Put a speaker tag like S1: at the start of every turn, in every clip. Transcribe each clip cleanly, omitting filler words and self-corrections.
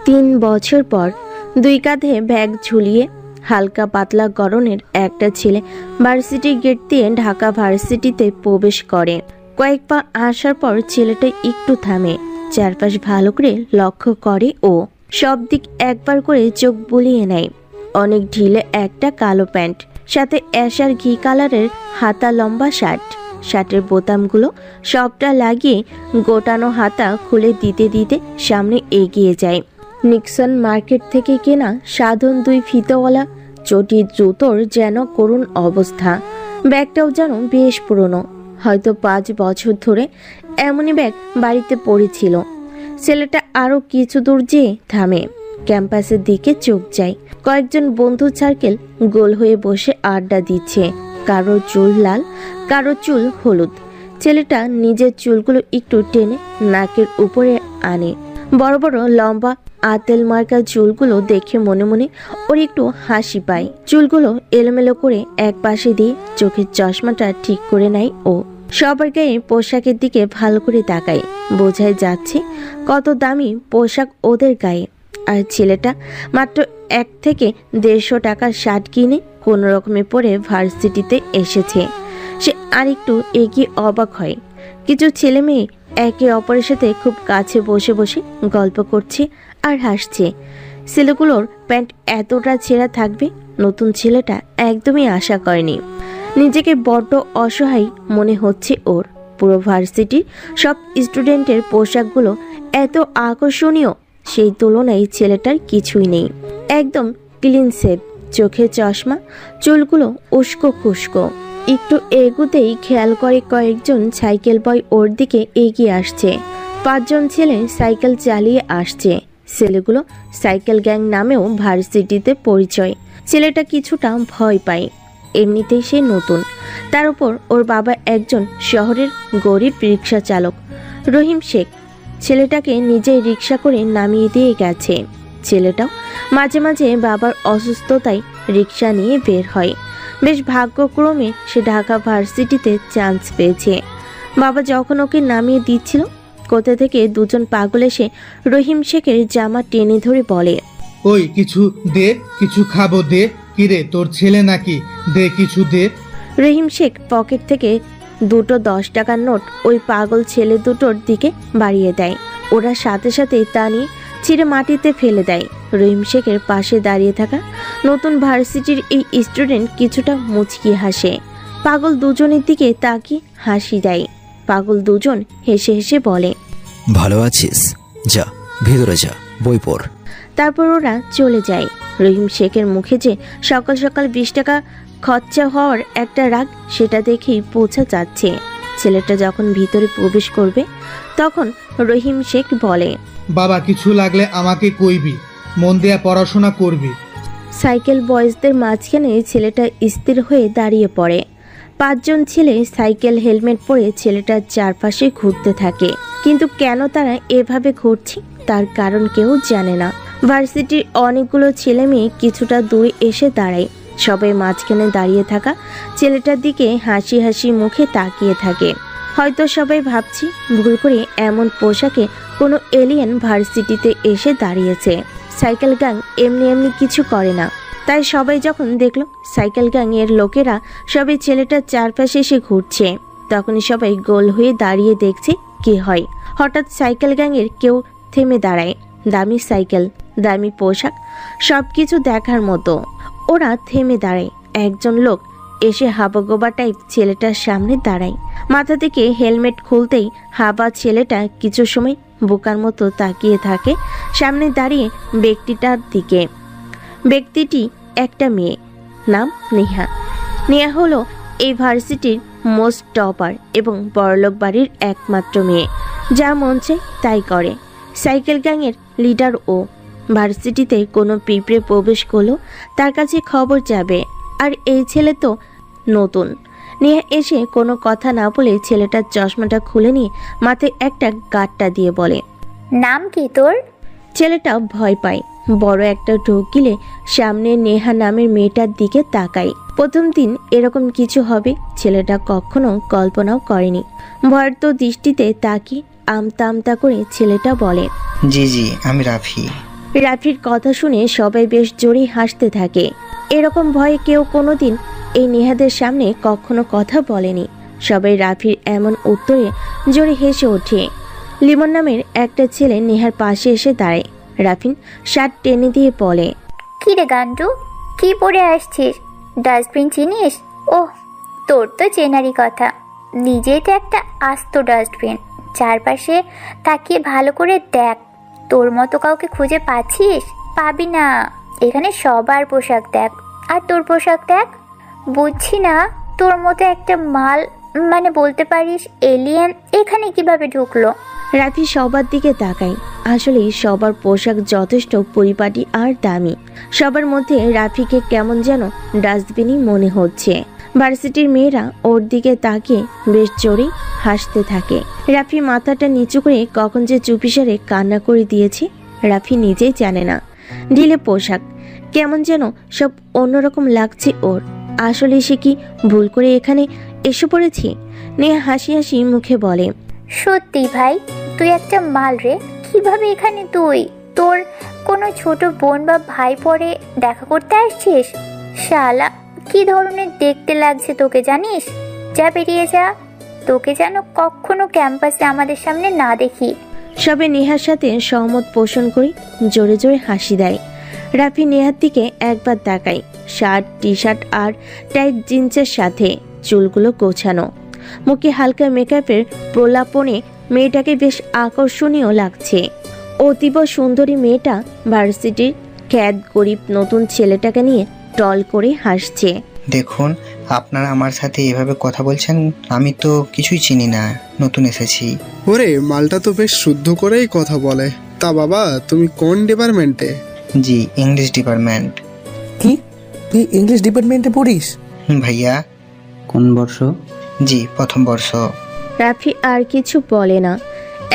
S1: তিন বছর পর দুই কাঁধে ব্যাগ ঝুলিয়ে হালকা পাতলা গড়নের একটা ছেলে ভার্সিটি গেট দিয়ে ঢাকা ভার্সিটিতে প্রবেশ করে। কয়েক পা আসার পর ছেলেটা একটু থামে, চারপাশ ভালো করে লক্ষ্য করে ও সব দিক একবার করে চোখ বুলিয়ে নেয়। অনেক ঢিলে একটা কালো প্যান্ট, সাথে অ্যাশার ঘি কালারের হাতা লম্বা শার্ট। শার্টের বোতামগুলো সবটা লাগিয়ে গোটানো হাতা খুলে দিতে দিতে সামনে এগিয়ে যায়। নিক্সন মার্কেট থেকে কেনা সাধারণ দুই ফিতওয়ালা চটি জুতোর যেন করুণ অবস্থা। ব্যাগটাও যেন বেশ পুরনো, হয়তো 5 বছর ধরে এমনই ব্যাগ বাড়িতে পড়েছিল। ছেলেটা আরও কিছু দূর যেয়ে থামে, ক্যাম্পাসের দিকে চোখ যায়। কয়েকজন বন্ধু সার্কেল গোল হয়ে বসে আড্ডা দিচ্ছে, কারো চুল লাল, কারো চুল হলুদ। ছেলেটা নিজের চুলগুলো একটু টেনে নাকের উপরে আনে। বড় বড় লম্বা আতেল মার্কা চুলগুলো দেখে মনে মনে ওর একটু হাসি পায়। চুলগুলো এলোমেলো করে এক পাশে দিয়ে চোখের চশমাটা ঠিক করে নেয় ও সবার গায়ে পোশাকের দিকে ভালো করে তাকায়। বোঝাই যাচ্ছে কত দামি পোশাক ওদের গায়ে। আর ছেলেটা মাত্র 1 থেকে 150 টাকার শার্ট কিনে কোনো রকমে পরে ভার্সিটিতে এসেছে। সে আরেকটু এগিয়ে অবাক হয়। কিছু ছেলে মেয়ে একে অপরের সাথে খুব কাছে বসে বসে গল্প করছে আর হাসছে। ছেলেগুলোর প্যান্ট এতটা ছেঁড়া থাকবে নতুন ছেলেটা একদমই আশা করেনি। নিজেকে বড্ড অসহায় মনে হচ্ছে ওর। পুরো ভার্সিটির সব স্টুডেন্টের পোশাকগুলো এত আকর্ষণীয়, সেই তুলনায় ছেলেটার কিছুই নেই। একদম ক্লিন শেভ, চোখে চশমা, চুলগুলো উস্কো খুস্কো। একটু এগুতেই খেয়াল করে কয়েকজন সাইকেল বয় ওর দিকে এগিয়ে আসছে। 5 জন ছেলে সাইকেল চালিয়ে আসছে। ছেলেগুলো সাইকেল গ্যাং নামেও ভার্সিটিতে পরিচয়। ছেলেটা কিছুটা ভয় পায়, এমনিতেই সে নতুন। তার উপর ওর বাবা একজন শহরের গরিব রিক্সা চালক, রহিম শেখ। ছেলেটাকে নিজেই রিক্সা করে নামিয়ে দিয়ে গেছে। ছেলেটাও মাঝে মাঝে বাবার অসুস্থতায় রিক্সা নিয়ে বের হয়। বেশ ভাগ্যক্রমে সে ঢাকা ভার্সিটিতে চান্স পেয়েছে। বাবা যখন ওকে নামিয়ে দিচ্ছিল, কোথা থেকে 2 জন পাগল এসে রহিম শেখের জামা টেনে ধরে বলে,
S2: ওই কিছু দে, কিছু খাবো দে। কিরে তোর ছেলে নাকি, দে কিছু দে।
S1: রহিম শেখ পকেট থেকে 2 10 টাকার নোট ওই পাগল ছেলে দুটোর দিকে বাড়িয়ে দেয়। ওরা সাথে সাথেই তা নিয়ে ছিঁড়ে মাটিতে ফেলে দেয়। রহিম শেখের পাশে দাঁড়িয়ে থাকা নতুন ভার্সিটির এই স্টুডেন্ট কিছুটা মুচকি হাসে। পাগল দুজনের দিকে তাকিয়ে হাসি দেয়। পাগল দুজন হেসে হেসে বলে,
S3: ভালো আছিস, যা ভিতরে যা, বই পড়।
S1: তারপর ওরা চলে যায়। রহিম শেখের মুখে যে সকাল সকাল 20 টাকা খরচা হওয়ার একটা রাগ, সেটা দেখেই বোঝা যাচ্ছে। ছেলেটা যখন ভিতরে প্রবেশ করবে তখন রহিম শেখ বলে,
S2: বাবা কিছু লাগলে আমাকে কইবি, মন দিয়া পড়াশোনা করবি।
S1: সাইকেল বয়েজদের মাঝখানে ছেলেটা স্থির হয়ে দাঁড়িয়ে পড়ে। 5 জন ছেলে সাইকেল হেলমেট পরে ছেলেটার চারপাশে ঘুরতে থাকে। কিন্তু কেন তারা এভাবে ঘুরছে তার কারণ কেউ জানে না। ভার্সিটির অনেকগুলো ছেলে মেয়ে কিছুটা দূরে এসে দাঁড়ায়। সবাই মাঝখানে দাঁড়িয়ে থাকা ছেলেটার দিকে হাসি হাসি মুখে তাকিয়ে থাকে। হয়তো সবাই ভাবছি ভুল করে এমন পোশাকে কোনো এলিয়েন ভার্সিটিতে এসে দাঁড়িয়েছে। সাইকেল গ্যাং এমনি এমনি কিছু করে না। তাই সবাই যখন দেখলো সাইকেল গ্যাং এর লোকেরা সবাই ছেলেটার চারপাশে এসে ঘুরছে, তখনই সবাই গোল হয়ে দাঁড়িয়ে দেখছে কি হয়। হঠাৎ সাইকেল গ্যাং এর কেউ থেমে দাঁড়ায়। দামি সাইকেল, দামি পোশাক, সবকিছু দেখার মতো। ওরা থেমে দাঁড়ায়। একজন লোক এসে হাবাগোবা টাইপ ছেলেটার সামনে দাঁড়ায়। মাথা থেকে হেলমেট খুলতেই হাবা ছেলেটা কিছু সময় বোকার মতো তাকিয়ে থাকে সামনে দাঁড়িয়ে ব্যক্তিটার দিকে। ব্যক্তিটি একটা মেয়ে, নাম নেহা। নেহা হলো এই ভার্সিটির মোস্ট টপার এবং বড়লোক বাড়ির একমাত্র মেয়ে, যা মন চায় তাই করে। সাইকেল গ্যাংয়ের লিডার ও। ভার্সিটিতে কোনো পিঁপড়ে প্রবেশ করলেও তার কাছে খবর যাবে। আর এই ছেলে তো নতুন। নেহা এসে কোনো কথা না বলে ছেলেটার চশমাটা খুলে নিয়ে মাথায় একটা গাঁটটা দিয়ে বলে,
S4: নাম কি তোর?
S1: ছেলেটা ভয় পায়, বড় একটা ঢোক গিলে সামনে নেহা নামের মেয়েটার দিকে তাকাই। প্রথম দিন এরকম কিছু হবে ছেলেটা কখনো কল্পনাও করেনি। ভয়ার্ত দৃষ্টিতে তাকিয়ে আমতা আমতা করে ছেলেটা বলে,
S4: জি জি, আমি রাফি।
S1: রাফির কথা শুনে সবাই বেশ জোরে হাসতে থাকে। এরকম ভয়ে কেউ কোনোদিন এই নেহাদের সামনে কখনো কথা বলেনি। সবাই রাফির এমন উত্তরে জোরে হেসে ওঠে। লিমন নামের একটা ছেলে নেহার পাশে এসে দাঁড়ায়। রাফিন শার্ট টেনে দিয়ে বলে,
S5: কি রে গান্ডু, কি পরে আসছিস? ডাস্টবিন চিনিস? ওহ, তোর তো চেনারই কথা। নিজেই তো একটা আস্ত ডাস্টবিন। চারপাশে তাকিয়ে ভালো করে দেখ, তোর মতো কাউকে খুঁজে পাচ্ছিস? পাবি না। এখানে সবার পোশাক দেখ, আর তোর পোশাক দেখ। বুঝছি না তোর মতো একটা মাল, মানে বলতে পারিস এলিয়েন, এখানে কিভাবে ঢুকলো?
S1: রাফি সবার দিকে তাকায়। আসলেই সবার পোশাক যথেষ্ট পরিপাটি আর দামি। সবার মধ্যে রাফিকে কেমন যেন ডাস্টবিনই মনে হচ্ছে। ভার্সিটির মেয়েরা ওর দিকে তাকিয়ে বেশ জোরেই হাসতে থাকে। রাফি মাথাটা নিচু করে কখন যে চুপিসারে কান্না করে দিয়েছে রাফি নিজেই জানে না। ঢিলে পোশাক, কেমন যেন সব অন্যরকম লাগছে ওর। আসলে সে কি ভুল করে এখানে এসে পড়েছে? নেহা হাসি হাসি মুখে বলে,
S5: সত্যি ভাই, তুই একটা মাল রে। কিভাবে এখানে তুই? তোর কোনো ছোট বোন বা ভাই পরে দেখা করতে আসছিস? শালা, কি ধরনের দেখতে লাগছে তোকে জানিস? যা বেরিয়ে যা, তোকে যেন কখনো ক্যাম্পাসে আমাদের সামনে না দেখি।
S1: সবে নেহার সাথে সহমত পোষণ করে জোরে জোরে হাসি দেয়। রাফি নেহার দিকে একবার তাকায়। শার্ট, টি শার্ট আর টাইট জিন্সের সাথে চুলগুলো গোছানো, মুখে হালকা মেকআপের প্রলাপনে মেয়েটাকে বেশ আকর্ষণীয় লাগছে। অতীব সুন্দরী মেয়েটা ভার্সিটির খ্যাত গরিব নতুন ছেলেটাকে নিয়ে টল করে হাসছে।
S4: দেখুন, আপনারা আমার সাথে এভাবে কথা বলছেন, আমি তো কিছুই চিনি না, নতুন এসেছি।
S6: ওরে, মালটা তো বেশ শুদ্ধ করেই কথা বলে। তা বাবা, তুমি কোন ডিপার্টমেন্টে?
S4: জি, ইংলিশ ডিপার্টমেন্ট।
S3: কি, তুই ইংলিশ ডিপার্টমেন্টে পড়িস?
S4: ভাইয়া।
S7: কোন বর্ষ?
S4: জি, প্রথম বর্ষ।
S1: রাফি আর কিছু বলে না।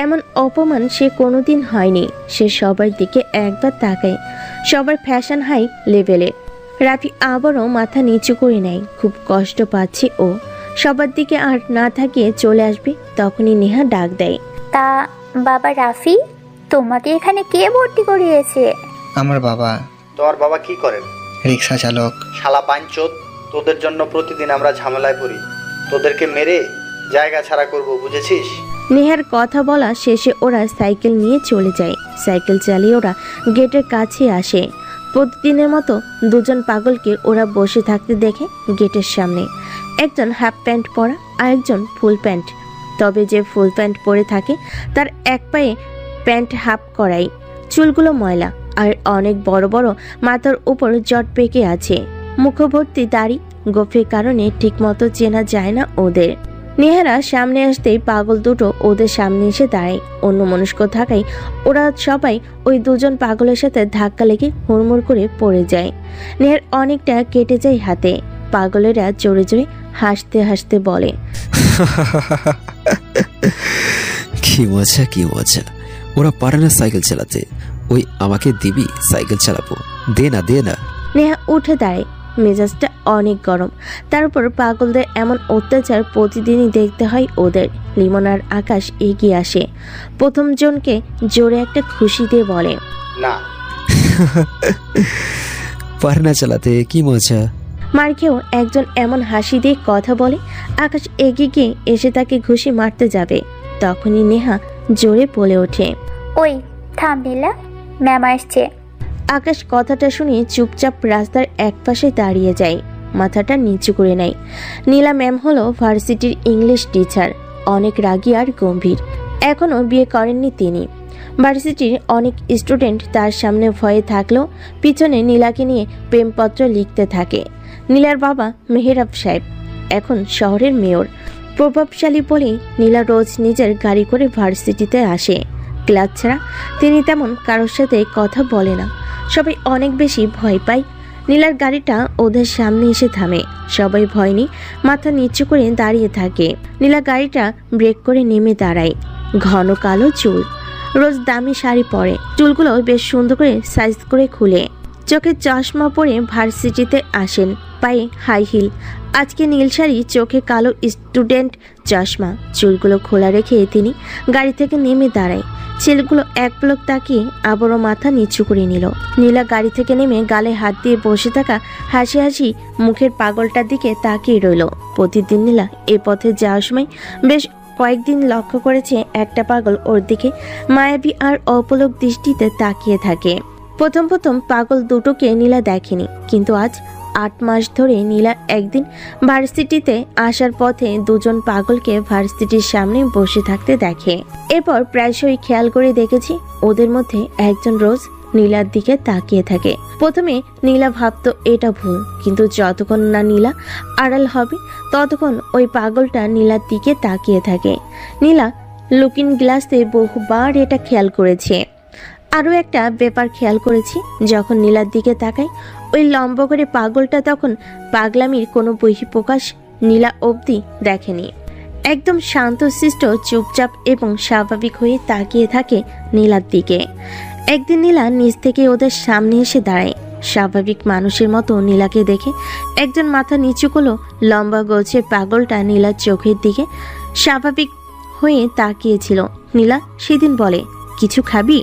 S1: এমন অপমান সে কোনোদিন হয়নি। সে সবার দিকে একবার তাকায়, সবার ফ্যাশন হাই লেভেলে। রাফি আবারও মাথা নিচু করে নেয়। খুব কষ্ট পাচ্ছে ও। সবার দিকে আর না থাকিয়ে চলে আসবে, তখনই নেহা ডাক দেয়,
S5: তা বাবা রাফি, তোমাকে এখানে কে ভর্তি করিয়েছে?
S4: আমার বাবা।
S8: তোমার বাবা কি করেন?
S4: রিক্সা চালক।
S8: শালা পাঞ্চোদ, তোদের জন্য প্রতিদিন আমরা ঝামেলায় পড়ি। তোদেরকে মেরে জায়গা ছাড়া করব, বুঝেছিস?
S1: নেহার কথা বলা শেষে ওরা সাইকেল নিয়ে চলে যায়। সাইকেল চালিয়ে ওরা গেটের কাছে আসে। প্রতিদিনের মতো দুজন পাগলকে ওরা বসে থাকতে দেখে গেটের সামনে। একজন হাফ প্যান্ট পরা আর একজন ফুল প্যান্ট। তবে যে ফুল প্যান্ট পরে থাকে তার এক পায়ে প্যান্ট হাফ করাই, চুলগুলো ময়লা আর অনেক বড় বড় মাথার উপর জট পেকে আছে। মুখভর্তি দাড়ি গোফের কারণে ঠিকমতো চেনা যায় না ওদের। নেহারা সামনে আসতেই পাগল দুটো ওদের সামনে এসে দাঁড়ায়। অন্যমনস্ক থাকায় ওরা সবাই ওই দুজন পাগলের সাথে ধাক্কা লেগে হুড়মুড় করে পড়ে যায়। নেহার অনেকটা কেটে যায় হাতে। পাগলেরা জোরে জোরে হাসতে হাসতে বলে,
S3: কি মজা, কি মজা। ওরা পারে না সাইকেল চালাতে, ওই আমাকে দিবি, সাইকেল চালাবো, দে না দে না।
S1: নেহা উঠে দাঁড়ায়। মেজাজটা অনেক গরম। তার উপর পাগলদের এমন অত্যাচার প্রতিদিনই দেখতে হয় ওদের। লিমন আর আকাশ এগিয়ে আসে। প্রথম জনকে জোরে একটা খুশি দিয়ে বলে,
S8: না।
S3: পারে না চালাতে, কি মজা।
S1: মার খেয়েও একজন এমন হাসি দিয়ে কথা বলে। আকাশ এগিয়ে গিয়ে এসে তাকে ঘুষি মারতে যাবে, তখনই নেহা জোরে বলে ওঠে,
S5: ওই থাম নীলা, ম্যাম আসছে।
S1: আকাশ কথাটা শুনে চুপচাপ রাস্তার একপাশে দাঁড়িয়ে যায়, মাথাটা নিচু করে নেয়। নীলা ম্যাম হলো ভার্সিটির ইংলিশ টিচার, অনেক রাগী আর গম্ভীর। এখনো বিয়ে করেননি তিনি। ভার্সিটির অনেক স্টুডেন্ট তার সামনে ভয়ে থাকলেও পিছনে নীলাকে নিয়ে প্রেমপত্র লিখতে থাকে। নীলার বাবা মেহেরাব সাহেব এখন শহরের মেয়র। প্রভাবশালী বলেই নীলা রোজ নিজের গাড়ি করে ভার্সিটিতে আসে। ক্লাস ছাড়া তিনি তেমন কারোর সাথে কথা বলে না। সবাই অনেক বেশি ভয় পায়। নীলার গাড়িটা ওদের সামনে এসে থামে। সবাই ভয় নিয়ে মাথা নিচু করে দাঁড়িয়ে থাকে। নীলা গাড়িটা ব্রেক করে নেমে দাঁড়ায়। ঘন কালো চুল, রোজ দামি শাড়ি পরে, চুলগুলো বেশ সুন্দর করে সাইজ করে খুলে, চোখে চশমা পরে ভার্সিটিতে আসেন, পায়ে হাই হিল, আজকে নীল শাড়ি, চোখে কালো স্টুডেন্ট চশমা। চুলগুলো খোলা রেখে তিনি গাড়ি থেকে নেমে দাঁড়ায়। ছেলেগুলো এক পলক তাকিয়ে আবারও মাথা নিচু করে নিল। নীলা গাড়ি থেকে নেমে গালে হাত দিয়ে বসে থাকা হাসি হাসি মুখের পাগলটার দিকে তাকিয়ে রইল। প্রতিদিন নীলা এ পথে যাওয়ার সময় বেশ কয়েকদিন লক্ষ্য করেছে একটা পাগল ওর দিকে মায়াবী আর অপলক দৃষ্টিতে তাকিয়ে থাকে। প্রথম পাগল দুটোকে নীলা দেখেনি, কিন্তু আজ 8 মাস ধরে নীলা একদিন ভার্সিটিতে আসার পথে দুজন পাগলকে ভার্সিটির সামনে বসে থাকতে দেখে। এরপর প্রায়শই খেয়াল করে দেখেছি ওদের মধ্যে একজন রোজ নীলার দিকে তাকিয়ে থাকে। প্রথমে নীলা ভাবতো এটা ভুল, কিন্তু যতক্ষণ না নীলা আড়াল হবে ততক্ষণ ওই পাগলটা নীলার দিকে তাকিয়ে থাকে। নীলা লুকিং গ্লাসে বহুবার এটা খেয়াল করেছে। আরও একটা ব্যাপার খেয়াল করেছি, যখন নীলার দিকে তাকায় ওই লম্বা করে পাগলটা, তখন পাগলামির কোনো বহিঃপ্রকাশ নীলা অবধি দেখেনি। একদম শান্তশিষ্ট, চুপচাপ এবং স্বাভাবিক হয়ে তাকিয়ে থাকে নীলার দিকে। একদিন নীলা নিজ থেকে ওদের সামনে এসে দাঁড়ায়। স্বাভাবিক মানুষের মতো নীলাকে দেখে একজন মাথা নিচু করলো। লম্বা গোছের পাগলটা নীলার চোখের দিকে স্বাভাবিক হয়ে তাকিয়েছিল। নীলা সেদিন বলে, কিছু খাবি?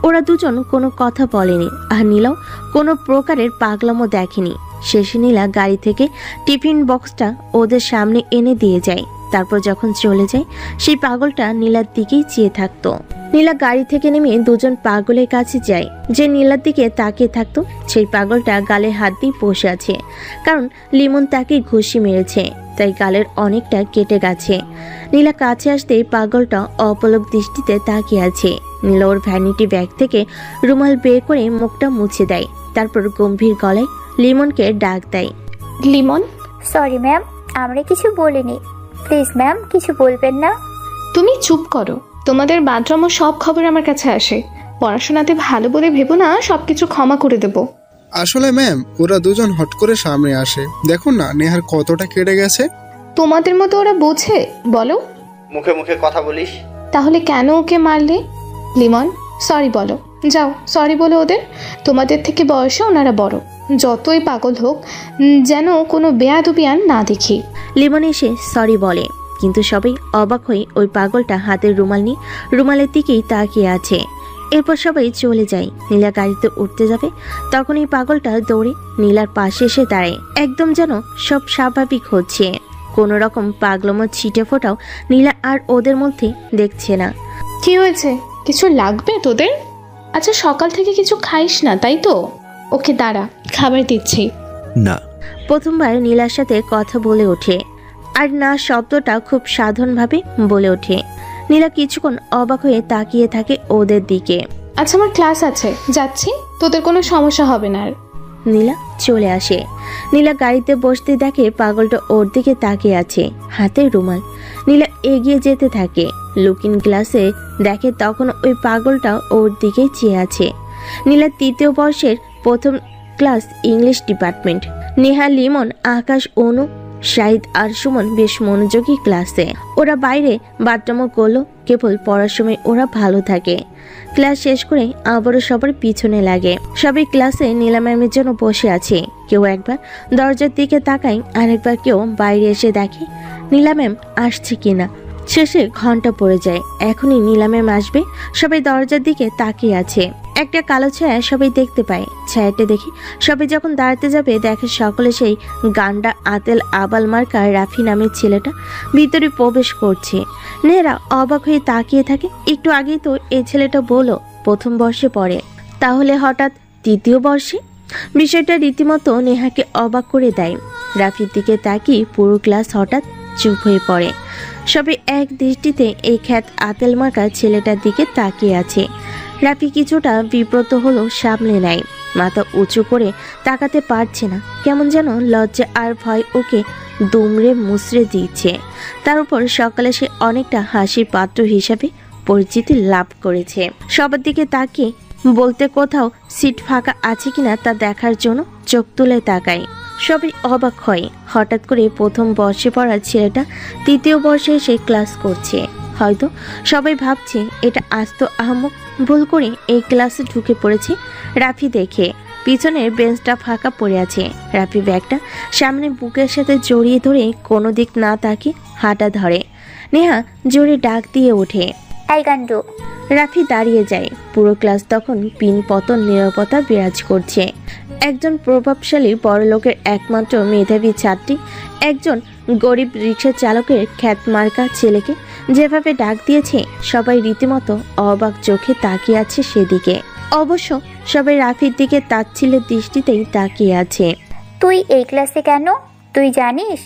S1: ওরা দুজন কোনো কথা বলেনি, আর নীলাও কোনো প্রকারের পাগলামো দেখেনি। শেষে নীলা গাড়ি থেকে টিফিন বক্সটা ওদের সামনে এনে দিয়ে যায়। তারপর যখন চলে যায়, সেই পাগলটা নীলার দিকেই চেয়ে থাকতো। নীলা গাড়ি থেকে নেমে দুজন পাগলের কাছে যায়। যে নীলার দিকে তাকিয়ে থাকতো সেই পাগলটা গালে হাত দিয়ে বসে আছে, কারণ লিমন তাকে ঘুষি মেরেছে, তাই গালের অনেকটা কেটে গেছে। নীলা কাছে আসতেই পাগলটা অপলক দৃষ্টিতে তাকিয়ে আছে। নীলা ওর ভ্যানিটি ব্যাগ থেকে রুমাল বের করে মুখটা মুছে দেয়। তারপর গম্ভীর গলায় লিমনকে ডাক দেয়।
S7: লিমন।
S5: সরি ম্যাম, আমরা কিছু বলিনি। প্লিজ ম্যাম, কিছু বলবেন না।
S7: তুমি চুপ করো। তোমাদের বাথরুম সব খবর আমার কাছে আসে। পড়াশোনাতে ভালো বলে ভেবো না সবকিছু ক্ষমা করে দেব।
S6: আসলে ম্যাম, ওরা দুজন হট করে সামনে আসে। দেখুন না নেহার কতটা কেটে গেছে।
S7: তোমাদের মতো ওরা বোঝে? বলো।
S8: মুখে মুখে কথা বলিস।
S7: তাহলে কেন ওকে মারলে? লিমন, সরি বলো। যাও, সরি বলো ওদের। তোমাদের থেকে বয়সে ওনারা বড়। যতই পাগল হোক, যেন কোনো বেয়াদবি আর না দেখি।
S1: লিমন এসে সরি বলে, কিন্তু সবাই অবাক হয়ে ওই পাগলটা হাতের রুমাল নিয়ে রুমালের দিকেই তাকিয়ে আছে। এরপর সবাই চলে যায়। নীলা গাড়িতে উঠতে যাবে, তখন এই পাগলটা দৌড়ে নীলার পাশে এসে দাঁড়ায়। একদম যেন সব স্বাভাবিক হচ্ছে, কোনো রকম পাগলমো ছিটে ফোটাও নীলা আর ওদের মধ্যে দেখছে না।
S7: কি হয়েছে? কিছু লাগবে তোদের? আচ্ছা, সকাল থেকে কিছু খাইস না তাই তো? ওকে দাঁড়া, খাবার দিচ্ছি।
S3: না।
S1: প্রথমবার নীলার সাথে কথা বলে ওঠে, আর না শব্দটা খুব সাধারণভাবে বলে ওঠে। নীলা কিছুক্ষণ অবাক হয়ে তাকিয়ে থাকে ওদের দিকে।
S7: আচ্ছা, আমার ক্লাস আছে, যাচ্ছি। তোদের কোনো সমস্যা হবে না আর।
S1: নীলা চলে আসে। নীলা গাড়িতে বসতে দেখে পাগলটা ওর দিকে তাকিয়ে আছে, হাতে রুমাল। নীলা এগিয়ে যেতে থাকে। লুকিং গ্লাসে দেখে তখন ওই পাগলটা ওর দিকে চেয়ে আছে। নীলা 3য় বর্ষের প্রথম class, English department. Neha, Limon, Akash, Anu, Shahid আর সুমন বেশ মনোযোগী ক্লাসে। ওরা বাইরে বাথরুমও করলো। কেবল পড়ার সময় ওরা ভালো থাকে। ক্লাস শেষ করে আবারও সবার পিছনে লাগে। সবাই ক্লাসে নীলা ম্যামের জন্য বসে আছে। কেউ একবার দরজার দিকে তাকায়, আরেকবার কেউ বাইরে এসে দেখে নীলা ম্যাম আসছে কিনা। শেষে ঘন্টা পড়ে যায়, এখনই নীলা ম্যাম আসবে। সবাই দরজার দিকে তাকিয়ে আছে। একটা কালো ছায়া সবাই দেখতে পায়। ছায়াটা দেখে সবাই যখন দাঁড়াতে যাবে, দেখে সকলে সেই গান্ডা আতেল আবাল মার্কা রাফি নামের ছেলেটা ভিতরে প্রবেশ করছে। নেহা অবাক হয়ে তাকিয়ে থাকে। একটু আগেই তো এই ছেলেটা বলল প্রথম বর্ষে পড়ে, তাহলে হঠাৎ 3য় বর্ষে? বিষয়টা রীতিমতো নেহাকে অবাক করে দেয়। রাফির দিকে তাকিয়ে পুরো ক্লাস হঠাৎ চুপ হয়ে পড়ে। সবাই এক দৃষ্টিতে এই খ্যাত আতেল মার্কা ছেলেটার দিকে তাকিয়ে আছে। রাফি কিছুটা বিব্রত হলো, সামলে নেয়। মাথা উঁচু করে তাকাতে পারছে না। কেমন যেন লজ্জা আর ভয় ওকে দুমড়ে মুচড়ে দিচ্ছে। তার উপর সকালে সে অনেকটা হাসির পাত্র হিসাবে পরিচিতি লাভ করেছে। সবার দিকে তাকিয়ে বলতে কোথাও সিট ফাঁকা আছে কিনা তা দেখার জন্য চোখ তুলে তাকায়। সবাই অবাক হয়। হঠাৎ করে প্রথম বর্ষে পড়া ছেলেটা 3য় বর্ষে এসে ক্লাস করছে। হয়তো সবাই ভাবছে এটা আস্ত আহমক ভুল করে এই ক্লাসে ঢুকে পড়েছে রাফি দেখে। পিছনের বেঞ্চটা ফাঁকা পড়ে আছে। রাফি ব্যাগটা সামনে বুকের সাথে জড়িয়ে ধরে কোনো দিক না তাকিয়ে হাঁটা ধরে। নেহা জোরে ডাক দিয়ে ওঠে,
S5: এই গান্ডু।
S1: রাফি দাঁড়িয়ে যায়। পুরো ক্লাস তখন পিন পতন নীরবতা বিরাজ করছে। একজন প্রভাবশালী বড়লোকের একমাত্র মেধাবী ছাত্রী একজন গরিব রিক্সা চালকের খ্যাতমার্কা ছেলেকে যেভাবে ডাক দিয়েছে, সবাই রীতিমতো অবাক চোখে তাকিয়ে আছে সেদিকে। অবশ্য সবাই রাফির দিকে তাচ্ছিল্যের দৃষ্টিতেই তাকিয়ে আছে।
S5: তুই এই ক্লাসে কেন? তুই জানিস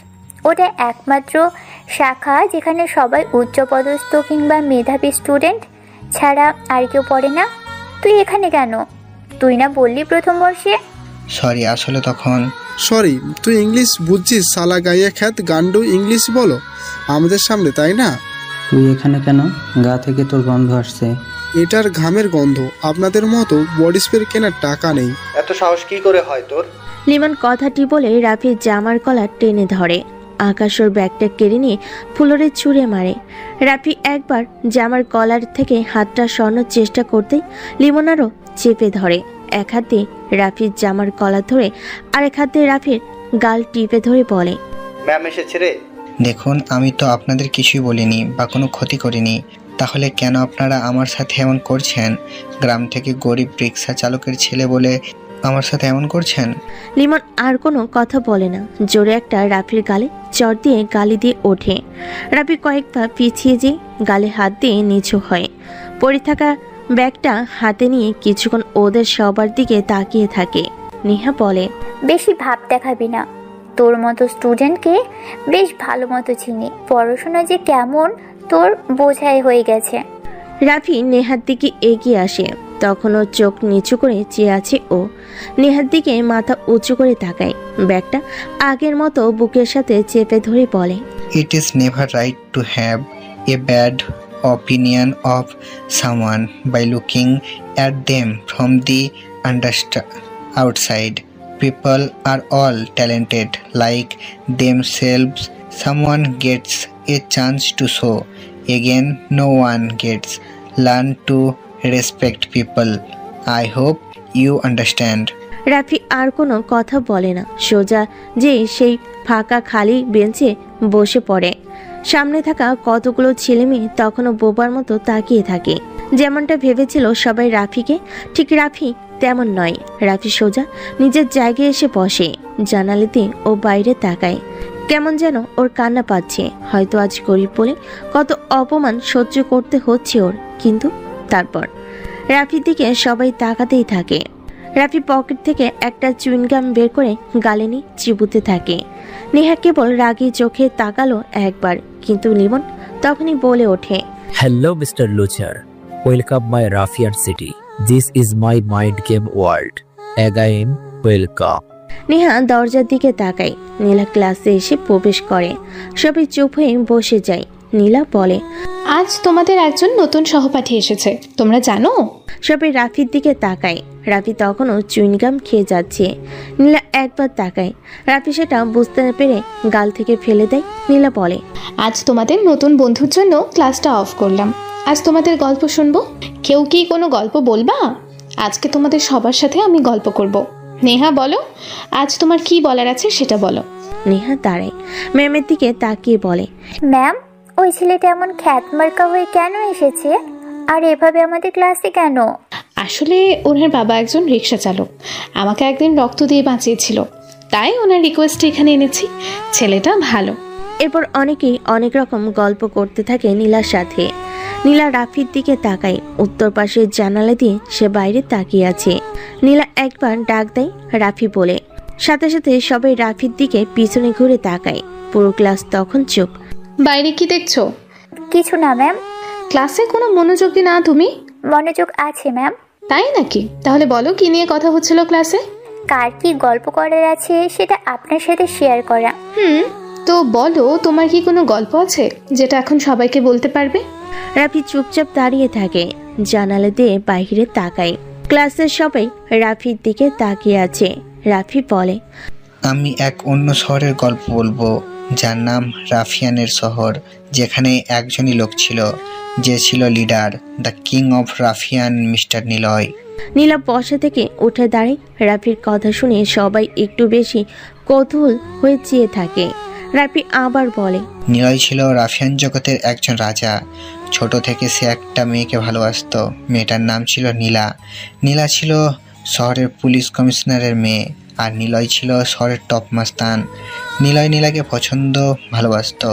S5: ওটা একমাত্র শাখা যেখানে সবাই উচ্চপদস্থ কিংবা মেধাবী স্টুডেন্ট ছাড়া আর কেউ পড়ে না। তুই এখানে কেন? তুই না বললি প্রথম বর্ষে?
S4: সরি, আসলে তখন
S6: সরি, তুই ইংলিশ বুঝছিস? সালা গাইয়া খ্যাত গান্ডু ইংলিশ বলো আমাদের সামনে, তাই না?
S9: তুই এখানে কেন? গা থেকে তোর গন্ধ আসছে।
S6: এটার ঘামের গন্ধ। আপনাদের মতো বডি স্প্রে কেনার টাকা নেই।
S8: এত সাহস কি করে হয় তোর?
S1: লিমন কথাটি বলে রাফির জামার কলার টেনে ধরে। আকাশ ওর ব্যাগটা কেড়ে নিয়ে ফ্লোরে ছুঁড়ে মারে। রাফি একবার জামার কলার থেকে হাতটা সরানোর চেষ্টা করতেই লিমন আরও চেপে ধরে। এক হাতে রাফির জামার কলার ধরে আরেক হাতে রাফির গাল টিপে ধরে বলে,
S8: ম্যাম এসেছে রে।
S4: দেখুন, আমি তো আপনাদের কিছুই বলিনি বা কোনো ক্ষতি করিনি। তাহলে কেন আপনারা আমার সাথে এমন করছেন? গ্রাম থেকে গরিব রিক্সা চালকের ছেলে বলে আমার সাথে এমন করছেন?
S1: লিমন আর কোনো কথা বলে না। জোরে একটা রাফির গালে চড় দিয়ে গালি দিয়ে ওঠে। রাফি কয়েকবার পিছিয়ে যেয়ে গালে হাত দিয়ে নিচু হয়। পড়ে থাকা ব্যাগটা হাতে নিয়ে কিছুক্ষণ ওদের সবার দিকে তাকিয়ে থাকে। নেহা বলে,
S5: বেশি ভাব দেখাবি না। তোর মতো স্টুডেন্টকে বেশ ভালো মতো চিনি। পড়াশোনা যে কেমন তোর বোঝাই হয়ে গেছে।
S1: রাফি নেহার দিকে এগিয়ে আসে। তখনও চোখ নিচু করে চেয়ে আছে ও। নেহার দিকে মাথা উঁচু করে তাকায়। ব্যাগটা আগের মতো বুকের সাথে চেপে ধরে বলে,
S4: it is never right to have a bad opinion of someone by looking at them from the outside. People are all talented like themselves. Someone gets a chance to show. Again, no one gets. Learn to respect people. I hope you understand.
S1: Rafi আর কোনো কথা বলে না। সোজা যে সেই ফাঁকা খালি বেঞ্চে বসে পড়ে। সামনে থাকা কতগুলো ছেলেমেয়ে তখনও বোবার মতো তাকিয়ে থাকে। যেমনটা ভেবেছিল সবাই রাফিকে, ঠিক রাফি তেমন নয়। রাফি সোজা নিজের জায়গায় এসে বসে। জানালাতে ও বাইরে তাকায়। কেমন যেন ওর কান্না পাচ্ছে। হয়তো আজ গরিব বলে কত অপমান সহ্য করতে হচ্ছে ওর। কিন্তু তারপর রাফির দিকে সবাই তাকাতেই থাকে। রাফি পকেট থেকে একটা চুইনগাম বের করে গালে নিয়ে চিবুতে থাকে। নেহা কেবল রাগী চোখে তাকালো একবার, কিন্তু লিমন তখনই বলে ওঠে,
S10: hello mister loser, welcome my ruffian city. This is my mind game world. Again welcome.
S1: Neha দরজার দিকে তাকায়। নীলা ক্লাসে এসে প্রবেশ করে। সবাই চুপ হয়ে বসে যায়। নীলা বলে,
S7: আজ তোমাদের একজন নতুন সহপাঠী এসেছে, তোমরা জানো?
S1: সবাই রাফির দিকে তাকায়। রাফি তখনও চুইনগাম খেয়ে যাচ্ছে। নীলা একবার তাকায়। রাফি সেটা বুঝতে না পেরে গাল থেকে ফেলে দেয়। নীলা বলে,
S7: আজ তোমাদের নতুন বন্ধুর জন্য ক্লাসটা অফ করলাম। আজ তোমাদের গল্প শুনবো। কেউ কি কোনো গল্প বলবা? আজকে তোমাদের সবার সাথে আমি গল্প করব। নেহা বলো, আজ তোমার কি বলার আছে সেটা বলো।
S1: নেহা দাঁড়ায়। ম্যামের দিকে তাকিয়ে বলে,
S5: ম্যাম, ওই ছেলেটা এমন খ্যাতমার্কা হয়ে কেন এসেছে? আর এভাবে আমাদের ক্লাসে কেন?
S7: আসলে ওনার বাবা একজন রিক্সা চালক। আমাকে একদিন রক্ত দিয়ে বাঁচিয়েছিল, তাই ওনার রিকোয়েস্টে এখানে এনেছি। ছেলেটা ভালো।
S1: এরপর অনেকেই অনেক রকম গল্প করতে থাকে নীলার সাথে। নীলা রাফির দিকে তাকায়। উত্তর পাশের জানালা দিয়ে সে বাইরে তাকিয়ে আছে। নীলা একবার ডাক দেয় রাফি বলে। সাথে সাথে সবাই রাফির দিকে পিছনে ঘুরে তাকায়। পুরো ক্লাস তখন চুপ।
S7: বাইরে কি দেখছো?
S5: কিছু না ম্যাম।
S7: ক্লাসে কোনো মনোযোগী না তুমি?
S5: মনোযোগ আছে ম্যাম।
S7: তাই নাকি? তাহলে বলো, কি নিয়ে কথা হচ্ছিল ক্লাসে?
S5: কার কি গল্প করার আছে সেটা আপনার সাথে শেয়ার করা।
S7: তো বলো, তোমার কি কোনো গল্প আছে যেটা এখন সবাইকে বলতে পারবে?
S1: রাফি চুপচাপ দাঁড়িয়ে থাকে। জানালা দিয়ে বাইরে তাকায়। ক্লাসের সবাই রাফির দিকে তাকিয়ে আছে। রাফি বলে,
S4: আমি এক অন্য শহরের গল্প বলবো। যার নাম রাফিয়ানের শহর, যেখানে একজনই লোক ছিল, যে ছিল leader, the king of ruffian, mister Niloy.
S1: Nila বসা থেকে উঠে দাঁড়ায়। রাফির কথা শুনে সবাই একটু বেশি কৌতূহল হয়ে চেয়ে থাকে। রাফি আবার বলে,
S4: নিলয় ছিল রাফিয়ান জগতের একজন রাজা। ছোট থেকে সে একটা মেয়েকে ভালোবাসতো। মেয়েটার নাম ছিল নীলা। নীলা ছিল শহরের পুলিশ কমিশনারের মেয়ে, আর নিলয় ছিল শহরের টপ মাস্তান। নিলয় নীলাকে ভালোবাসতো।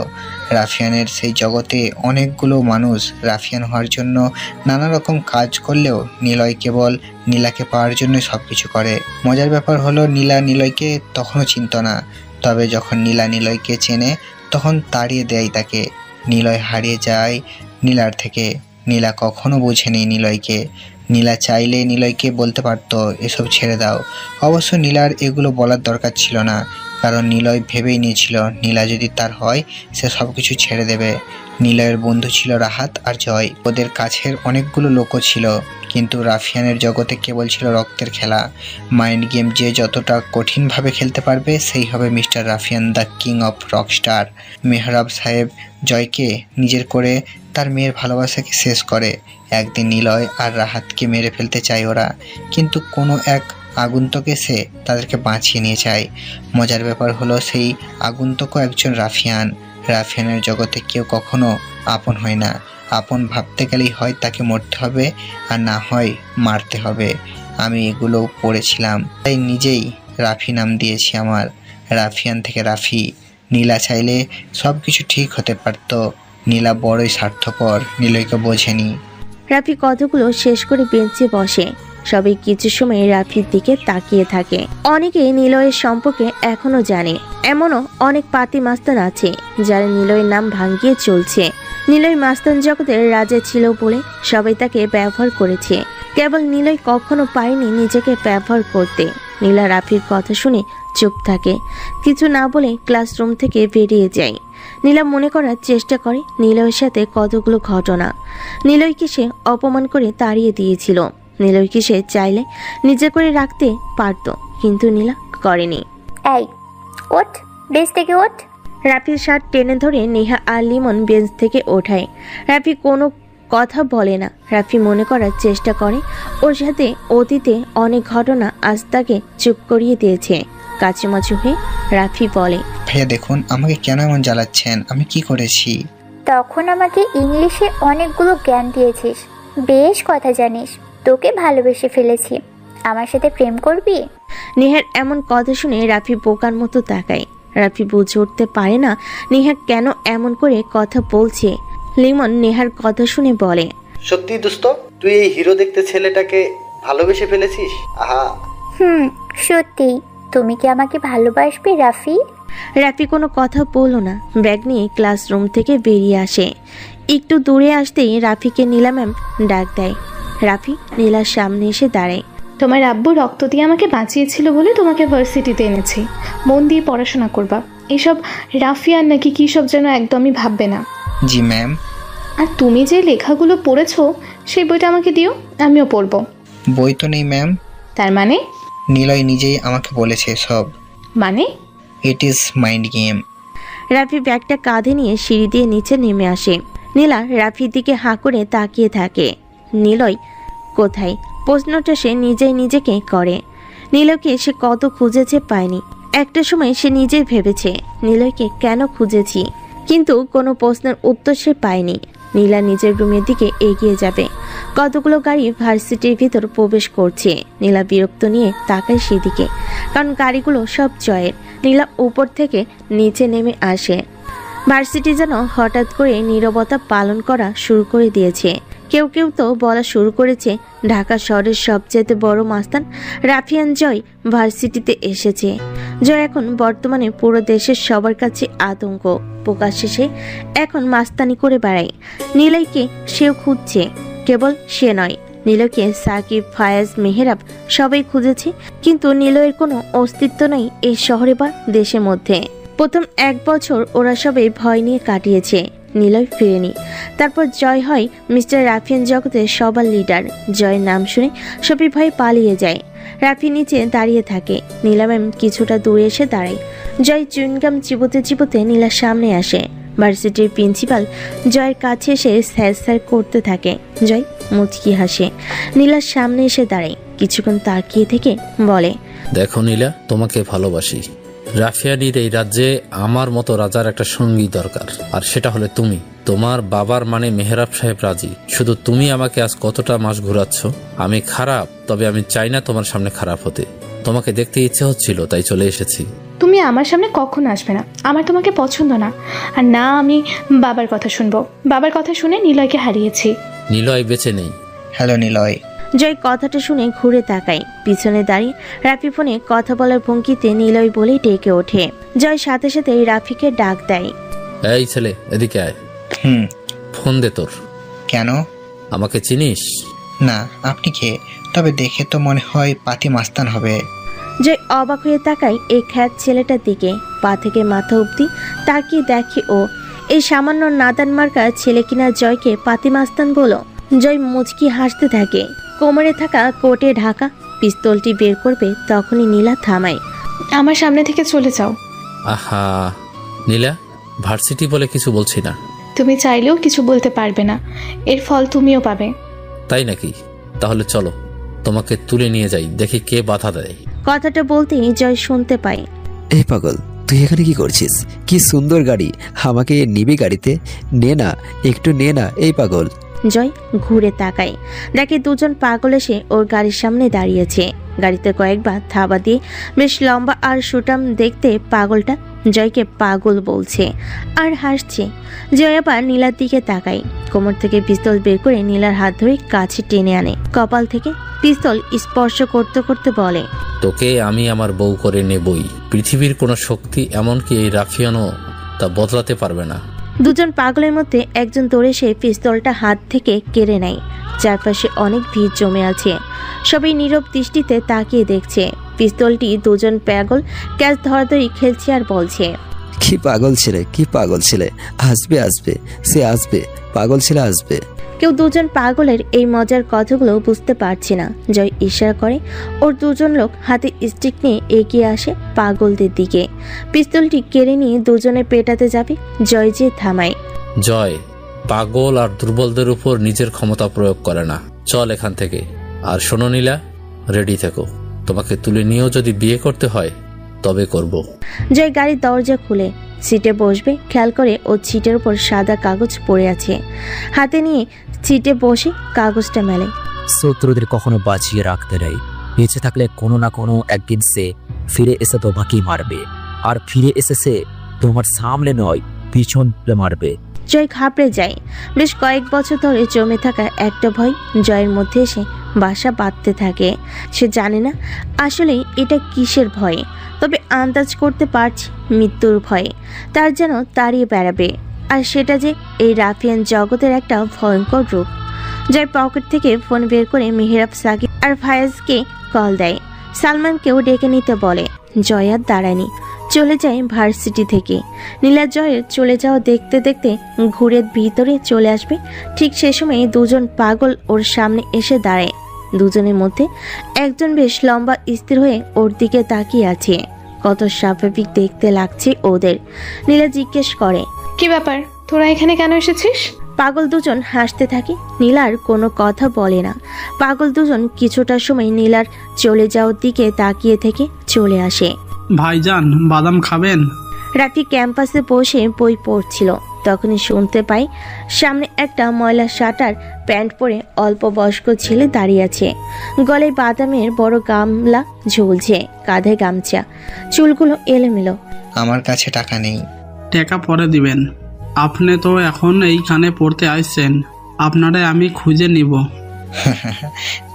S4: রাফিয়ানের সেই জগতে অনেকগুলো মানুষ রাফিয়ান হওয়ার জন্য নানা রকম কাজ করলেও নিলয় কেবল নীলাকে পাওয়ার জন্য সব কিছু করে। মজার ব্যাপার হলো নীলা নিলয়কে তখনও চিনত না, তবে যখন নীলা নিলয়কে চেনে তখন তাড়িয়ে দেয় তাকে। নিলয় হারিয়ে যায় নীলার থেকে। নীলা কখনো বোঝেনি নিলয়কে। নীলা চাইলে নিলয়কে বলতে পারতো এসব ছেড়ে দাও। অবশ্য নীলার এগুলো বলার দরকার ছিল না, কারণ নিলয় ভেবেই নিয়েছিল নীলা যদি তার হয় সে সব কিছু ছেড়ে দেবে। নিলয়ের বন্ধু ছিল রাহাত আর জয়। ওদের কাছের অনেকগুলো লোকও ছিল, কিন্তু রাফিয়ানের জগতে কেবল ছিল রক্তের খেলা। মাইন্ড গেম যে যতটা কঠিনভাবে খেলতে পারবে সেই হবে mister ruffian, the king of rockstar. Mehrab Saheb জয়কে নিজের করে তার মেয়ের ভালোবাসাকে শেষ করে। একদিন নিলয় আর রাহাতকে মেরে ফেলতে চায় ওরা, কিন্তু কোনো এক আগন্তুক এসে তাদেরকে বাঁচিয়ে নিয়ে যায়। মজার ব্যাপার হলো সেই আগন্তুকও একজন রাফিয়ান। রাফিয়ানের জগতে কেউ কখনো আপন হয় না। আপন ভাবতে গেলেই হয় তাকে মরতে হবে, আর না হয় মারতে হবে। আমি এগুলো পড়েছিলাম, তাই নিজেই রাফি নাম দিয়েছি আমার। রাফিয়ান থেকে রাফি। নীলা চাইলে সব কিছু ঠিক হতে পারত। নীলা বড়ই স্বার্থপর, নিলয়কে বোঝেনি।
S1: রাফি কথাগুলো শেষ করে বেঞ্চে বসে। সবাই কিছু সময় রাফির দিকে তাকিয়ে থাকে। অনেকে নিলয়ের সম্পর্কে এখনো জানে। এমনও অনেক পাতি মাস্তান আছে যারা নিলয়ের নাম ভাঙিয়ে চলছে। নিলয় মাস্তান জগতের রাজা ছিল বলে সবাই তাকে ব্যবহার করেছে। কেবল নিলয় কখনো পারেনি নিজেকে ব্যবহার করতে। নীলা রাফির কথা শুনে চুপ থাকে, কিছু না বলে ক্লাসরুম থেকে বেরিয়ে যায়। নীলা মনে করার চেষ্টা করে নিলয়ের সাথে কতগুলো ঘটনা। নিলয়কে সে অপমান করে তাড়িয়ে দিয়েছিল। নিলয়কে সে চাইলে নিজে করে রাখতে পারত, কিন্তু নীলা করেনি।
S5: এই ওঠ, বেঞ্চ থেকে ওঠ।
S1: রাফির শার্ট টেনে ধরে নেহা আর লিমন বেঞ্চ থেকে ওঠায়। রাফি কোনো কথা বলে না। রাফি মনে করার চেষ্টা করে ওর সাথে অতীতে অনেক ঘটনা আজ তাকে চুপ করিয়ে দিয়েছে। কাচুমাচু হয়ে রাফি বলে,
S4: ভাইয়া দেখুন আমাকে কেন এমন জ্বালাচ্ছেন, আমি কি করেছি?
S5: তখন আমাকে ইংলিশে অনেকগুলো জ্ঞান দিয়েছিস, বেশ কথা জানিস। তোকে ভালোবেসে ফেলেছি, আমার সাথে প্রেম করবি?
S1: নেহার এমন কথা শুনে রাফি বোকার মতো তাকায়। রাফি বুঝে উঠতে পারে না নেহা কেন এমন করে কথা বলছে। লিমন নেহার কথা শুনে বলে,
S8: সত্যি দোস্ত, তুই এই হিরো দেখতে ছেলেটাকে ভালোবেসে ফেলেছিস? আহা।
S5: সত্যি। তুমি কি আমাকে ভালোবাসবে রাফি?
S1: রাফি কোনো কথা বলল না। ব্যাগ নিয়ে ক্লাসরুম থেকে বেরিয়ে আসে। একটু দূরে আসতেই রাফিকে নীলা ম্যাম ডাক দেয়। রাফি নীলার সামনে এসে দাঁড়ায়।
S7: তোমার আব্বু রক্ত দিয়ে আমাকে বাঁচিয়েছিল বলে তোমাকে ভার্সিটিতে এনেছি। মন দিয়ে পড়াশোনা করবা। এসব রাফিয়ান নাকি কী সব যেন একদমই ভাববে না।
S4: জি ম্যাম।
S7: আর তুমি যে লেখাগুলো পড়েছো সেই বইটা আমাকে দিও, আমিও পড়বো।
S4: বই তো নেই ম্যাম।
S7: তার মানে?
S4: নিলয় নিজেই আমাকে বলেছে সব।
S7: মানে?
S4: It is mind game.
S1: Rafi ব্যাগটা কাঁধে নিয়ে সিঁড়ি দিয়ে নিচে নেমে আসে। নীলা রাফির দিকে হাঁ করে তাকিয়ে থাকে। নিলয় কোথায়? প্রশ্নটা সে নিজেই নিজেকে করে। নিলয়কে সে কত খুঁজেছে পায়নি। একটা সময় সে নিজেই ভেবেছে নিলয়কে কেন খুঁজেছি, কিন্তু কোনো প্রশ্নের উত্তর সে পায়নি। নীলা নিজের রুমের দিকে এগিয়ে যাবে। কতগুলো গাড়ি ভার্সিটির ভিতর প্রবেশ করছে। নীলা বিরক্ত নিয়ে তাকায় সেদিকে, কারণ গাড়িগুলো সব জয়ের। নীলা উপর থেকে নিচে নেমে আসে। ভার্সিটি যেন হঠাৎ করে নীরবতা পালন করা শুরু করে দিয়েছে। কেউ কেউ তো বলা শুরু করেছে ঢাকা শহরের সবচেয়ে বড় মাস্তান রাফিয়ান জয় ভার্সিটিতে এসেছে। জয় এখন বর্তমানে পুরো দেশের সবার কাছে আতঙ্ক। প্রকাশ্যে সে এখন মাস্তানি করে বেড়ায়। নিলয়কে সেও খুঁজছে। কেবল সে নয়, নিলয়কে সাকিব, ফায়াজ, মেহরাব সবাই খুঁজেছে, কিন্তু নিলয়ের কোনো অস্তিত্ব নেই এই শহরে বা দেশের মধ্যে। প্রথম 1 বছর ওরা সবাই ভয় নিয়ে কাটিয়েছে। নিলয় ফিরেনি। তারপর জয় হয় মিস্টার রাফিয়ান জগতের সবার লিডার। জয়ের নাম শুনে সবাই ভয়ে পালিয়ে যায়। রাফি নিচে দাঁড়িয়ে থাকে। নীলা ম্যাম কিছুটা দূরে এসে দাঁড়ায়। জয় চুইংগাম চিবোতে চিবোতে নীলার সামনে আসে। ভার্সিটির প্রিন্সিপাল জয়ের কাছে এসে স্যার স্যার করতে থাকে। জয় মুচকি হাসে, নীলার সামনে এসে দাঁড়ায়, কিছুক্ষণ তাকিয়ে থেকে বলে,
S10: দেখো নীলা, তোমাকে ভালোবাসি। রাফিয়ানির এই রাজ্যে আমার মতো রাজার একটা সঙ্গী দরকার, আর সেটা হলে তুমি। তোমার বাবার মানে মেহরাব সাহেব রাজি, শুধু তুমি আমাকে আজ কতটা মাস ঘুরাচ্ছ। আমি খারাপ, তবে আমি চাই না তোমার সামনে খারাপ হতে। তোমাকে দেখতে ইচ্ছে হচ্ছিল, তাই চলে এসেছি।
S7: তুমি আমার সামনে কখনো আসবে না, আমার তোমাকে পছন্দ না। আর না আমি বাবার কথা শুনবো। বাবার কথা শুনে নিলয়কে হারিয়েছি।
S10: নিলয় বেঁচে নেই।
S4: হ্যালো নিলয়।
S1: জয় কথাটা শুনে ঘুরে তাকায়। পিছনে দাঁড়িয়ে রাফি ফোনে কথা বলার ভঙ্গিতে নিলয় বলেই ডেকে ওঠে। জয় সাথে সাথে রাফিকে ডাক দেয়।
S10: এই ছেলে, এদিকে আয়। ফোন দে তোর।
S4: কেন?
S10: আমাকে চিনিস?
S4: না, আপনি কে? তবে দেখে তো মনে হয় পাতি মাস্তান হবে।
S1: জয় অবাক হয়ে তাকায় এই খ্যাত ছেলেটার দিকে। পা থেকে মাথা অব্দি তাকিয়ে দেখে ও এই সামান্য নাদান মার্কা ছেলে কিনা জয়কে পাতি মাস্তান বলো। জয় মুচকি হাসতে থাকে। কোমরে থাকা কোটে ঢাকা পিস্তলটি বের করবে, তখনই নীলা থামায়।
S7: আমার সামনে থেকে চলে যাও।
S10: আহা নীলা, ভার্সিটি বলে কিছু বলছি না।
S7: তুমি চাইলেও কিছু বলতে পারবে না, এর ফল তুমিও পাবে।
S10: তাই নাকি? তাহলে চলো, তোমাকে তুলে নিয়ে যাই, দেখি কে বাধা দেয়।
S1: কথাটা বলতেই জয় শুনতে পায়।
S3: এই পাগল, তুই এখানে কি করছিস? কি সুন্দর গাড়ি, আমাকে নিবি গাড়িতে? নে না, একটু নে না। এই পাগল।
S1: জয় ঘুরে তাকায়, দেখে দুজন পাগল এসে ওর গাড়ির সামনে দাঁড়িয়েছে। গাড়িতে কয়েকবার থাবা দিয়ে বেশ লম্বা আর সুটাম দেখতে পাগলটা জয়কে পাগল বলছে আর হাসছে। জয় আবার নীলার দিকে তাকায়, কোমর থেকে পিস্তল বের করে নীলার হাত ধরে কাছে টেনে আনে। কপাল থেকে পিস্তল স্পর্শ করতে করতে বলে,
S10: তোকে আমি আমার বউ করে নেবই। পৃথিবীর কোনো শক্তি, এমনকি এই রাফিয়ানও, তা বদলাতে পারবে না।
S1: দুজন পাগলের মধ্যে একজন দৌড়ে সে পিস্তলটা হাত থেকে কেড়ে নেয়। চারপাশে অনেক ভিড় জমে আছে, সবাই নীরব দৃষ্টিতে তাকিয়ে দেখছে। পিস্তলটি দুজন পাগল ক্যাচ ধরাধরি খেলছে আর বলছে,
S3: কি পাগল ছেলে, কি পাগল ছেলে, আসবে আসবে, সে আসবে, পাগল ছেলে আসবে।
S1: কেউ দুজন পাগলের এই মজার কথাগুলো বুঝতে পারছে না। জয় ইশারা করে ওর দুজন লোক হাতে স্টিক নিয়ে এগিয়ে আসে পাগলদের দিকে। পিস্তলটি কেড়ে নিয়ে দুজনে পেটাতে যাবে, জয় যে থামায়।
S10: জয় পাগল আর দুর্বলদের উপর নিজের ক্ষমতা প্রয়োগ করে না। চল এখান থেকে। আর শোনো নীলা, রেডি থেকো। তোমাকে তুলে নিয়েও যদি বিয়ে করতে হয় তবে করব।
S1: জয় গাড়ির দরজা খুলে সিটে বসবে, খেয়াল করে ও সিটের উপর সাদা কাগজ পড়ে আছে। হাতে নিয়ে সিটে বসে কাগজটা মেলে।
S10: শত্রুদের কখনো বাঁচিয়ে রাখতে নেই। বেঁচে থাকলে কোনো না কোনো একদিন সে ফিরে এসে তোমাকে মারবে, আর ফিরে এসে সে তোমার সামনে নয়, পিছন মারবে।
S1: জয় ঘাবড়ে যায়। বেশ কয়েক বছর ধরে জমে থাকা একটা ভয় জয়ের মধ্যে এসে বাসা বাঁধতে থাকে। সে জানে না আসলে এটা কিসের ভয়, তবে আন্দাজ করতে পারছে মৃত্যুর ভয়ে তার যেন তাড়িয়ে বেড়াবে। আর সেটা যে এই রাফিয়ান জগতের একটা ভয়ঙ্কর রূপ। জয় পকেট থেকে ফোন বের করে মেহরাব, সাকিব আর ফায়াজকে কল দেয়। সালমানকেও ডেকে নিতে বলে। জয় আর দাঁড়ায়নি, চলে যায় ভার্সিটি থেকে। নীলা জয়ের চলে যাওয়া দেখতে দেখতে ঘুরে ভিতরে চলে আসবে। ঠিক সে সময় দুজন পাগল ওর সামনে এসে দাঁড়ায়। দুজনের মধ্যে একজন বেশ লম্বা স্থির হয়ে ওর দিকে তাকিয়ে আছে। কত স্বাভাবিক দেখতে লাগছে ওদের। নীলা জিজ্ঞেস করে,
S7: কি ব্যাপার, তোরা এখানে কেন এসেছিস?
S1: পাগল দুজন হাসতে থাকে। নীলার কোনো কথা বলে না। পাগল দুজন কিছুটা সময় নীলার চলে যাওয়ার দিকে তাকিয়ে থেকে চলে আসে।
S11: ভাইজান, বাদাম খাবেন?
S1: রাফি ক্যাম্পাসে বসে বই পড়ছিল, তখনই শুনতে পাই সামনে একটা ময়লা শার্টার প্যান্ট পরে অল্প বয়স্ক ছেলে দাঁড়িয়ে আছে। গলায় বাদামের বড় গামলা ঝুলছে, কাঁধে গামছা, চুলগুলো এলোমেলো।
S4: আমার কাছে টাকা নেই।
S11: টাকা পরে দিবেন। আপনি তো এখন এইখানে পড়তে আসছেন, আপনারে আমি খুঁজে নিব।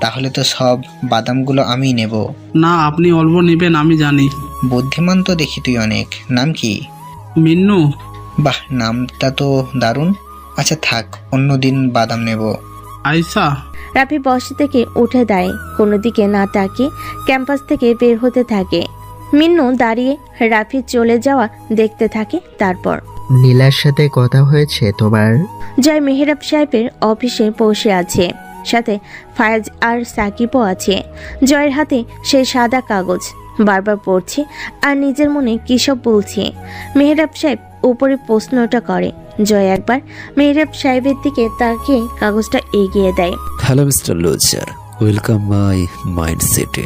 S4: তাহলে তো সব বাদামগুলো আমি নেব।
S11: না, আপনি অল্প নেবেন, আমি জানি।
S4: বুদ্ধিমান তো দেখি তুই অনেক। নাম কি?
S11: মিন্নু।
S4: বাহ, নামটা তো দারুণ। আচ্ছা থাক, অন্যদিন বাদাম নেব।
S11: আইসা।
S1: রাফি বসে থেকে উঠে দাঁড়ায়, কোনো দিকে না তাকিয়ে ক্যাম্পাস থেকে বের হতে থাকে। মিন্নু দাঁড়িয়ে রাফি চলে যাওয়া দেখতে থাকে। তারপর,
S12: নীলার সাথে কথা হয়েছে তোমার?
S1: জয় মেহরাব সাহেবের অফিসে বসে আছে, সাথে ফায়াজ আর সাকিবও আছে। জয়ের হাতে সেই সাদা কাগজ, বারবার পড়ছে আর নিজের মনে কী সব বলছে। মেহরাব সাহেব উপরে প্রশ্নটা করে। জয় একবার মেহরাব সাহেবের দিকে তাকিয়ে কাগজটা এগিয়ে দেয়।
S3: Hello mister loser, welcome my মাইন্ডসেটে।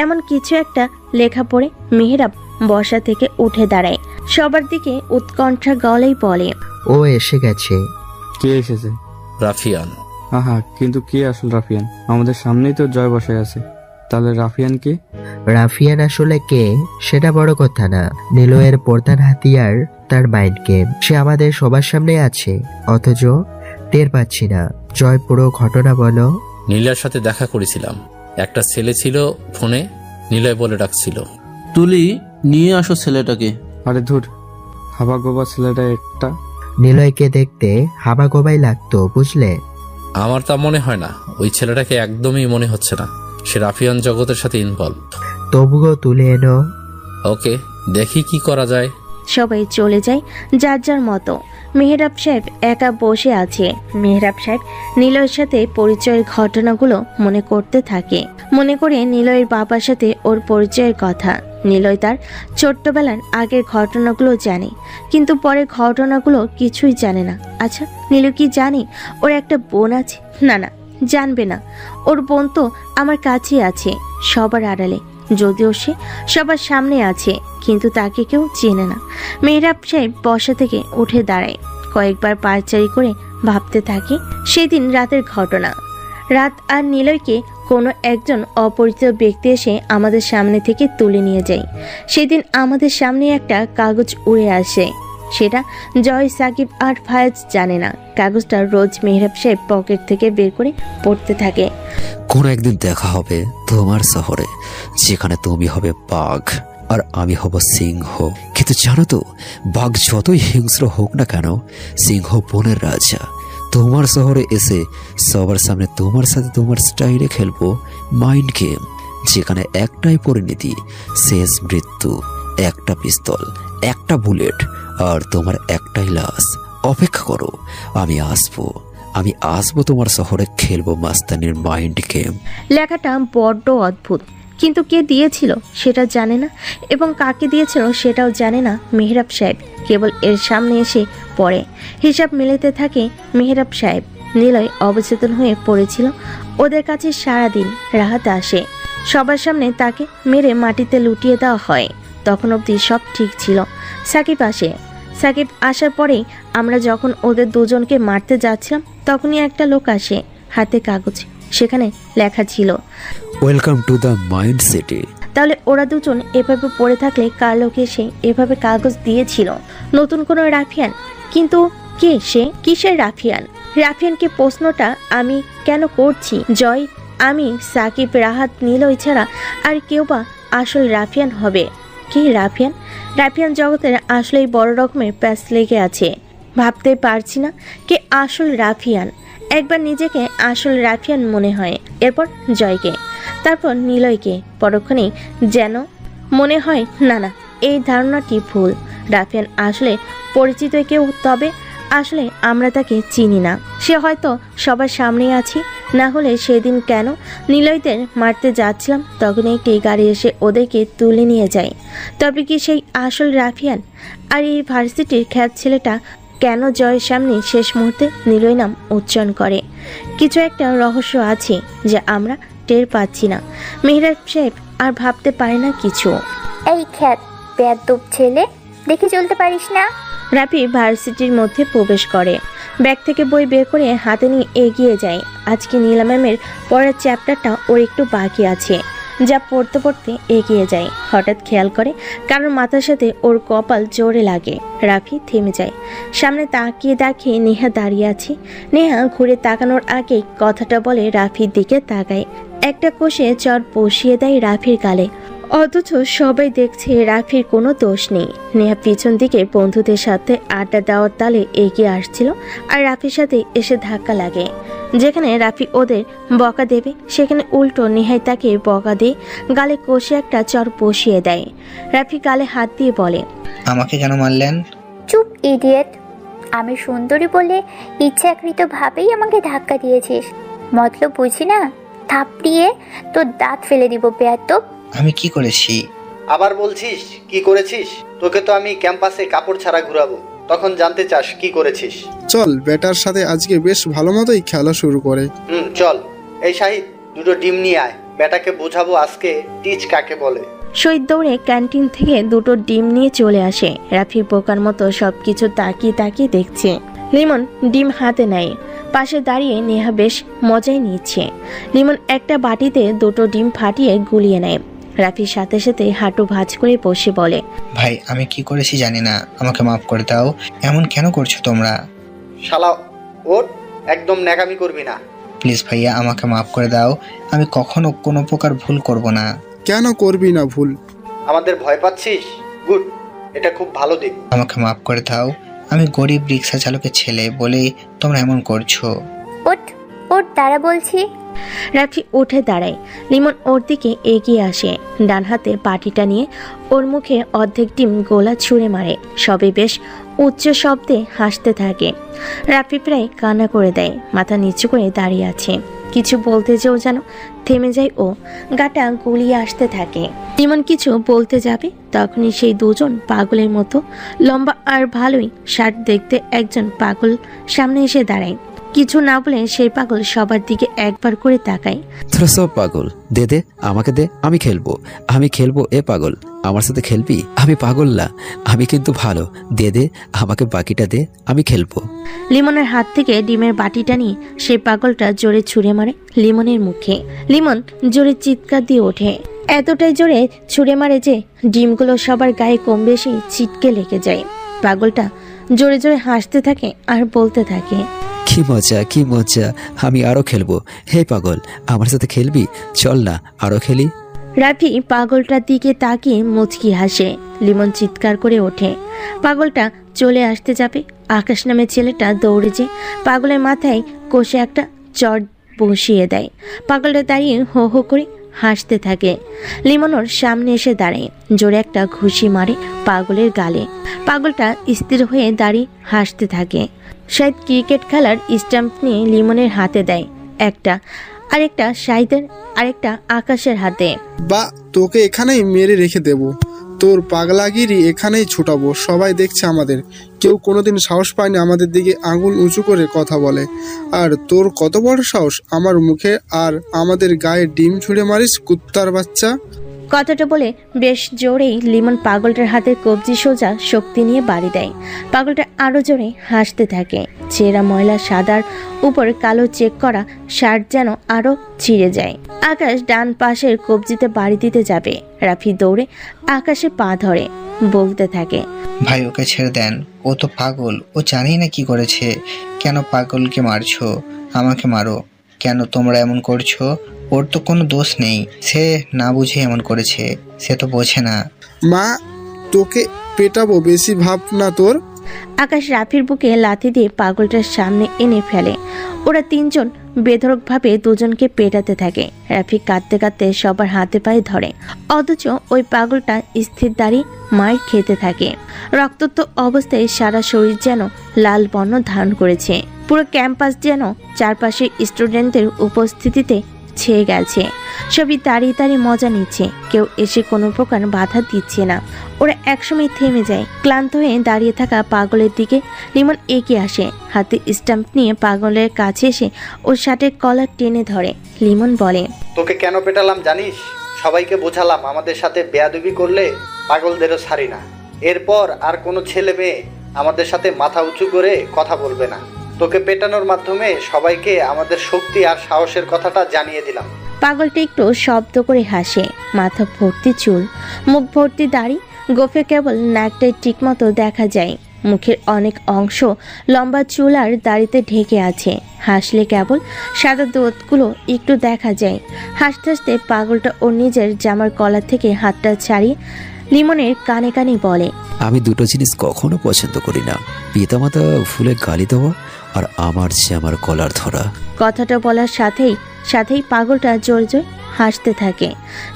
S1: এমন কিছু একটা লেখা পড়ে মেহরাব বসা থেকে উঠে দাঁড়ায়। সবার দিকে উৎকণ্ঠা গলেই বলে,
S12: ও এসে গেছে।
S13: কে এসেছে?
S10: রাফিয়ান।
S13: হ্যাঁ, কিন্তু কে আসল রাফিয়ান? আমাদের সামনেই তো জয় বসে আছে। তাহলে রাফিয়ান কে?
S12: রাফিয়ান আসলে কে সেটা বড় কথা না। নিলয়ের প্রধান হাতিয়ার তার মাইন্ড গেম। সে আমাদের সবার সামনে আছে, অথচ টের পাচ্ছি না। জয়, পুরো ঘটনা বলো।
S10: নীলার সাথে দেখা করেছিলাম। একটা ছেলে ছিল ফোনে, নীলয় বলে ডাকছিল।
S14: তুলি, নিয়ে আসো ছেলেটাকে।
S13: আরে ধুর, হাবা গোবা ছেলেটা একটা।
S12: নিলয়কে দেখতে হাবা গোবাই লাগতো, বুঝলে?
S10: আমার তা মনে হয় না। ওই ছেলেটাকে একদমই মনে হচ্ছে না সে রাফিয়ান জগতের সাথে ইনভলভ।
S12: তবুও তুলে এনো।
S10: ওকে, দেখি কি করা যায়।
S1: সবাই চলে যায় যার যার মতো। মেহরাব সাহেব একা বসে আছে। মেহরাব সাহেব নিলয়ের সাথে পরিচয়ের ঘটনাগুলো মনে করতে থাকে। মনে করে নিলয়ের বাবার সাথে ওর পরিচয়ের কথা। নিলয় তার ছোট্টবেলার আগের ঘটনাগুলো জানে, কিন্তু পরের ঘটনাগুলো কিছুই জানে না। আচ্ছা, নিলয় কি জানে ওর একটা বোন আছে? না না, জানবে না। ওর বোন তো আমার কাছেই আছে, সবার আড়ালে। যদিও সে সবার সামনে আছে, কিন্তু তাকে কেউ চেনে না। মেহরাব সাহেব বসা থেকে উঠে দাঁড়ায়। কয়েকবার পায়চারি করে ভাবতে থাকে সেদিন রাতের ঘটনা। রাত আর নিলয়কে কোনো একজন অপরিচিত ব্যক্তি এসে আমাদের সামনে থেকে তুলে নিয়ে যায়। সেদিন আমাদের সামনে একটা কাগজ উড়ে আসে। সেটা জয়, সাকিব আর ফায়াজ জানে না। কাগজটা রোজ মেহরাব সাহেব পকেট থেকে বের করে পড়তে থাকে।
S3: কোনো একদিন দেখা হবে তোমার শহরে, যেখানে তুমি হবে বাঘ আর আমি হব সিংহ। কিন্তু জানো তো, বাঘ যতই হিংস্র হোক না কেন, সিংহ বনের রাজা। তোমার শহরে এসে সবার সামনে তোমার সাথে তোমার স্টাইলে খেলবো মাইন্ড গেম, যেখানে একটাই পরিণতি, শেষ মৃত্যু, একটা পিস্তল, একটা বুলেট আর তোমার একটাই লাশ। অপেক্ষা করো, আমি আসবো তোমার শহরে, খেলবো মাস্তানির মাইন্ড গেম।
S1: লেখাটা বড্ড অদ্ভুত, কিন্তু কে দিয়েছিল সেটা জানে না, এবং কাকে দিয়েছিল সেটাও জানে না মেহরাব সাহেব। কেবল এর সামনে এসে পড়ে। হিসাব মেলাতে থাকে মেহরাব সাহেব। নিলয় অবচেতন হয়ে পড়েছিল। ওদের কাছে সারাদিন রাহাত আসে। সবার সামনে তাকে মেরে মাটিতে লুটিয়ে দেওয়া হয়। তখন অবধি সব ঠিক ছিল। সাকিব আসে। সাকিব আসার পরেই আমরা যখন ওদের দুজনকে মারতে যাচ্ছিলাম, তখনই একটা লোক আসে, হাতে কাগজ। সেখানে লেখা ছিল,
S3: welcome to the mind city.
S1: তাহলে ওরা দুজন এভাবে পড়ে থাকলে কার লোক এসে এভাবে কাগজ দিয়েছিল? নতুন কোনো রাফিয়ান? কিন্তু কে সে? কিসের রাফিয়ান? রাফিয়ানকে প্রশ্নটা আমি কেন করছি? জয়, আমি, সাকিব, রাহাত, নিলয় ছাড়া আর কেউ বা আসল রাফিয়ান হবে? কে রাফিয়ান? রাফিয়ান জগতের আসলেই বড় রকমের প্যাচ লেগে আছে। ভাবতে পারছি না কে আসল রাফিয়ান। একবার নিজেকে আসল রাফিয়ান মনে হয়, এরপর জয়কে, তারপর নিলয়কে। পরক্ষণেই যেন মনে হয় না না, এই ধারণাটি ভুল। রাফিয়ান আসলে পরিচিত কেউ, তবে আসলে আমরা তাকে চিনি না। সে হয়তো সবার সামনে আছে। না হলে সেদিন কেন নিলয়দের মারতে যাচ্ছিলাম, তখন একটি গাড়ি এসে ওদেরকে তুলে নিয়ে যায়। তবে কি সেই আসল রাফিয়ান? আর এই ভার্সিটির খ্যাত ছেলেটা কেন জয়ের সামনে শেষ মুহূর্তে নিলয় নাম উচ্চারণ করে? কিছু একটা রহস্য আছে যা আমরা টের পাচ্ছি না। মেহরাব সাহেব আর ভাবতে পারে না কিছু।
S5: এই খ্যাত বেয়াদব ছেলে, দেখে চলতে পারিস না?
S1: রাফি ভার্সিটির মধ্যে প্রবেশ করে। ব্যাগ থেকে বই বের করে হাতে নিয়ে এগিয়ে যায়। আজকে নীলা ম্যামের পড়ার চ্যাপ্টারটা ওর একটু বাকি আছে, যা পড়তে পড়তে এগিয়ে যায়। হঠাৎ খেয়াল করে কারণ মাথার সাথে ওর কপাল জোরে লাগে। রাফি থেমে যায়। সামনে তাকিয়ে দেখে নেহা দাঁড়িয়ে আছে। নেহা ঘুরে তাকানোর আগেই কথাটা বলে রাফির দিকে তাকায়। একটা কষে চর বসিয়ে দেয় রাফির গালে। অথচ সবাই দেখছে রাফির কোনো দোষ নেই। নেহা পিছন দিকে বন্ধুদের সাথে আড্ডা দেওয়ার তালে এগিয়ে আসছিল, আর রাফির সাথে এসে ধাক্কা লাগে। যেখানে রাফি ওদের বকা দেবে, সেখানে উল্টো নেহাই তাকে বকা দিয়ে গালে কষে একটা চর বসিয়ে দেয়। রাফি গালে হাত দিয়ে বলে,
S4: আমাকে কেন মারলেন?
S5: চুপ ইডিয়েট, আমি সুন্দরী বলে ইচ্ছাকৃতভাবেই আমাকে ধাক্কা দিয়েছিস। মতলব বুঝি না? থাপড়িয়ে তোর দাঁত ফেলে দিব বেয়াদব।
S4: আমি কি করেছি?
S8: আবার বলছিস কি করেছিস? তোকে তো আমি ক্যাম্পাসে কাপড় ছাড়া ঘুরাবো, তখন জানতে চাস কি করেছিস।
S6: চল বেটার সাথে আজকে বেশ ভালো মতোই খেলা শুরু করে।
S8: চল। এই শাহিদ, দুটো ডিম নিয়ে আয়, বেটাকে বোঝাবো আজকে টিচ কাকে বলে।
S1: শহীদ দৌড়ে ক্যান্টিন থেকে দুটো ডিম নিয়ে চলে আসে। রাফি বোকার মতো সবকিছু তাকিয়ে তাকিয়ে দেখছে। লিমন ডিম হাতে নেয়। পাশে দাঁড়িয়ে নেহা বেশ মজাই নিচ্ছে। লিমন একটা বাটিতে দুটো ডিম ফাটিয়ে গুলিয়ে নেয়। রাফির সাথে সাথে হাঁটু ভাঁজ করে বসে বলে,
S4: ভাই আমি কি করেছি জানি না, আমাকে মাফ করে দাও। এমন কেন করছো তোমরা?
S8: শালা ওর একদম ন্যাকামি করবি না।
S4: প্লিজ ভাইয়া আমাকে মাফ করে দাও, আমি কখনো কোনো প্রকার ভুল করব না।
S6: কেন করবি না ভুল?
S8: আমাদের ভয় পাচ্ছিস? গুড, এটা খুব ভালো দিক।
S4: আমাকে মাফ করে দাও, আমি গরিব রিক্সা চালকের ছেলে বলে তোমরা এমন করছো।
S5: ওট দাঁড়া বলছি।
S1: রাফি উঠে দাঁড়ায়। লিমন ওর দিকে এগিয়ে আসে। ডান হাতে বাটিটা নিয়ে ওর মুখে অর্ধেক ডিম গোলা ছুঁড়ে মারে। সবে বেশ উচ্চ শব্দে হাসতে থাকে। রাফি প্রায় কান্না করে দেয়। মাথা নিচু করে দাঁড়িয়ে আছে। কিছু বলতে যেও যেন থেমে যায় ও, গাটা গুলিয়ে আসতে থাকে। লিমন কিছু বলতে যাবে তখনই সেই দুজন পাগলের মতো লম্বা আর ভালোই শার্ট দেখতে একজন পাগল সামনে এসে দাঁড়ায়। কিছু না বলে সেই পাগল সবার দিকে একবার করে তাকায়।
S3: তোরা সব পাগল, দে দে আমাকে দে, আমি খেলবো। এ পাগল, আমার সাথে খেলবি? আমি পাগল না, আমি কিন্তু ভালো। দে দে আমাকে বাকিটা দে, আমি খেলবো।
S1: লিমনের হাত থেকে ডিমের বাটিটা নিয়ে সেই পাগলটা জোরে ছুঁড়ে মারে লিমনের মুখে। লিমন জোরে চিৎকার দিয়ে ওঠে। এতটাই জোরে ছুঁড়ে মারে যে ডিমগুলো সবার গায়ে কম বেশি ছিটকে লেগে যায়। পাগলটা জোরে জোরে হাসতে থাকে আর বলতে থাকে,
S3: কি মজা, আমি আরো খেলবো। হে পাগল, আমার সাথে খেলবি? চল না আরো খেলি।
S1: রাফি পাগলটার দিকে তাকিয়ে মুচকি হাসে। লিমন চিৎকার করে ওঠে। পাগলটা চলে আসতে যাবে। আকাশ নামে ছেলেটা দৌড়ে যে পাগলের মাথায় কষে একটা চট বসিয়ে দেয়। পাগলটা দাঁড়িয়ে হো হো করে হাসতে থাকে। লিমন ওর সামনে এসে দাঁড়ায়। জোরে একটা ঘুষি মারে পাগলের গালে। পাগলটা স্থির হয়ে দাঁড়িয়ে হাসতে থাকে। শাহিদ ক্রিকেট খেলার স্ট্যাম্প নিয়ে লিমনের হাতে দেয় একটা, আরেকটা শাহিদের, আরেকটা আকাশের হাতে।
S6: বা তোকে এখানেই মেরে রেখে দেব, তোর পাগলাগিরি এখানেই ছুটাবো। সবাই দেখছে আমাদের, কেউ কোনোদিন সাহস পায়নি আমাদের দিকে আঙুল উঁচু করে কথা বলে। আর তোর কত বড় সাহস আমার মুখে আর আমাদের গায়ে ডিম ছুঁড়ে মারিস, কুত্তার বাচ্চা।
S1: কথাটা বলে বেশ জোরেই লিমন পাগলটার হাতের কবজি সোজা শক্তি নিয়ে বাড়ি দেয়। পাগলটা আরো জোরে হাসতে থাকে। চেরা ময়লা সাদার উপর কালো চেক করা শার্ট যেন আরো ছিঁড়ে যায়। আকাশ ডান পাশের কবজিতে বাড়ি দিতে যাবে। রাফি দৌড়ে আকাশে পা ধরে বলতে থাকে,
S4: ভাই ওকে ছেড়ে দেন, ও তো পাগল, ও জানি না কি করেছে। কেন পাগলকে মারছো? আমাকে মারো। কেন তোমরা এমন করছো? ওর তো কোনো দোষ নেই, সে না বুঝে এমন করেছে, সে তো বোঝে না।
S6: মা তোকে পেটাবো, বেশি ভাব না তোর।
S1: আকাশ রাফির বুকে লাথি দিয়ে পাগলটার সামনে এনে ফেলে। ওরা তিনজন বেধড়কভাবে দুজনকে পেটাতে থাকে। রাফি কাঁদতে কাঁদতে সবার হাতে পায়ে ধরে, অথচ ওই পাগলটা স্থির দাঁড়িয়ে মার খেতে থাকে। রক্তাক্ত অবস্থায় সারা শরীর যেন লাল বর্ণ ধারণ করেছে। পুরো ক্যাম্পাস যেন চারপাশে স্টুডেন্টদের উপস্থিতিতে ছেয়ে গেছে। সবই দাঁড়িয়ে দাঁড়িয়ে মজা নিচ্ছে, কেউ এসে কোনো প্রকার বাধা দিচ্ছে না। ওরা একসময় থেমে যায়। ক্লান্ত হয়ে দাঁড়িয়ে থাকা পাগলের দিকে লিমন এগিয়ে আসে। হাতে স্ট্যাম্প নিয়ে পাগলের কাছে এসে ওর শার্টের কলার টেনে ধরে। লিমন বলে,
S8: তোকে কেন পেটালাম জানিস? সবাইকে বোঝালাম আমাদের সাথে বেয়াদবি করলে পাগলদেরও ছাড়ি না। এরপর আর কোনো ছেলে মেয়ে আমাদের সাথে মাথা উঁচু করে কথা বলবে না। তোকে পেটানোর মাধ্যমে সবাইকে আমাদের শক্তি আর সাহসের কথাটা জানিয়ে দিলাম।
S1: পাগলটা একটু শব্দ করে হাসে। মাথা ভর্তি চুল, মুখ ভর্তি দাড়ি, গোফে কেবল নাকটাই ঠিক মতো দেখা যায়। মুখের অনেক অংশ লম্বা চুল আর দাড়িতে ঢেকে আছে। হাসলে কেবল সাদা দাঁতগুলো একটু দেখা যায়। হাসতে হাসতে পাগলটা ওর নিজের জামার কলার থেকে হাতটা ছাড়িয়ে লিমনের কানে কানে বলে,
S3: আমি দুটো জিনিস কখনো পছন্দ করি না, পিতামাতা ফুলে গালি দেওয়া আর আমার জামার কলার ধরা।
S1: কথাটা বলার সাথেই সাথেই পাগলটা জোরে জোরে হাসতে থাকে।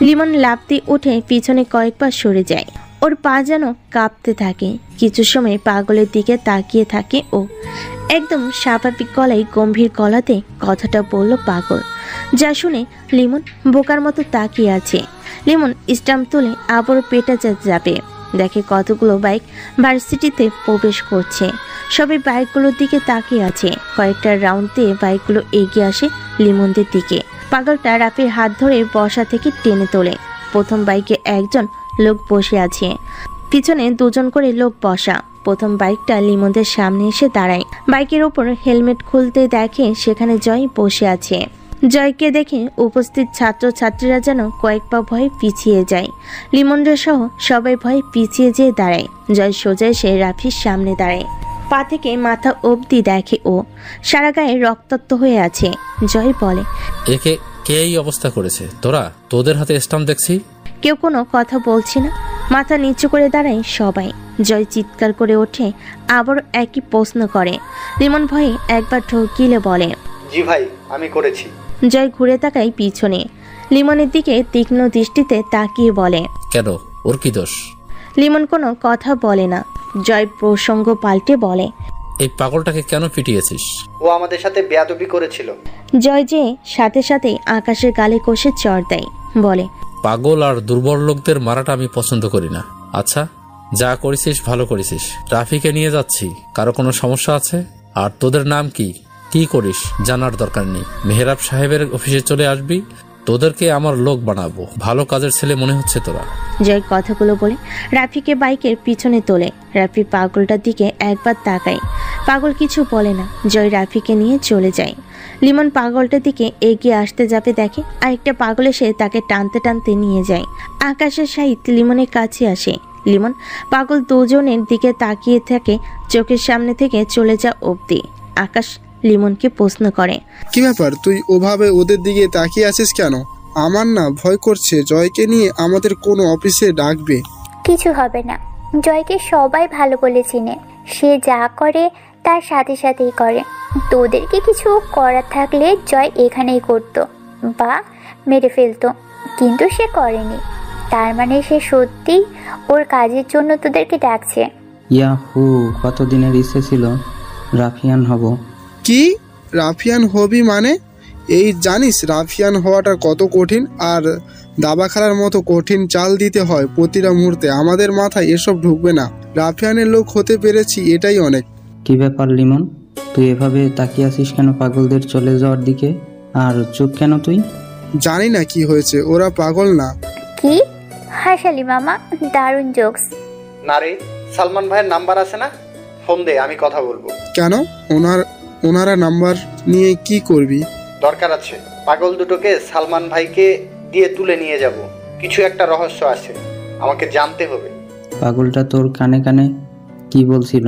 S1: লিমন লাফ দিয়ে উঠে পিছনে কয়েকবার সরে যায়। ওর পা যেন কাঁপতে থাকে। কিছু সময় পাগলের দিকে তাকিয়ে থাকে ও। একদম স্বাভাবিক গলায় গম্ভীর গলাতে কথাটা বলল পাগল। যা শুনে লিমন বোকার মতো তাকিয়ে আছে। লিমন স্টাম্প তুলে আবারও পেটা যাবে, দেখে কতগুলো বাইক ভার্সিটিতে প্রবেশ করছে। সবাই বাইকগুলোর দিকে তাকিয়ে আছে। কয়েকটা রাউন্ড দিয়ে বাইকগুলো এগিয়ে আসে লিমনদের দিকে। পাগলটা রাফির হাত ধরে বসা থেকে টেনে তোলে। প্রথম বাইকে একজন লোক বসে আছে, পিছনে দুজন করে লোক বসা। প্রথম বাইকটা লিমনদের সামনে এসে দাঁড়ায়। বাইকের ওপর হেলমেট খুলতে দেখে সেখানে জয় বসে আছে। জয়কে দেখে উপস্থিত ছাত্রছাত্রীরা যেন কয়েক পা ভয়ে পিছিয়ে যায়। লিমনরা সহ সবাই ভয়ে পিছিয়ে যেয়ে দাঁড়ায়। জয় সোজা এসে রাফির সামনে দাঁড়ায়। পা থেকে মাথা অবধি দেখে ও সারা গায়ে রক্তাক্ত হয়ে আছে। জয় বলে,
S10: একে কে এই অবস্থা করেছে? তোদের হাতে স্টাম্প দেখছি।
S1: কেউ কোনো কথা বলছে না। মাথা নিচু করে দাঁড়ায় সবাই। জয় চিৎকার করে ওঠে, আবার একই প্রশ্ন করে। লিমন ভয়ে একবার ঢোকিলে বলে,
S8: জি ভাই, আমি করেছি।
S1: জয় ঘুরে তাকায় পিছনে। লিমনের দিকে তীক্ষ্ণ দৃষ্টিতে তাকিয়ে বলে,
S10: কেন, ওর কি দোষ?
S1: লিমন কোনো কথা বলে না। জয় প্রসঙ্গ পাল্টে বলে,
S10: এই পাগলটাকে কেন পিটিয়েছিস?
S8: ও আমাদের সাথে বেয়াদবি করেছিল।
S1: জয় যে সাথে সাথে আকাশের গালে কষে চড় দেয়, বলে,
S10: পাগল আর দুর্বল লোকদের মারাটা আমি পছন্দ করি না। আচ্ছা, যা করেছিস ভালো করেছিস। রাফিকে নিয়ে যাচ্ছি, কারো কোনো সমস্যা আছে? আর তোদের নাম কি, কি করিস জানার দরকার নেই। মেহরাব সাহেবের অফিসে চলে আসবি, তোদেরকে আমার লোক বানাবো। ভালো কাজের ছেলে মনে হচ্ছে তোরা।
S1: জয় কথাগুলো বলে রাফিকে বাইকের পিছনে তোলে। রাফি পাগলটার দিকে একবার তাকায়। পাগল কিছু বলে না। জয় রাফিকে নিয়ে চলে যায়। লিমন পাগলটার দিকে এগিয়ে আসতে যাবে, দেখে আরেকটা পাগল এসে তাকে টানতে টানতে নিয়ে যায়। আকাশের সাহিত লিমনের কাছে আসে। লিমন পাগল দুজনের দিকে তাকিয়ে থাকে, চোখের সামনে থেকে চলে যা অবধি। আকাশ লিমনকে প্রশ্ন করে,
S6: কি ব্যাপার, তুই ওভাবে ওদের দিকে তাকিয়ে আছিস কেন? আমার না ভয় করছে, জয়কে নিয়ে আমাদের কোনো অফিসে ডাকবে।
S5: কিছু হবে না, জয়কে সবাই ভালো বলে চিনে। সে যা করে তার সাথে সাথেই করে। তোদেরকে কিছু করার থাকলে জয় এখানেই করতো বা মেরে ফেলতো, কিন্তু সে করেনি। তার মানে সে সত্যিই ওর কাজের জন্য তোদেরকে ডাকছে।
S9: ইয়াহু, কতদিনের ইচ্ছে ছিল রাফিয়ান হব।
S6: কি রাফিয়ান হবি মানে? এই জানিস রাফিয়ান হওয়াটা কত কঠিন? আর দাবা খেলার মতো কঠিন চাল দিতে হয় প্রতিটা মুহূর্তে। আমাদের মাথায় এসব ঢুকবে না। রাফিয়ানের লোক হতে পেরেছি, এটাই অনেক।
S9: কি ব্যাপার লিমন, তুই এভাবে তাকিয়ে আছিস কেন পাগলদের চলে যাওয়ার দিকে? আর চুপ কেন তুই?
S6: জানি না কি হয়েছে, ওরা পাগল না।
S5: কি হাসালি মামা, দারুণ জোকস।
S8: না রে, সালমান ভাইয়ের নাম্বার আছে না? ফোন দে, আমি কথা বলবো।
S6: কেন? ওনারা নাম্বার নিয়ে কি করবি?
S8: দরকার আছে। পাগল দুটোকে সালমান ভাইকে দিয়ে তুলে নিয়ে যাব। কিছু একটা রহস্য আছে, আমাকে জানতে হবে।
S9: পাগলটা তোর কানে কানে কি বলছিল?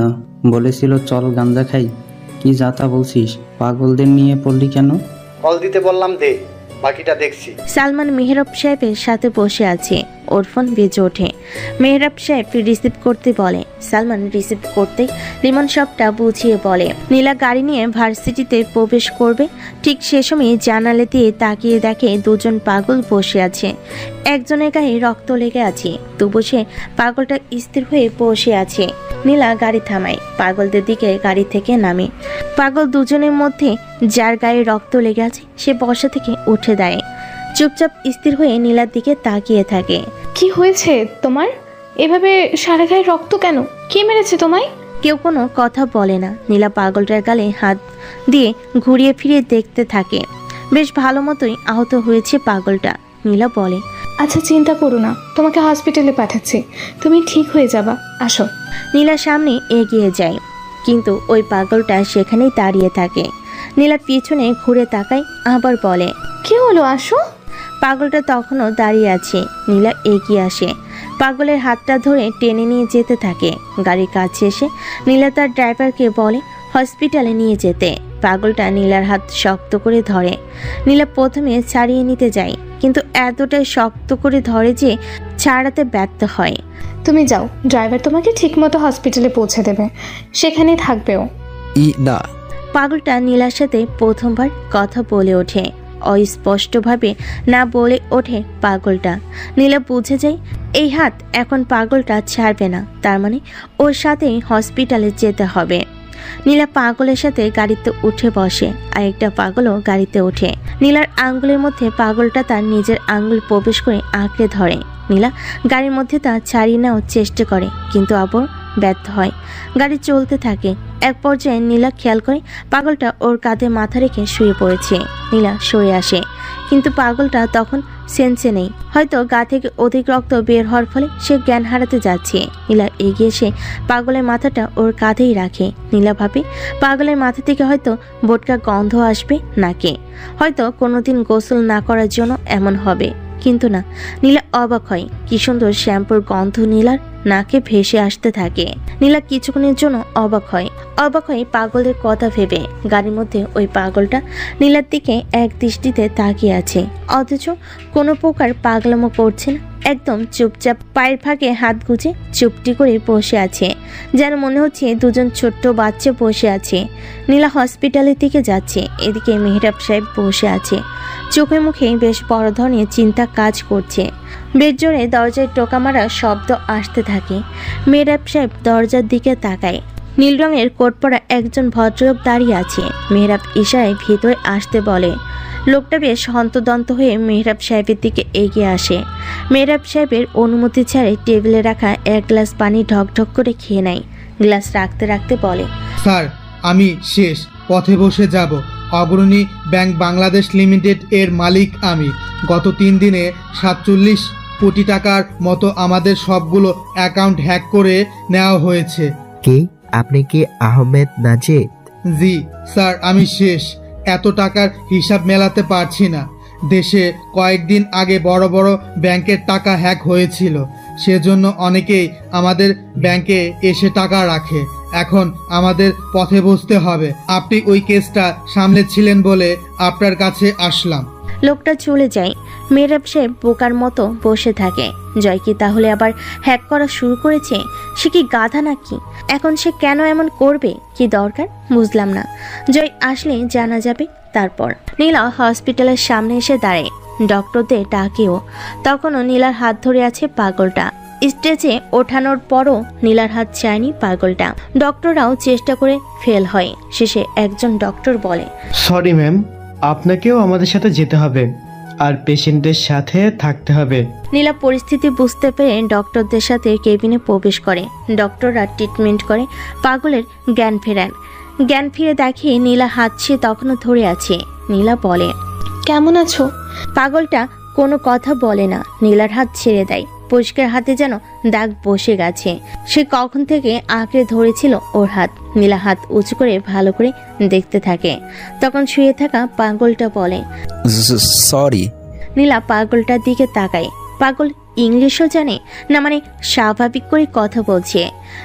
S9: বলেছিল চল গাঞ্জা খাই। কি যাতা বলছিস? পাগলদের নিয়ে পড়লি কেন?
S8: কল দিতে বললাম, দে, বাকিটা দেখছি।
S1: সালমান মেহরাব সাহেবের সাথে বসে আছে। ওর ফোন বেজে ওঠে। মেহরাব সাহেব রিসিভ করতে বলে। সালমান রিসিভ করতে লিমন সবটা বুঝিয়ে বলে। নীলা গাড়ি নিয়ে ভার্সিটিতে প্রবেশ করবে। ঠিক সে সময় জানালা দিয়ে তাকিয়ে দেখে দুজন পাগল বসে আছে। একজনের গায়ে রক্ত লেগে আছে, তবু সে পাগলটা স্থির হয়ে বসে আছে। নীলা গাড়ি থামায়, পাগলদের দিকে গাড়ি থেকে নামে। পাগল দুজনের মধ্যে যার গায়ে রক্ত লেগে আছে সে বসা থেকে উঠে দেয়। চুপচাপ স্থির হয়ে নীলার দিকে তাকিয়ে থাকে।
S7: কি হয়েছে তোমার? এভাবে সারা গায়ে রক্ত কেন? কে মেরেছে তোমায়?
S1: কেউ কোনো কথা বলে না। নীলা পাগলটার গালে হাত দিয়ে ঘুরিয়ে ফিরিয়ে দেখতে থাকে। বেশ ভালো মতোই আহত হয়েছে পাগলটা। নীলা বলে,
S7: আচ্ছা চিন্তা করো না, তোমাকে হসপিটালে পাঠাচ্ছি, তুমি ঠিক হয়ে যাবা, আসো।
S1: নীলা সামনে এগিয়ে যায়, কিন্তু ওই পাগলটা সেখানেই দাঁড়িয়ে থাকে। নীলা পিছনে ঘুরে তাকায়, আবার বলে,
S7: কি হলো, আসো।
S1: পাগলটা তখনও দাঁড়িয়ে আছে। নীলা এগিয়ে আসে, পাগলের হাতটা ধরে টেনে নিয়ে যেতে থাকে। গাড়ির কাছে এসে নীলা তার ড্রাইভারকে বলে হসপিটালে নিয়ে যেতে। পাগলটা নীলার হাত শক্ত করে ধরে। নীলা প্রথমে ছাড়িয়ে নিতে যায়, কিন্তু এতটাই শক্ত করে ধরে যে ছাড়াতে ব্যর্থ হয়।
S7: তুমি যাও, ড্রাইভার তোমাকে ঠিকমতো হসপিটালে পৌঁছে দেবে, সেখানেই থাকবেও।
S3: না।
S1: পাগলটা নীলার সাথে প্রথমবার কথা বলে ওঠে। অস্পষ্টভাবে না বলে ওঠে পাগলটা। নীলা বুঝে যায় এই হাত এখন পাগলটা ছাড়বে না, তার মানে ওর সাথেই হসপিটালে যেতে হবে। নীলা পাগলের সাথে গাড়িতে উঠে বসে, আর একটা পাগলও গাড়িতে ওঠে। নীলার আঙ্গুলের মধ্যে পাগলটা তার নিজের আঙ্গুল প্রবেশ করে আঁকড়ে ধরে। নীলা গাড়ির মধ্যে তা ছাড়িয়ে নেওয়ার চেষ্টা করে, কিন্তু আবার ব্যর্থ হয়। গাড়ি চলতে থাকে। এক পর্যায়ে নীলা খেয়াল করে পাগলটা ওর কাঁধে মাথা রেখে শুয়ে পড়েছে। নীলা সরে আসে, কিন্তু পাগলটা তখন সেন্সে নেই। হয়তো গা থেকে অধিক রক্ত বের হওয়ার ফলে সে জ্ঞান হারাতে যাচ্ছে। নীলা এগিয়ে এসে পাগলের মাথাটা ওর কাঁধেই রাখে। নীলা ভাবে পাগলের মাথা থেকে হয়তো বোটকা গন্ধ আসবে নাকে, হয়তো কোনোদিন গোসল না করার জন্য এমন হবে। কিন্তু না, নীলা অবাক হয়, কি সুন্দর শ্যাম্পুর গন্ধ নীলার নাকে ভেসে আসতে থাকে। নীলা কিছুক্ষণের জন্য অবাক হয় পাগলের কথা ভেবে। গাড়ির মধ্যে ওই পাগলটা নীলার দিকে এক দৃষ্টিতে তাকিয়ে আছে, অথচ কোনো প্রকার পাগলামো করছে না। একদম চুপচাপ পায়ের ফাঁকে হাত গুজে চুপটি করে বসে আছে, যেন মনে হচ্ছে দুজন ছোট্ট বাচ্চা বসে আছে। নীলা হসপিটালের দিকে যাচ্ছে, এদিকে মেহরাব সাহেব বসে আছে। চোখে মুখে বেশ বড় ধরনের চিন্তা কাজ করছে। বেশ জোরে দরজায় টোকা মারা শব্দ আসতে থাকে। মেহরাব সাহেব দরজার দিকে তাকায়। নীল রঙের কোট পরা একজন ভদ্রলোক দাঁড়িয়ে আছে। মেহরাব ইশারায় ভিতরে আসতে বলে। লোকটা বেশ হন্তদন্ত হয়ে মেহরাব সাহেবের দিকে এগিয়ে আসে। মেহরাব সাহেবের অনুমতি ছাড়াই টেবিলে রাখা এক গ্লাস পানি ঢকঢক করে খেয়ে নেয়। গ্লাস রাখতে রাখতে বলে,
S2: স্যার আমি শেষ, পথে বসে যাব। অগ্রণী ব্যাংক বাংলাদেশ লিমিটেড এর মালিক আমি। গত 3 দিনে 47 কোটি টাকার মতো আমাদের সবগুলো অ্যাকাউন্ট হ্যাক করে নেওয়া হয়েছে।
S12: কি আপনি কি আহমেদ নাজিদ?
S2: জি স্যার, আমি শেষ। এত টাকার হিসাব মেলাতে পারছি না। দেশে কয়েকদিন আগে বড় বড় ব্যাংকের টাকা হ্যাক হয়েছিল, সেজন্য অনেকেই আমাদের ব্যাংকে এসে টাকা রাখে। এখন আমাদের পথে বসতে হবে। আপনি ওই কেসটা সামলেছিলেন বলে আপনার কাছে আসলাম।
S1: লোকটা চলে যায়। মেহরাব সাহেব বোকার মতো বসে থাকে। জয় কি তাহলে আবার হ্যাক করা শুরু করেছে? সে কি গাধা নাকি? এখন সে কেন এমন করবে? কি দরকার বুঝলাম না। জয় আসলে জানা যাবে। তারপর নীলা হসপিটালের সামনে এসে দাঁড়ায়। ডক্টরদের ডাকেও তখনও নীলার হাত ধরে আছে পাগলটা। স্টেজে ওঠানোর পরও নীলার হাত চায়নি পাগলটা। ডক্টররাও চেষ্টা করে ফেল হয়। শেষে একজন ডক্টর বলে,
S15: সরি ম্যাম, আপনাকেও আমাদের সাথে যেতে হবে আর পেশেন্টদের সাথে থাকতে হবে।
S1: নীলা পরিস্থিতি বুঝতে পেরে ডক্টরদের সাথে কেবিনে প্রবেশ করে। ডক্টররা ট্রিটমেন্ট করে পাগলের জ্ঞান ফেরান। জ্ঞান ফিরে দেখে নীলা হাত সে তখনও ধরে আছে। নীলা বলে,
S7: কেমন আছো?
S1: পাগলটা কোনো কথা বলে না, নীলার হাত ছেড়ে দেয়। পরিষ্কার হাতে যেন দাগ বসে গেছে। সে কখন থেকে আঁকড়ে ধরেছিল ওর হাত। নীলা হাত উঁচু করে ভালো করে দেখতে থাকে। তখন শুয়ে থাকা পাগলটা বলে,
S3: সরি।
S1: নীলা পাগলটার দিকে তাকায়। পাগল ইংলিশও জানে না, মানে স্বাভাবিক করে কথা বলছে।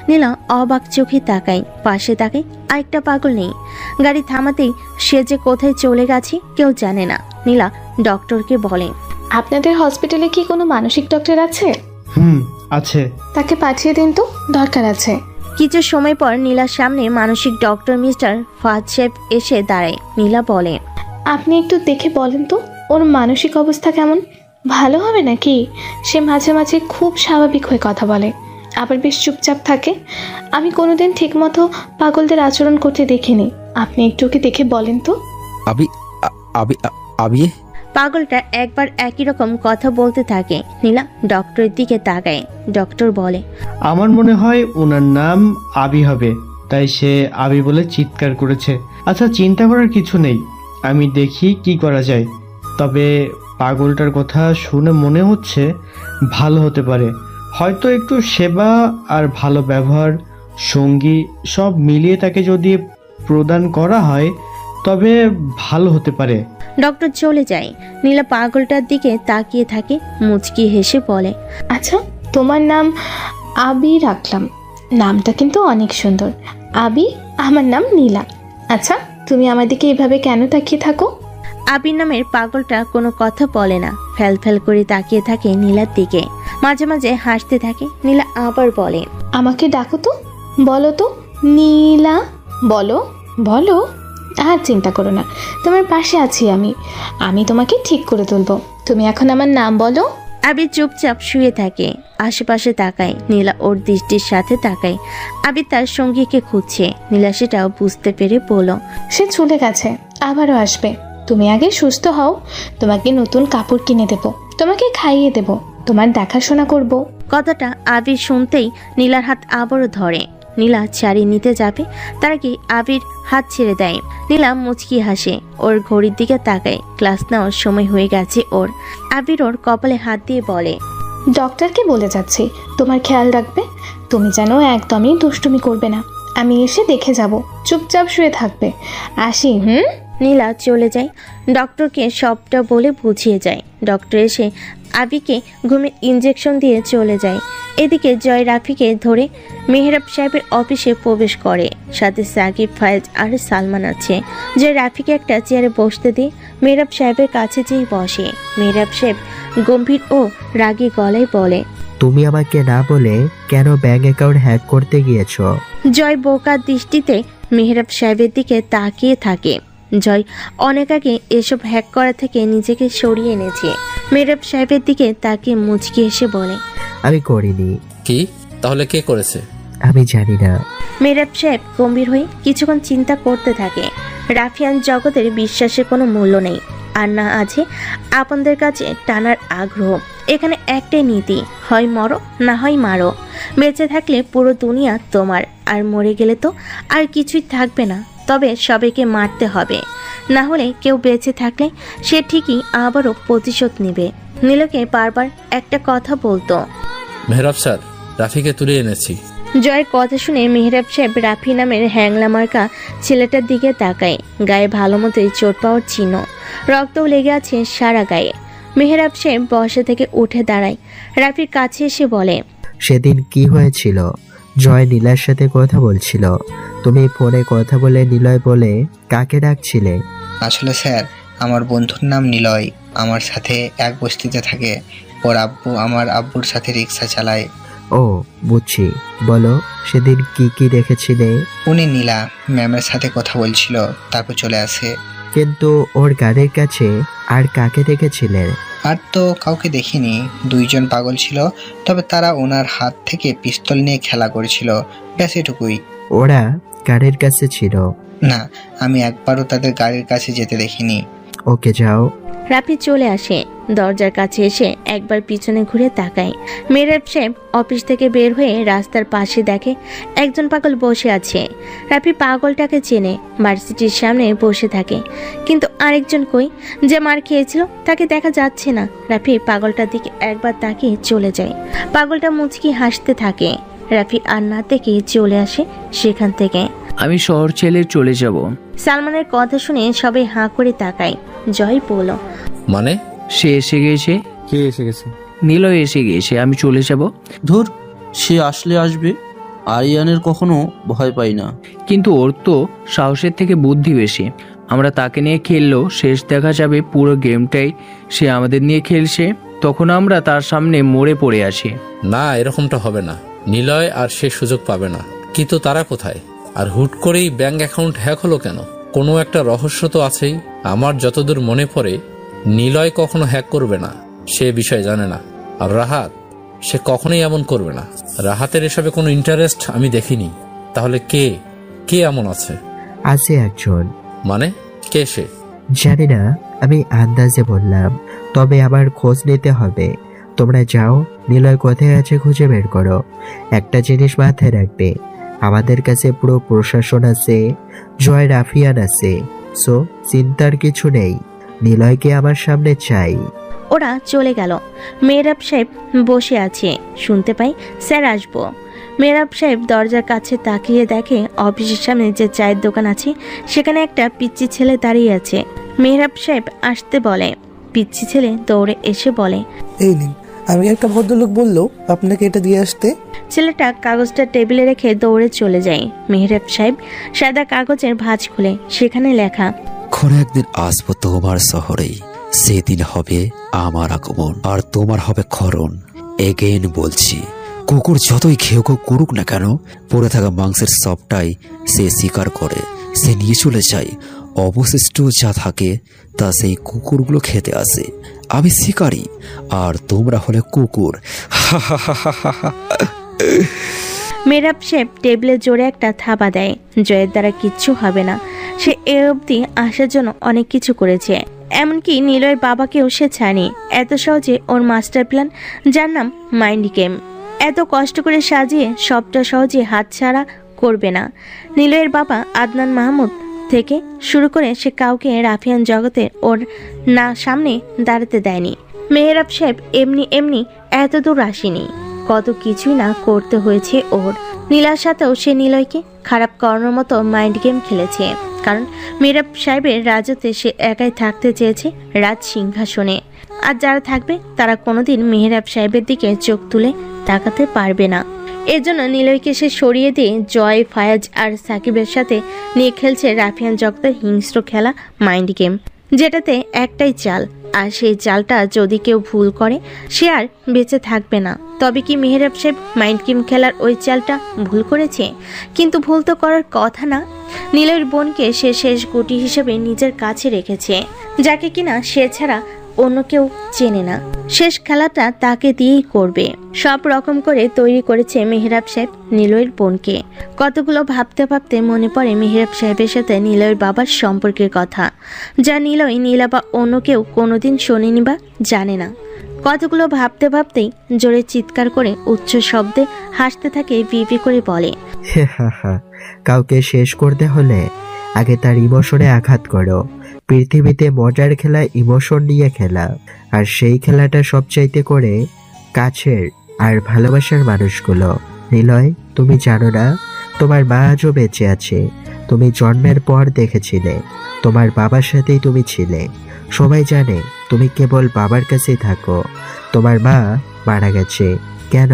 S1: নীলা অবাক চোখে তাকায়। পাশে তাকায়, আরেকটা পাগল নেই। গাড়ি থামাতেই সে যে কোথায় চলে গেছে কেউ জানে না। নীলা ডক্টরকে বলে,
S7: আপনাদের হসপিটালে কি কোনো মানসিক ডক্টর আছে?
S15: আছে।
S7: তাকে পাঠিয়ে দিন তো, দরকার আছে।
S1: কিছু সময় পর নীলার সামনে মানসিক ডক্টর মিস্টার ফাদ সাহেব এসে দাঁড়ায়। নীলা বলে,
S7: আপনি একটু দেখে বলেন তো ওর মানসিক অবস্থা কেমন? ভালো হবে নাকি? সে মাঝে মাঝে খুব স্বাভাবিক হয়ে কথা বলে, আবার বেশ চুপচাপ থাকে। আমি কোনোদিন ঠিকমতো পাগলদের আচরণ করতে দেখিনি। আপনি একটু ওকে দেখে বলেন তো।
S1: পাগলটা একবার একই রকম কথা বলতে থাকে। নীলা ডক্টরের দিকে তাকায়। ডক্টর বলে,
S15: আমার মনে হয় ওনার নাম আবি হবে, তাই সে আবি বলে চিৎকার করেছে। আচ্ছা, চিন্তা করার কিছু নেই, আমি দেখি কি করা যায়। তবে পাগলটার কথা শুনে মনে হচ্ছে ভালো হতে পারে। হয়তো একটু সেবা আর ভালো ব্যবহার, সঙ্গী সব মিলিয়ে তাকে যদি প্রদান করা হয় তবে ভালো হতে পারে।
S1: ডক্টর চলে যায়। নীলা পাগলটার দিকে তাকিয়ে থাকে, মুচকি হেসে বলে,
S7: আচ্ছা তোমার নাম আবি রাখলাম, নামটা কিন্তু অনেক সুন্দর। আবি, আমার নাম নীলা। আচ্ছা তুমি আমার দিকে এভাবে কেন তাকিয়ে থাকো?
S1: আবির নামের পাগলটা কোনো কথা বলে না, ফ্যাল ফ্যাল করে তাকিয়ে থাকে নীলার দিকে। মাঝে মাঝে হাসতে থাকে। নীলা আবার বলে,
S7: আমাকে ডাকো তো, বলো তো নীলা, বলো বলো। আর চিন্তা করো না, তোমার পাশে আছি আমি তোমাকে ঠিক করে তুলবো। তুমি এখন আমার নাম বলো।
S1: আবির চুপচাপ শুয়ে থাকে, আশেপাশে তাকায়। নীলা ওর দৃষ্টির সাথে তাকায়। আবির তার সঙ্গীকে খুঁজছে। নীলা সেটাও বুঝতে পেরে বলল,
S7: সে চলে গেছে, আবারও আসবে। তুমি আগে সুস্থ হও, তোমাকে নতুন কাপড় কিনে দেব, তোমাকে খাইয়ে দেব, তোমার দেখাশোনা করব।
S1: কথাটা আবির শুনতেই নীলার হাত আবারও ধরে। নীলা ছাড়িয়ে নিতে যাবে, তার আগে আবির হাত ছেড়ে দেয়। নীলা মুচকি হাসে, ওর ঘড়ির দিকে তাকায়। ক্লাস নেওয়ার সময় হয়ে গেছে ওর। আবির ওর কপালে হাত দিয়ে বলে,
S7: ডক্টরকে বলে যাচ্ছি তোমার খেয়াল রাখবে, তুমি যেন একদমই দুষ্টুমি করবে না। আমি এসে দেখে যাব, চুপচাপ শুয়ে থাকবে। আসি।
S1: নীলা চলে যায়। ডক্টরকে সবটা বলে বুঝিয়ে যায়। ডক্টর এসে আবিকে ঘুমের ইঞ্জেকশন দিয়ে চলে যায়। এদিকে জয় রাফিকে ধরে মেহরাব সাহেবের অফিসে প্রবেশ করে। সাথে সাকিব, ফায়েজ আর সালমান আছে। জয় রাফিকে একটা চেয়ারে বসতে দিয়ে মেহরাব সাহেবের কাছে যেয়ে বসে। মেহরাব সাহেব গম্ভীর ও রাগী গলায় বলে,
S12: তুমি আমাকে না বলে কেন ব্যাংক অ্যাকাউন্ট হ্যাক করতে গিয়েছো?
S1: জয় বোকার দৃষ্টিতে মেহরাব সাহেবের দিকে তাকিয়ে থাকে। জয় অনেক আগে এসব হ্যাক করা থেকে নিজেকে সরিয়ে এনেছে। মেহরাব সাহেবের দিকে তাকিয়ে মুচকি এসে বলে,
S12: আমি করিনি।
S10: কি? তাহলে কে করেছে?
S12: আমি জানি না।
S1: মেহরাব সাহেব গম্ভীর হয়ে কিছুক্ষণ চিন্তা করতে থাকে। রাফিয়ান জগতের বিশ্বাসের কোনো মূল্য নেই, আর না আছে আপনদের কাছে টানার আগ্রহ। এখানে একটাই নীতি, হয় মরো না হয় মারো। বেঁচে থাকলে পুরো দুনিয়া তোমার, আর মরে গেলে তো আর কিছুই থাকবে না। তবে সবাইকে মারতে হবে, না হলে কেউ বেঁচে থাকলে সে ঠিকই আবারও প্রতিশোধ নেবে। নীলকে বারবার একটা কথা বলতো,
S10: মেহরাব স্যার, রাফিকে তুলে এনেছি।
S1: জয়ের কথা শুনে মেহরাব সাহেব রাফি নামের হ্যাংলা মার্কা ছেলেটার দিকে তাকায়। গায়ে ভালো মতোই চোট পাওয়ার চিহ্ন, রক্তও লেগে আছে সারা গায়ে। মেহরাব সাহেব বসা থেকে উঠে দাঁড়ায়। রাফির কাছে এসে বলে,
S12: সেদিন কি হয়েছিল? জয় নীলার সাথে কথা বলছিল, তুমি ফোনে কথা বলে নিলয় বলে কাকে ডাকছিলে?
S4: আসলে স্যার, আমার বন্ধুর নাম নিলয়, আমার সাথে এক বস্তিতে থাকে। ওর আব্বু আমার আব্বুর সাথে রিক্সা চালায়।
S12: ও বুঝছি, বলো সেদিন কি কি দেখেছিলে?
S4: উনি নীলা ম্যামের সাথে কথা বলছিল, তারপর চলে আসে।
S12: কিন্তু ওর গাড়ির কাছে আর কাকে দেখেছিলেন?
S4: আর তো কাউকে দেখিনি, দুইজন পাগল ছিল, তবে তারা ওনার হাত থেকে পিস্তল নিয়ে খেলা করেছিল, ব্যাস এটুকুই।
S12: ওরা গাড়ির কাছে ছিল?
S4: না, আমি একবারও তাদের গাড়ির কাছে যেতে দেখিনি।
S12: ওকে যাও।
S1: রাফি চলে আসে। দরজার কাছে এসে একবার পিছনে ঘুরে তাকায়। মেহরাব সাহেব অফিস থেকে বের হয়ে রাস্তার পাশে দেখে একজন পাগল বসে আছে। রাফি পাগলটাকে চেনে, ভার্সিটির সামনে বসে থাকে। কিন্তু আরেকজন কই, যে মার খেয়েছিল তাকে দেখা যাচ্ছে না। রাফি পাগলটার দিকে একবার তাকিয়ে চলে যায়। পাগলটা মুচকি হাসতে থাকে। রাফি আর না থেকে চলে আসে সেখান থেকে।
S16: আমি শহর ছেড়ে চলে যাব।
S1: সালমানের কথা শুনে সবাই হাঁ করে তাকায়। জয় বলল,
S10: মানে?
S16: সে এসে গেছে।
S13: কে এসে গেছে?
S16: নিলয় এসে গেছে, আমি চলে যাব।
S14: ধুর, সে আসলে আসবে, আরিয়ানের কখনো ভয় পাই না।
S16: কিন্তু ওর তো সাহসের থেকে বুদ্ধি বেশি। আমরা তাকে নিয়ে খেললেও শেষ দেখা যাবে পুরো গেমটাই সে আমাদের নিয়ে খেলছে, তখন আমরা তার সামনে মরে পড়ে আছি।
S10: না, এরকমটা হবে না। নিলয় আর সে সুযোগ পাবে না। কিন্তু তারা কোথায়? আর হুট করেই ব্যাংক অ্যাকাউন্ট হ্যাক হলো কেন? কোনো একটা রহস্য তো আছেই। আমার যতদূর মনে পড়ে, নিলয় কখনো হ্যাক করবে না, সে বিষয় জানে না। আর রাহাত, সে কখনোই এমন করবে না। রাহাতের এসবে কোনো ইন্টারেস্ট আমি দেখিনি। তাহলে কে কে এমন আছে?
S12: আছে একজন।
S10: মানে কে সে?
S12: জানি না, আমি আন্দাজে বললাম। তবে আমার খোঁজ নিতে হবে। তোমরা যাও, নিলয় কোথায় আছে খুঁজে বের করো। একটা জিনিস মাথায় রাখবে, আমাদের কাছে পুরো প্রশাসন আছে, জয় রাফিয়ান আছে, সো চিন্তার কিছু নেই। নিলয়কে আমার সামনে চাই।
S1: ওরা চলে গেল। মেহরাব সাহেব বসে আছে। শুনতে পাই স্যার আসবো। মেহরাব সাহেব দরজার কাছে তাকিয়ে দেখে অফিসের সামনে যে চায়ের দোকান আছে সেখানে একটা পিচ্চি ছেলে দাঁড়িয়ে আছে। মেহরাব সাহেব আসতে বলে। পিচ্চি ছেলে দৌড়ে এসে বলে,
S17: এই নিন, আমি একটা ভদ্রলোক বললো আপনাকে এটা দিয়ে আসতে।
S1: ছেলেটা কাগজটা টেবিলে রেখে দৌড়ে চলে যায়। মেহরাব সাহেব সাদা কাগজের ভাঁজ খুলে সেখানে লেখা,
S3: কোনো একদিন আসবো তোমার শহরেই, সেদিন হবে আমার আগমন, আর তোমার হবে খরণ। এগেইন বলছি, কুকুর যতই ঘেউ ঘেউ করুক না কেন, পড়ে থাকা মাংসের সবটাই সে শিকার করে, সে নিয়ে চলে যায়। অবশিষ্ট যা থাকে তা সেই কুকুরগুলো খেতে আসে। আমি শিকারি আর তোমরা হলে কুকুর।
S1: মেহরাব সাহেব টেবিলে জোরে একটা থাবা দেয়। জয়ের দ্বারা কিচ্ছু হবে না, সে এ অবধি আসার জন্য অনেক কিছু করেছে, এমনকি নিলয়ের বাবাকেও সে ছাড়েনি এত সহজে। ওর মাস্টার প্ল্যান, যার নাম মাইন্ড গেম, এত কষ্ট করে সাজিয়ে সবটা সহজে হাতছাড়া করবে না। নিলয়ের বাবা আদনান মাহমুদ থেকে শুরু করে সে কাউকে রাফিয়ান জগতে ওর না সামনে দাঁড়াতে দেয়নি। মেহরাব সাহেব এমনি এমনি এত দূর আসেনি, কত কিছুই না করতে হয়েছে ওর। নীলার সাথেও সে নিলয়কে খারাপ করানোর মতো মাইন্ড গেম খেলেছে, কারণ মেহরাব সাহেবের রাজত্বে সে একাই থাকতে চেয়েছে রাজ সিংহাসনে। আর যারা থাকবে তারা কোনোদিন মেহরাব সাহেবের দিকে চোখ তুলে তাকাতে পারবে না। এজন্য নিলয়কে সে সরিয়ে দিয়ে জয়, ফায়াজ আর সাকিবের সাথে নিয়ে খেলছে রাফিয়ান জগতের হিংস্র খেলা মাইন্ড গেম, যেটাতে একটাই চাল, আর সেই চালটা যদি কেউ ভুল করে সে আর বেঁচে থাকবে না। তবে কি মেহরাব সাহেব মাইন্ড গেম খেলার ওই চালটা ভুল করেছে? কিন্তু ভুল তো করার কথা না। নীলয়ের বোনকে সে শেষ গুটি হিসেবে নিজের কাছে রেখেছে, যাকে কিনা সে ছাড়া অন্য কেউ চেনে না। শেষ খেলাটা তাকে দিয়েই করবে। সব রকম করে তৈরি করেছে মেহরাব সাহেব নীলয়ের বোনকে। কতগুলো ভাবতে ভাবতে মনে পড়ে মেহরাব সাহেবের সাথে নীলয়ের বাবার সম্পর্কের কথা, যা নীলয়, নীলা বা অন্য কেউ কোনোদিন শোনেনি বা জানে না। কতগুলো ভাবতে ভাবতেই জোরে চিৎকার করে উচ্চ শব্দে হাসতে থাকে, বিপি করে বলে,
S12: কাউকে শেষ করতে হলে আগে তার ইমোশনে আঘাত করো। পৃথিবীতে মজার খেলা ইমোশন নিয়ে খেলা, আর সেই খেলাটা সবচাইতে করে কাছের আর ভালোবাসার মানুষগুলো। নিলয়, তুমি জানো না তোমার মা আজও বেঁচে আছে। তুমি জন্মের পর দেখেছিলে তোমার বাবার সাথেই তুমি ছিলে। সবাই জানে তুমি কেবল বাবার কাছেই থাকো। তোমার মা মারা গেছে কেন?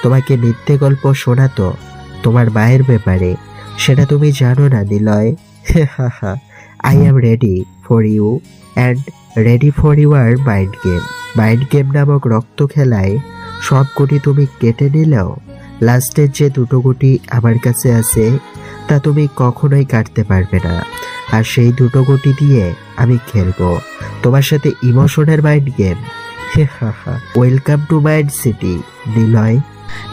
S12: তোমাকে মিথ্যে গল্প শোনাতো তোমার মায়ের ব্যাপারে, সেটা তুমি জানো না Niloy. I am ready for you and ready for your mind game. Mind game নামক রক্ত খেলায় সব গুটি তুমি কেটে নিলেও লাস্টের যে দুটো গুটি আমার কাছে আছে তা তুমি কখনোই কাটতে পারবে না। আর সেই দুটো গুটি দিয়ে আমি খেলবো তোমার সাথে ইমোশনের mind game. Welcome to mind city Niloy.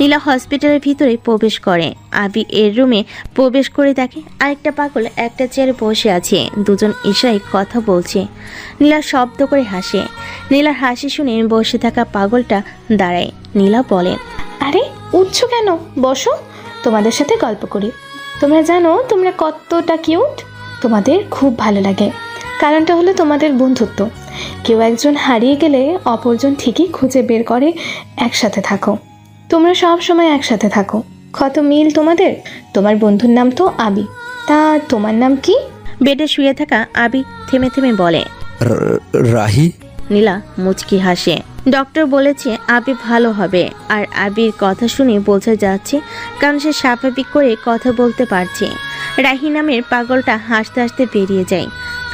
S1: Nila হসপিটালের ভিতরে প্রবেশ করে। আবি এর রুমে প্রবেশ করে দেখে আরেকটা পাগল একটা চেয়ারে বসে আছে, দুজন ইশারায় কথা বলছে। নীলা শব্দ করে হাসে। নীলার হাসি শুনে বসে থাকা পাগলটা দাঁড়ায়। নীলা বলে,
S7: আরে উঠছো কেন? বসো, তোমাদের সাথে গল্প করি। তোমরা জানো তোমরা কতটা কিউট, তোমাদের খুব ভালো লাগে। কারণটা হলো তোমাদের বন্ধুত্ব। কেউ একজন হারিয়ে গেলে অপরজন ঠিকই খুঁজে বের করে, একসাথে থাকো। তোমরা সব সময় একসাথে থাকো, কত মিল তোমাদের। তোমার বন্ধুর নাম তো আবি, তা তোমার নাম কি?
S1: বেডে শুয়ে থাকা আবি থেমে থেমে বলে,
S3: রাহি।
S1: নীলা মুচকি হাসে। ডক্টর বলেছে আবি ভালো হবে। আর আবির কথা শুনে বোঝা যাচ্ছে, কারণ সে স্বাভাবিক করে কথা বলতে পারছে। রাহি নামের পাগলটা হাসতে হাসতে বেরিয়ে যায়।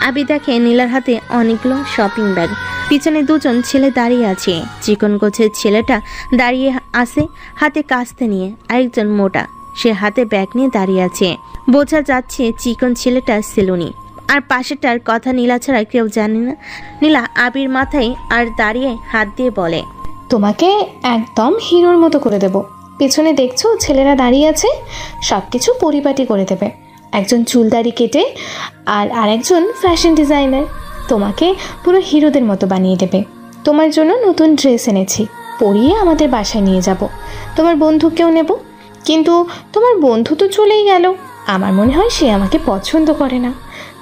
S1: আবি দেখে নীলার হাতে অনেকগুলো শপিং ব্যাগ। পিছনে দুজন ছেলে দাঁড়িয়ে আছে। চিকন গোছের ছেলেটা দাঁড়িয়ে আছে হাতে কাস্তে নিয়ে, আরেকজন মোটা, সে হাতে ব্যাগ নিয়ে দাঁড়িয়ে আছে। বোঝা যাচ্ছে চিকন ছেলেটা সেলুনি। আর পাশেটার কথা নীলা ছাড়া কেউ জানে না। নীলা আবির মাথায় আর দাঁড়িয়ে হাত দিয়ে বলে,
S7: তোমাকে একদম হিরোর মতো করে দেব। পিছনে দেখছো ছেলেরা দাঁড়িয়ে আছে, সব কিছু পরিপাটি করে দেবে। একজন চুলদাড়ি কেটে আর আরেকজন ফ্যাশন ডিজাইনার তোমাকে পুরো হিরোদের মতো বানিয়ে দেবে। তোমার জন্য নতুন ড্রেস এনেছি, পরিয়ে আমাদের বাসায় নিয়ে যাব। তোমার বন্ধুকেও নেব। কিন্তু তোমার বন্ধু তো চলেই গেল। আমার মনে হয় সে আমাকে পছন্দ করে না।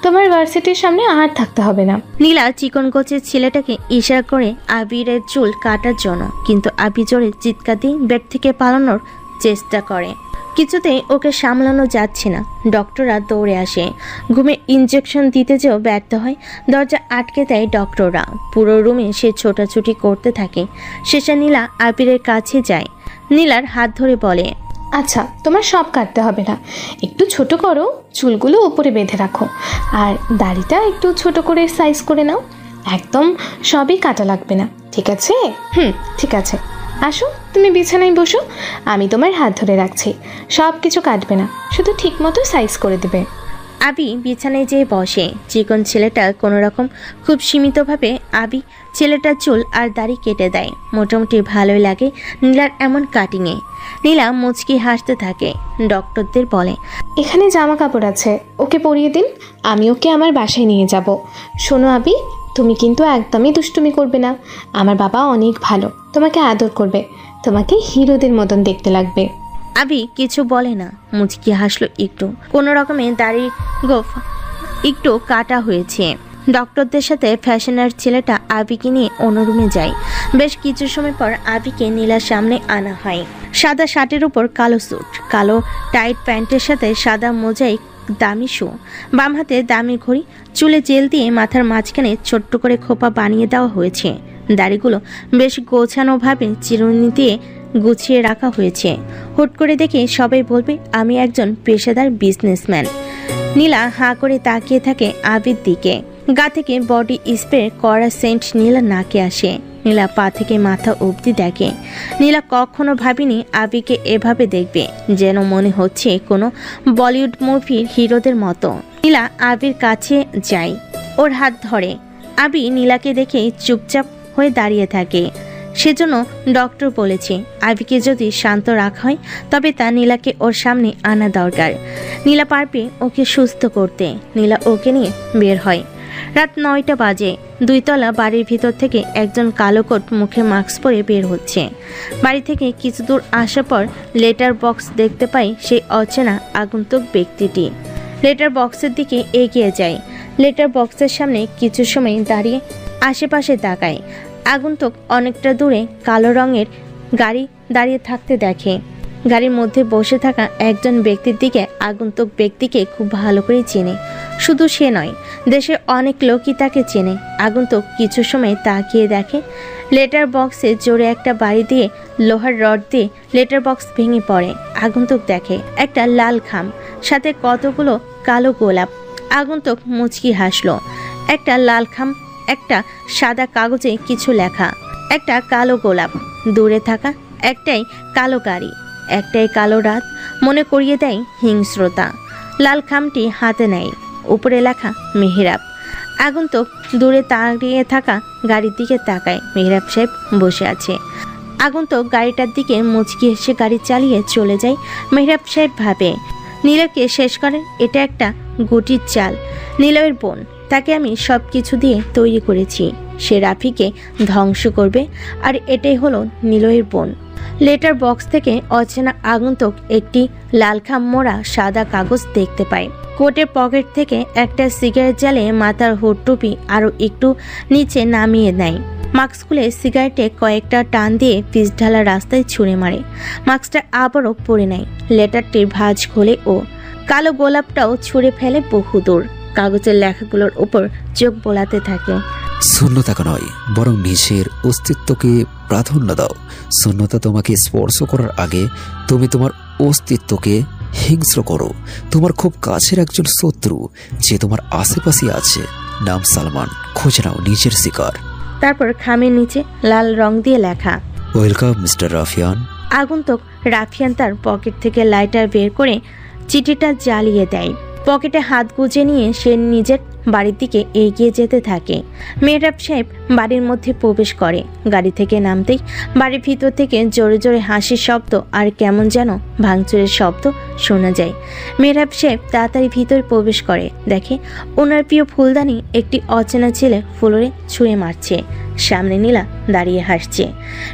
S7: তোমার ভার্সিটির সামনে আর থাকতে হবে না।
S1: নীলা চিকন গোছের ছেলেটাকে ইশারা করে আবিরের চুল কাটার জন্য, কিন্তু আবি জোরে চিৎকার দিয়ে বেড থেকে পালানোর চেষ্টা করে। কিছুতেই ওকে সামলানো যাচ্ছে না। ডক্টররা দৌড়ে আসে। ঘুমে ইঞ্জেকশন দিতে যেও ব্যর্থ হয়। দরজা আটকে দেয় ডক্টররা। পুরো রুমে সে ছোটাছুটি করতে থাকে। শেষে নীলা আবিরের কাছে যায়। নীলার হাত ধরে বলে,
S7: আচ্ছা তোমার সব কাটতে হবে না, একটু ছোট করো, চুলগুলো উপরে বেঁধে রাখো, আর দাড়িটা একটু ছোট করে সাইজ করে নাও। একদম সবই কাটা লাগবে না, ঠিক আছে? ঠিক আছে। আসো তুমি বিছানায় বসো, আমি তোমার হাত ধরে রাখছি। সব কিছু কাটবে না, শুধু ঠিক মতো সাইজ করে দেবে।
S1: আবি বিছানায় যেয়ে বসে। চিকন ছেলেটা কোনো রকম খুব সীমিতভাবে আবি ছেলেটার চুল আর দাড়ি কেটে দেয়। মোটামুটি ভালোই লাগে নীলার এমন কাটিংয়ে। নীলা মুচকি হাসতে থাকে। ডক্টরদের বলে,
S7: এখানে জামা কাপড় আছে, ওকে পরিয়ে দিন, আমি ওকে আমার বাসায় নিয়ে যাব। শোনো আবি, তুমি কিন্তু একদমই দুষ্টুমি করবে না। আমার বাবা অনেক ভালো, তোমাকে আদর করবে, তোমাকে হিরোদের মতন দেখতে লাগবে।
S1: আবি কিছু বলে না, মুচকি হাসলো একটু। কোনো রকমে দাড়ি গোফ একটু কাটা হয়েছে। ডক্টরদের সাথে ফ্যাশনের ছেলেটা আবিকে নিয়ে অন্য রুমে যায়। বেশ কিছু সময় পর আবিকে নীলার সামনে আনা হয়। সাদা শার্টের উপর কালো স্যুট, কালো টাইট প্যান্টের সাথে সাদা মোজাইক দামি শু, বাম হাতে দামি ঘড়ি, চুলে জেল দিয়ে মাথার মাঝখানে ছোট্ট করে খোপা বানিয়ে দেওয়া হয়েছে। দাড়িগুলো বেশ গোছানোভাবে চিরুনি দিয়ে গুছিয়ে রাখা হয়েছে। হুট করে দেখে সবাই বলবে আমি একজন পেশাদার বিজনেসম্যান। নীলা হাঁ করে তাকিয়ে থাকে আবির দিকে। গা থেকে বডি স্প্রে করা সেন্ট নীলা নাকে আসে। নীলা পা থেকে মাথা অবধি দেখে। নীলা কখনো ভাবিনি আবিকে এভাবে দেখবে, যেন মনে হচ্ছে কোনো বলিউড মুভির হিরোদের মতো। নীলা আবির কাছে যায়, ওর হাত ধরে। আবি নীলাকে দেখে চুপচাপ হয়ে দাঁড়িয়ে থাকে। সেজন্য ডক্টর বলেছে আবিকে যদি শান্ত রাখা হয় তবে তা নীলাকে ওর সামনে আনা দরকার। নীলা পারবে ওকে সুস্থ করতে। নীলা ওকে নিয়ে বের হয়। রাত 9টা বাজে। 2 তলা বাড়ির ভিতর থেকে একজন কালো কোট মুখে মাস্ক পরে বের হচ্ছে। বাড়ি থেকে কিছু দূর আসার পর লেটার বক্স দেখতে পাই সেই অচেনা আগন্তুক ব্যক্তিটি। লেটার বক্সের দিকে এগিয়ে যায়। লেটার বক্সের সামনে কিছু সময় দাঁড়িয়ে আশেপাশে তাকায়। আগন্তুক অনেকটা দূরে কালো রঙের গাড়ি দাঁড়িয়ে থাকতে দেখে। গাড়ির মধ্যে বসে থাকা একজন ব্যক্তির দিকে আগন্তুক ব্যক্তিকে খুব ভালো করে চেনে। শুধু সে নয়, দেশের অনেক লোকই তাকে চেনে। আগন্তুক কিছু সময় তাকিয়ে দেখে লেটার বক্সে জোরে একটা বাড়ি দিয়ে লোহার রড দিয়ে লেটার বক্স ভেঙে পড়ে। আগন্তুক দেখে একটা লাল খাম, সাথে কতগুলো কালো গোলাপ। আগন্তুক মুচকি হাসলো। একটা লাল খাম, একটা সাদা কাগজে কিছু লেখা, একটা কালো গোলাপ, দূরে থাকা একটাই কালো গাড়ি, একটাই কালো রাত, মনে করিয়ে দেয় হিংস্রতা। লাল খামটি হাতে নেয়, উপরে লেখা মেহরাব। আগন্তুক দূরে দাঁড়িয়ে থাকা গাড়ির দিকে তাকায়। মেহরাব সাহেব বসে আছে। আগন্তুক গাড়িটার দিকে মুচকি হেসে গাড়ি চালিয়ে চলে যায়। মেহরাব সাহেব ভাবে নীলকে শেষ করে এটা একটা গুটির চাল। নীলয়ের বোন, তাকে আমি সব কিছু দিয়ে তৈরি করেছি। সে রাফিকে ধ্বংস করবে, আর এটাই হলো নীলয়ের বোন। লেটার বক্স থেকে অচেনা আগন্তুক একটি লালখাম মোড়া সাদা কাগজ দেখতে পায়। কোটের পকেট থেকে একটা সিগারেট জ্বালিয়ে মাথার হুড টুপি আরও একটু নিচে নামিয়ে নেয়। মাস্ক খুলে সিগারেটে কয়েকটা টান দিয়ে পিচ ঢালা রাস্তায় ছুঁড়ে মারে। মাস্কটা আবারও পরে নেয়। লেটারটির ভাঁজ খোলে ও কালো গোলাপটাও ছুঁড়ে ফেলে বহুদূর। কাগজের লেখাগুলোর উপর চোখ বোলাতে থাকে।
S3: শূন্যতাকে নয়, বরং নিজের অস্তিত্বকে প্রাধান্য দাও। শূন্যতা তোমাকে স্পর্শ করার আগে তুমি তোমার অস্তিত্বকে হিংস্র করো। তোমার খুব কাছের একজন শত্রু যে তোমার আশেপাশে আছে, নাম সালমান। খুঁজে নাও নিজের শিকার।
S1: তারপর খামের নিচে লাল রং দিয়ে লেখা,
S3: ওয়েলকাম মিস্টার রাফিয়ান।
S1: আগন্তুক রাফিয়ান তার পকেট থেকে লাইটার বের করে চিঠিটা জ্বালিয়ে দেয়। পকেটে হাত গুজে নিয়ে সে নিজের বাড়ির দিকে এগিয়ে যেতে থাকে। মেহরাব সাহেব বাড়ির মধ্যে প্রবেশ করে। গাড়ি থেকে নামতেই বাড়ির ভিতর থেকে জোরে জোরে হাসির শব্দ আর কেমন যেন ভাঙচুরের শব্দ শোনা যায়। মেহরাব সাহেব তাড়াতাড়ি ভিতরে প্রবেশ করে। দেখে ওনার প্রিয় ফুলদানি একটি অচেনা ছেলে ফ্লোরে ছুঁড়ে মারছে। সামনে নীলা দাঁড়িয়ে হাসছে।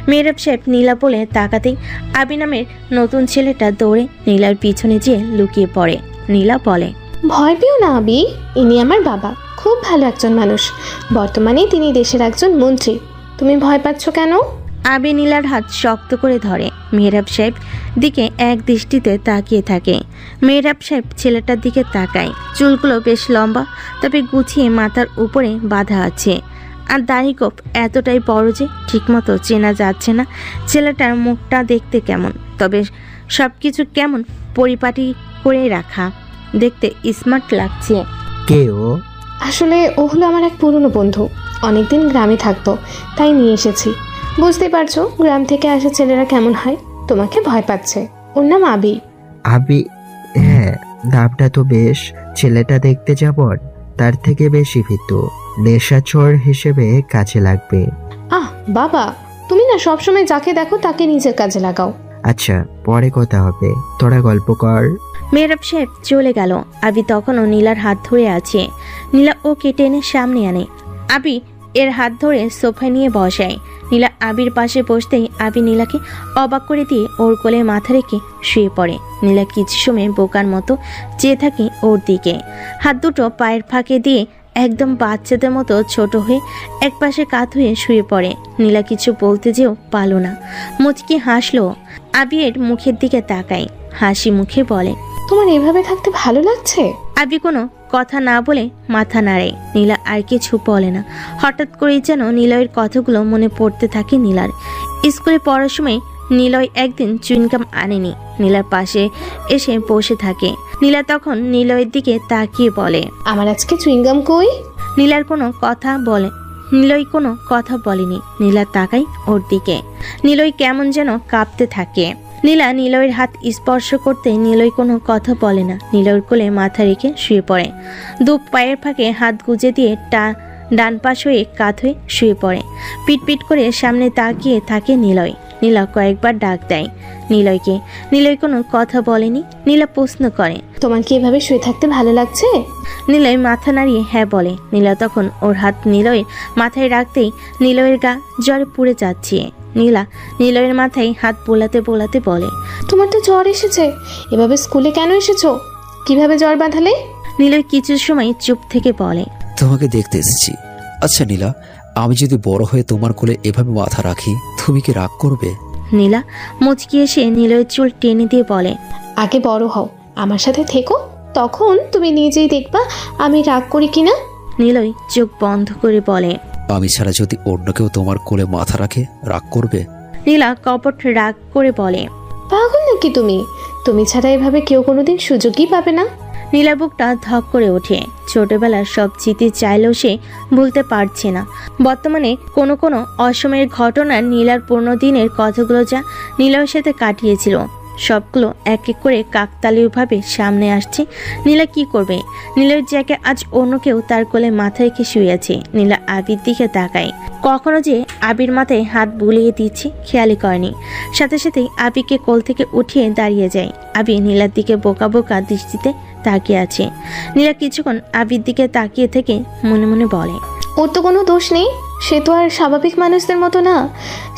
S1: মেহরাব সাহেব নীলা বলে তাকাতেই আবি নামের নতুন ছেলেটা দৌড়ে নীলার পিছনে যেয়ে লুকিয়ে পড়ে। নীলা বলে,
S7: ভয় পেও না আবি, ইনি আমার বাবা, খুব ভালো একজন মানুষ। বর্তমানে তিনি দেশের একজন মন্ত্রী। তুমি ভয় পাচ্ছ কেন?
S1: আবি নীলার হাত শক্ত করে ধরে। মেহরাব সাহেব দিকে এক দৃষ্টিতে তাকিয়ে থাকে। মেহরাব সাহেব ছেলেটার দিকে তাকায়। চুলগুলো বেশ লম্বা, তবে গুছিয়ে মাথার উপরে বাঁধা আছে। আর দাড়ি গোঁফ এতটাই বড় যে ঠিকমতো চেনা যাচ্ছে না ছেলেটার মুখটা দেখতে কেমন, তবে সবকিছু কেমন পরিপাটি করে রাখা, দেখতে স্মার্ট লাগছে।
S12: কে ও?
S7: আসলে ও হলো আমার এক পুরনো বন্ধু, অনেকদিন গ্রামে থাকতো, তাই নিয়ে এসেছি। বুঝতে পারছো গ্রাম থেকে আসা ছেলেরা কেমন হয়। তোমাকে ভয় পাচ্ছে। ওর নাম আবি।
S12: আবি? হ্যাঁ, নামটা তো বেশ, ছেলেটা দেখতে যেমন তার থেকে বেশি ভীতু, নেশাচর হিসেবে কাজে লাগবে।
S7: আহ বাবা, তুমি না সবসময় যাকে দেখো তাকে নিজের কাজে লাগাও।
S12: আচ্ছা, পরে কথা হবে, তোরা গল্প কর।
S1: মেহরাব সাহেব চলে গেল। আবি তখনও নীলার হাত ধরে আছে। নীলা ওকে টেনে সামনে আনে। আবি এর হাত ধরে সোফায় নিয়ে বসায়। নীলা আবির পাশে বসতেই আবি নীলাকে অবাক করে দিয়ে ওর কোলে মাথা রেখে শুয়ে পড়ে। নীলা কিছু সময় বোকার মতো চেয়ে থাকে ওর দিকে। হাত দুটো পায়ের ফাঁকে দিয়ে একদম বাচ্চাদের মতো ছোট হয়ে একপাশে কাত হয়ে শুয়ে পড়ে। নীলা কিছু বলতে যেও পারল না। মুচকি হাসলো। আবি এর মুখের দিকে তাকায়, হাসি মুখে বলে,
S7: তোমার এভাবে থাকতে ভালো লাগছে?
S1: আবি কোনো কথা না বলে মাথা নাড়ে। নীলা আর কিছু বলে না। হঠাৎ করেই যেন নিলয়ের কথাগুলো মনে পড়তে থাকে নীলার। স্কুলে পড়ার সময় নিলয় একদিন চুইনগাম আনেনি। নীলার পাশে এসে বসে থাকে। নীলা তখন নিলয়ের দিকে তাকিয়ে বলে,
S7: আমার আজকে চুইনগাম কই?
S1: নীলার কোনো কথা বলে নিলয় কোনো কথা বলেনি। নীলা তাকাই ওর দিকে। নিলয় কেমন যেন কাঁপতে থাকে। নীলা নিলয়ের হাত স্পর্শ করতে নিলয় কোনো কথা বলে না। নিলয়ের কোলে মাথা রেখে শুয়ে পড়ে। দু পায়ের ফাঁকে হাত গুজে দিয়ে ডান পাশ হয়ে কাত হয়ে শুয়ে পড়ে। পিট করে সামনে তাকিয়ে থাকে নিলয়। নীলা কয়েকবার ডাক দেয় নিলয়কে। নিলয় কোনো কথা বলেনি। নীলা প্রশ্ন করে,
S7: তোমার কি এভাবে শুয়ে থাকতে ভালো লাগছে?
S1: নিলয় মাথা নাড়িয়ে হ্যাঁ বলে। নীলা তখন ওর হাত নিলয়ের মাথায় রাখতেই নিলয়ের গা জ্বরে পুড়ে যাচ্ছে। নীলা নিলয়ের মাথায় হাত বোলাতে বোলাতে বলে,
S7: তোমার তো জ্বর এসেছে, এভাবে স্কুলে কেন এসেছো? কিভাবে জ্বর বাঁধালে?
S1: নিলয় কিছু সময় চুপ থেকে বলে,
S3: তোমাকে দেখতে এসেছি। আচ্ছা নীলা, আমি যদি বড় হয়ে তোমার কোলে এভাবে মাথা রাখি, তুমি কি রাগ করবে?
S1: নীলা মুচকি এসে নিলয়ের চুল টেনে দিয়ে বলে,
S7: আগে বড় হও, আমার সাথে থেকো, তখন তুমি নিজেই দেখবা আমি রাগ করি কিনা।
S1: নিলয় চোখ বন্ধ করে বলে,
S3: আমি ছাড়া যদি অন্য কেউ তোমার কোলে মাথা রাখে, রাগ করবে?
S1: নীলা কপট রাগ করে বলে,
S7: পাগল নাকি তুমি? তুমি ছাড়া এভাবে কেউ কোনোদিন সুযোগই পাবে না।
S1: নীলার বুকটা ধক করে ওঠে। ছোটবেলার সব স্মৃতি চাইলেও সে ভুলতে পারছে না। বর্তমানে কোনো কোনো অসময়ের ঘটনার নীলার পুরনো দিনের কথাগুলো যা নীলার সাথে কাটিয়েছিল সবগুলো এক এক করে কাকতালীয়ভাবে সামনে আসছে। নীলা কি করবে? নীলার জায়গায় আজ অন্য কেউ তার কোলে মাথা রেখে শুয়ে আছে। নীলা আবির দিকে তাকায়। কখনো যে আবির মাথায় হাত বুলিয়ে দিচ্ছে খেয়ালই করেনি। সাথে সাথেই আবিকে কোল থেকে উঠিয়ে দাঁড়িয়ে যায়। আবি নীলার দিকে বোকা বোকা দৃষ্টিতে তাকিয়ে আছে। নীলা কিছুক্ষণ আবির দিকে তাকিয়ে থেকে মনে মনে বলে,
S7: ওর তো কোনো দোষ নেই, সে তো আর স্বাভাবিক মানুষদের মতো না।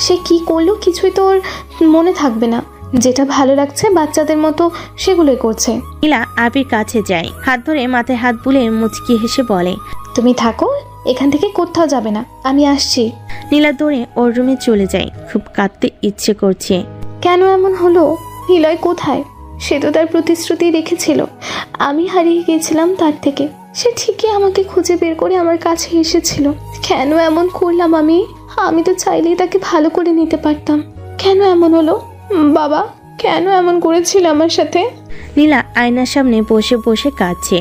S7: সে কি করলো কিছুই তো ওর মনে থাকবে না। যেটা ভালো লাগছে বাচ্চাদের মতো সেগুলোই করছে।
S1: নীলা আবির কাছে যায়, হাত ধরে মাথায় হাত বুলিয়ে মুচকি হেসে বলে,
S7: তুমি থাকো, এখান থেকে কোথাও যাবে না, আমি আসছি।
S1: নীলা দৌড়ে ওর রুমে চলে যায়। খুব কাঁদতে ইচ্ছে করছে।
S7: কেন এমন হলো? নিলয় কোথায়? সে তো তার প্রতিশ্রুতি রেখেছিল। আমি হারিয়ে গিয়েছিলাম তার থেকে। সে ঠিকই আমাকে খুঁজে বের করে আমার কাছে এসেছিল। কেন এমন করলাম আমি? আমি তো চাইলেই তাকে ভালো করে নিতে পারতাম। কেন এমন হলো? বাবা কেন এমন করেছিল আমার সাথে?
S1: নীলা আয়নার সামনে বসে বসে কাঁদছে।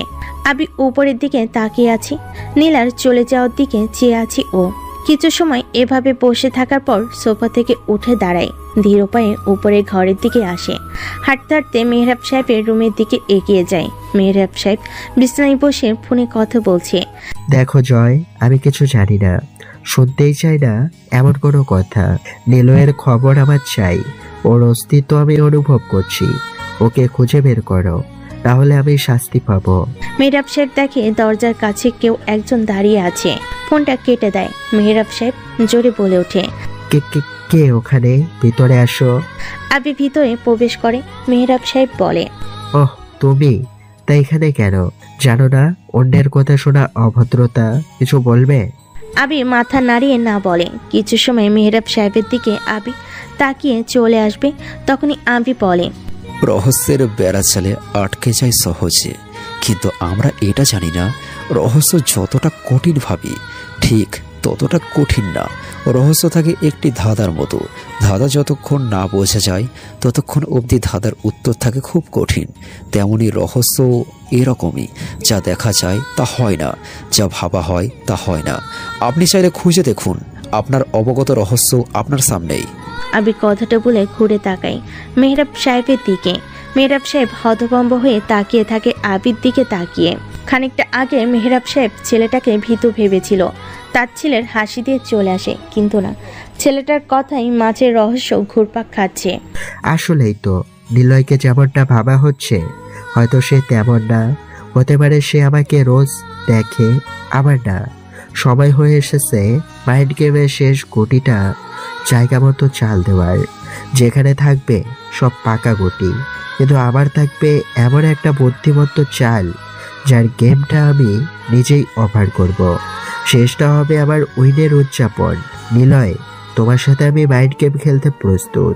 S1: আবি উপরের দিকে তাকিয়ে আছে। নীলার চলে যাওয়ার দিকে চেয়ে আছে ও। কিছু সময় এভাবে বসে থাকার পর সোফা থেকে উঠে দাঁড়ায়। ধীর পায়ে উপরে ঘরের দিকে আসে। হাঁটতে হাঁটতে মেহরাব সাহেবের রুমের দিকে এগিয়ে যায়। মেহরাব সাহেব বিছানায় বসে ফোনে কথা বলছে।
S12: দেখো জয়, আমি কিছু জানি না, শুনতেই চাই না এমন কোনো কথা। নিলয়ের খবর আমার চাই। ওর অস্তিত্ব আমি অনুভব করছি। ওকে খুঁজে বের করো, তাহলে আমি শাস্তি পাবো।
S1: মেহরাব সাহেব দেখে দরজার কাছে কেউ একজন দাঁড়িয়ে আছে। ফোনটা কেটে দেয়। মেহরাব সাহেব জোরে বলে ওঠে,
S12: কে ওখানে? ভিতরে আসো।
S1: আবি ভিতরে প্রবেশ করে। মেহরাব সাহেব বলে,
S12: ওহ তুমি, তা এখানে কেন? জানো না অন্যের কথা শোনা অভদ্রতা? কিছু বলবে?
S1: আবি মাথা নাড়িয়ে না বলে। কিছু সময় মেহরাব সাহেবের দিকে আবি তাকিয়ে চলে আসবে। তখনই আবি বলে,
S3: রহস্যের বেড়াচালে আটকে যায় সহজে, কিন্তু আমরা এটা জানি না রহস্য যতটা কঠিন ভাবি ঠিক ততটা কঠিন না। রহস্য থাকে একটি ধাঁধার মতো। ধাঁধা যতক্ষণ না বোঝা যায় ততক্ষণ অবধি ধাঁধার উত্তর থাকে খুব কঠিন। তেমনি রহস্য এরকমই, যা দেখা যায় তা হয় না, যা ভাবা হয় তা হয় না। আপনি চাইলে খুঁজে দেখুন, আপনার অবগত রহস্য আপনার সামনেই।
S1: আবি কথাটা বলে ঘুরে তাকাই মেহরাব সাহেবের দিকে। মেহরাব সাহেব হতভম্ব হয়ে তাকিয়ে থাকে আবির দিকে তাকিয়ে। খানিকটা আগে মেহরাব সাহেব ছেলেটাকে ভীতু ভেবেছিল, তার ছেলের হাসি দিয়ে চলে আসে, কিন্তু না, ছেলেটার কথাই মাঝের রহস্য ঘুরপাক খাচ্ছে।
S12: আসলেই তো নিলয়কে যেমনটা ভাবা হচ্ছে হয়তো সে তেমন না, হতে পারে সে আমাকে রোজ দেখে, আবার না। সময় হয়ে এসেছে মাইন্ড গেমের শেষ গুটিটা জায়গা মতো চাল দেওয়ার, যেখানে থাকবে সব পাকা গুটি, কিন্তু আবার থাকবে এমন একটা বুদ্ধিমত্ত চাল যার গেমটা আমি নিজেই অফার করব। শেষটা হবে আমার উইনের উদযাপন। নিলয়, তোমার সাথে আমি মাইন্ড গেম খেলতে প্রস্তুত।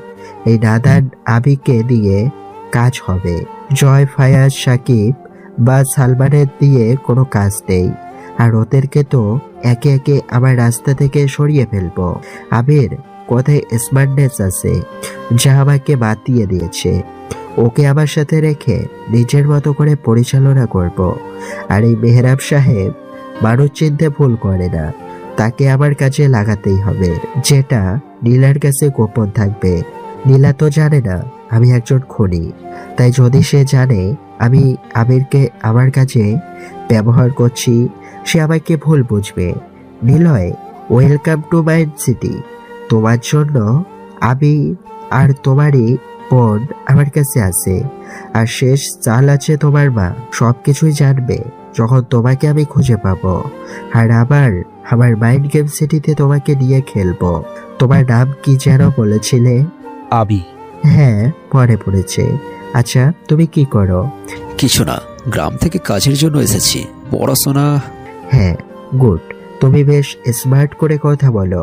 S12: এই নাদান আবিকে দিয়ে কাজ হবে। জয়, ফায়াজ, সাকিব বা সালমানের দিয়ে কোনো কাজ নেই, আর ওদেরকে তো একে একে আমার রাস্তা থেকে সরিয়ে ফেলবো। আবির কোথায় স্মার্টনেস আছে যা আমাকে বাতিয়ে দিয়েছে, ওকে আমার সাথে রেখে নিজের মতো করে পরিচালনা করব। আর এই মেহরাব সাহেব মানুষ চিনতে ভুল করে না, তাকে আমার কাছে লাগাতেই হবে, যেটা নীলার কাছে গোপন থাকবে। নীলা তো জানে না আমি একজন খুনি, তাই যদি সে জানে আমি আবিরকে আমার কাছে ব্যবহার করছি, সে আমাকে ভুল বুঝবে। Niloy, welcome to mind city. তোমার জন্য আমি আর তোমারই বোন আমার কাছে আছে, আর শেষ চাল আছে তোমার মা। সব কিছুই জানবে যখন তোমাকে আমি খুঁজে পাবো, আর আবার আমার মাইন্ড গেম সিটিতে তোমাকে নিয়ে খেলবো। তোমার নাম কি যেন বলেছিলে?
S3: আবি।
S12: হ্যাঁ, মনে পড়েছে। আচ্ছা, তুমি কি করো?
S3: কিছু না, গ্রাম থেকে কাজের জন্য এসেছি। পড়াশোনা।
S12: হ্যাঁ, গুড। তুমি বেশ স্মার্ট করে কথা বলো,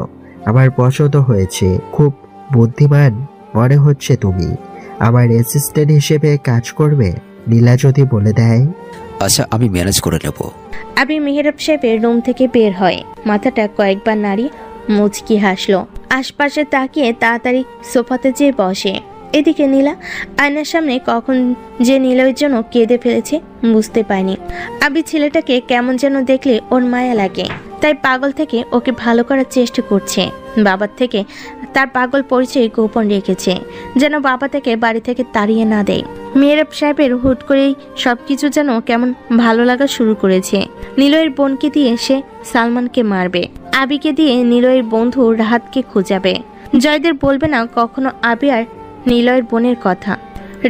S12: আমার পছন্দ হয়েছে। খুব বুদ্ধিমান মনে হচ্ছে তুমি। আমার অ্যাসিস্ট্যান্ট হিসেবে কাজ করবে নীলা যদি বলে দেয়?
S3: আচ্ছা, আমি ম্যানেজ করে নেব।
S1: আবি মেহরাব সাহেবের রুম থেকে বের হয়, মাথাটা কয়েকবার নাড়িয়ে মুচকি হাসলো, আশপাশে তাকিয়ে তাড়াতাড়ি সোফাতে যেয়ে বসে। এদিকে নীলা আয়নার সামনে কখন যে নীলয়ের জন্য কেঁদে ফেলেছে বুঝতে পারেনি। আবি ছেলেটাকে কেমন যেন দেখলে ওর মায়া লাগে, তাই পাগল থেকে ওকে ভালো করার চেষ্টা করছে। বাবার থেকে তার পাগল পরিচয় গোপন রেখেছে, যেন বাবা থেকে বাড়ি থেকে তাড়িয়ে না দেয়। মেহরাব সাহেবের হুট করেই সবকিছু যেন কেমন ভালো লাগা শুরু করেছে। নিলয়ের বোনকে দিয়ে সে সালমানকে মারবে, আবিকে দিয়ে নিলয়ের বন্ধু রাহাতকে খুঁজাবে। জয়দের বলবে না কখনো আবি আর নিলয়ের বোনের কথা।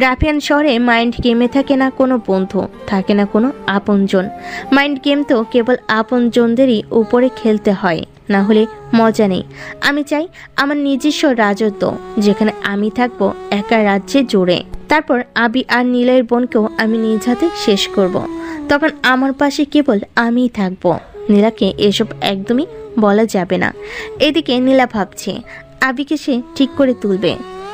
S1: রাফিয়ান শহরে মাইন্ড গেমে থাকে না কোনো বন্ধু, থাকে না কোনো আপনজন। মাইন্ড গেম তো কেবল আপনজনদেরই উপরে খেলতে হয়, না হলে মজা নেই। আমি চাই আমার নিজস্ব রাজত্ব, যেখানে আমি থাকবো একা রাজ্যে জুড়ে। তারপর আবি আর নিলয়ের বোনকেও আমি নিজ হাতে শেষ করব। তখন আমার পাশে কেবল আমিই থাকবো। নীলাকে এসব একদমই বলা যাবে না। এদিকে নীলা ভাবছে আবিকে সে ঠিক করে তুলবে।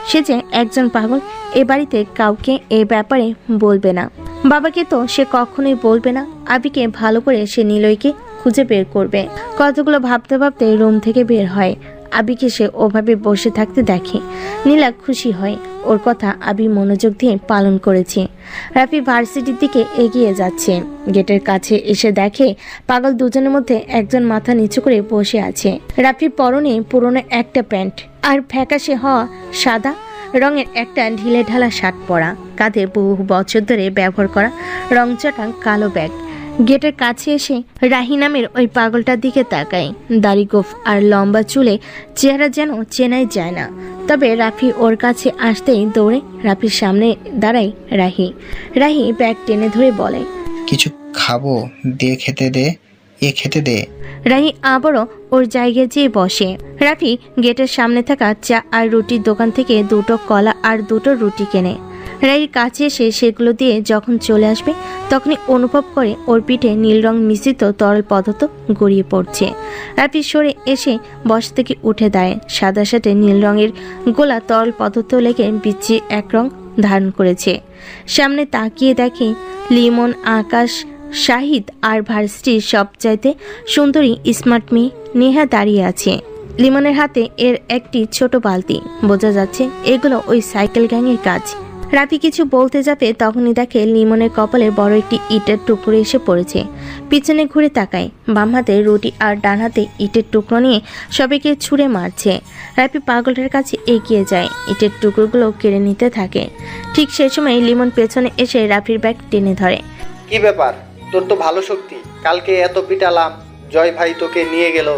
S1: সে যে একজন পাগল, এ বাড়িতে কাউকে এ ব্যাপারে বলবে না। বাবাকে তো সে কখনোই বলবে না। আবিকে ভালো করে সে নিলয়কে খুঁজে বের করবে। কতগুলো ভাবতে ভাবতে রুম থেকে বের হয়। আবিকে সে ওভাবে বসে থাকতে দেখে। নীলা খুশি হয়, ওর কথা আবি মনোযোগ দিয়ে পালন করেছে। রাফি ভার্সিটির দিকে এগিয়ে যাচ্ছে। গেটের কাছে এসে দেখে পাগল দুজনের মধ্যে একজন মাথা নিচু করে বসে আছে। রাফি পরনে পুরনো একটা প্যান্ট আর ফ্যাকাশে হওয়া সাদা রঙের একটা ঢিলে ঢালা শার্ট পরা, কাঁধে বহু বছর ধরে ব্যবহার করা রংচটা কালো ব্যাগ। গেটের কাছে এসে রাহি নামের ওই পাগলটার দিকে তাকায়। দাড়ি গোফ আর লম্বা চুলে চেহারা যেন চেনাই যায় না। তবে রাফি ওর কাছে আসতেই দৌড়ে রাফির সামনে দাঁড়ায় রাহি। রাহি ব্যাগ টেনে ধরে বলে,
S4: কিছু খাবো, দিয়ে খেতে দে, খেতে দে।
S1: রাহি আবারও ওর জায়গায় যেয়ে বসে। রাফি গেটের সামনে থাকা চা আর রুটির দোকান থেকে দুটো কলা আর দুটো রুটি কেনে। রাহির কাছে এসে সেগুলো দিয়ে যখন চলে আসবে তখনই অনুভব করে ওর পিঠে নীল রং মিশ্রিত তরল পদার্থ গড়িয়ে পড়ছে। রাফি সরে এসে বসা থেকে উঠে দাঁড়ায়। সাদা শার্টে নীল রঙের গোলা তরল পদার্থ লেগে বিচ্ছিরি এক রং ধারণ করেছে। সামনে তাকিয়ে দেখে লিমন, আকাশ, শাহিদ আর ভার্সিটির সবচাইতে সুন্দরী স্মার্ট মেয়ে নেহা দাঁড়িয়ে আছে। লিমনের হাতে এর একটি ছোট বালতি, বোঝা যাচ্ছে এগুলো ওই সাইকেল গ্যাংয়ের কাজ। রাফি কিছু বলতে যাবে তখনই দেখে লিমনের কপালে বড় একটি ইটের টুকরো এসে পড়েছে। পিছনে ঘুরে তাকায়, বাম হাতে রুটি আর ডান হাতে ইটের টুকরো নিয়ে সবাইকে ছুঁড়ে মারছে। রাফি পাগলটার কাছে এগিয়ে যায়, ইটের টুকরোগুলো কেড়ে নিতে থাকে। ঠিক সেই সময় লিমন পেছনে এসে রাফির ব্যাগ টেনে ধরে।
S8: কি ব্যাপার, তোর তো ভালো শক্তি, কালকে এত পিটালাম, জয় ভাই তোকে নিয়ে গেল,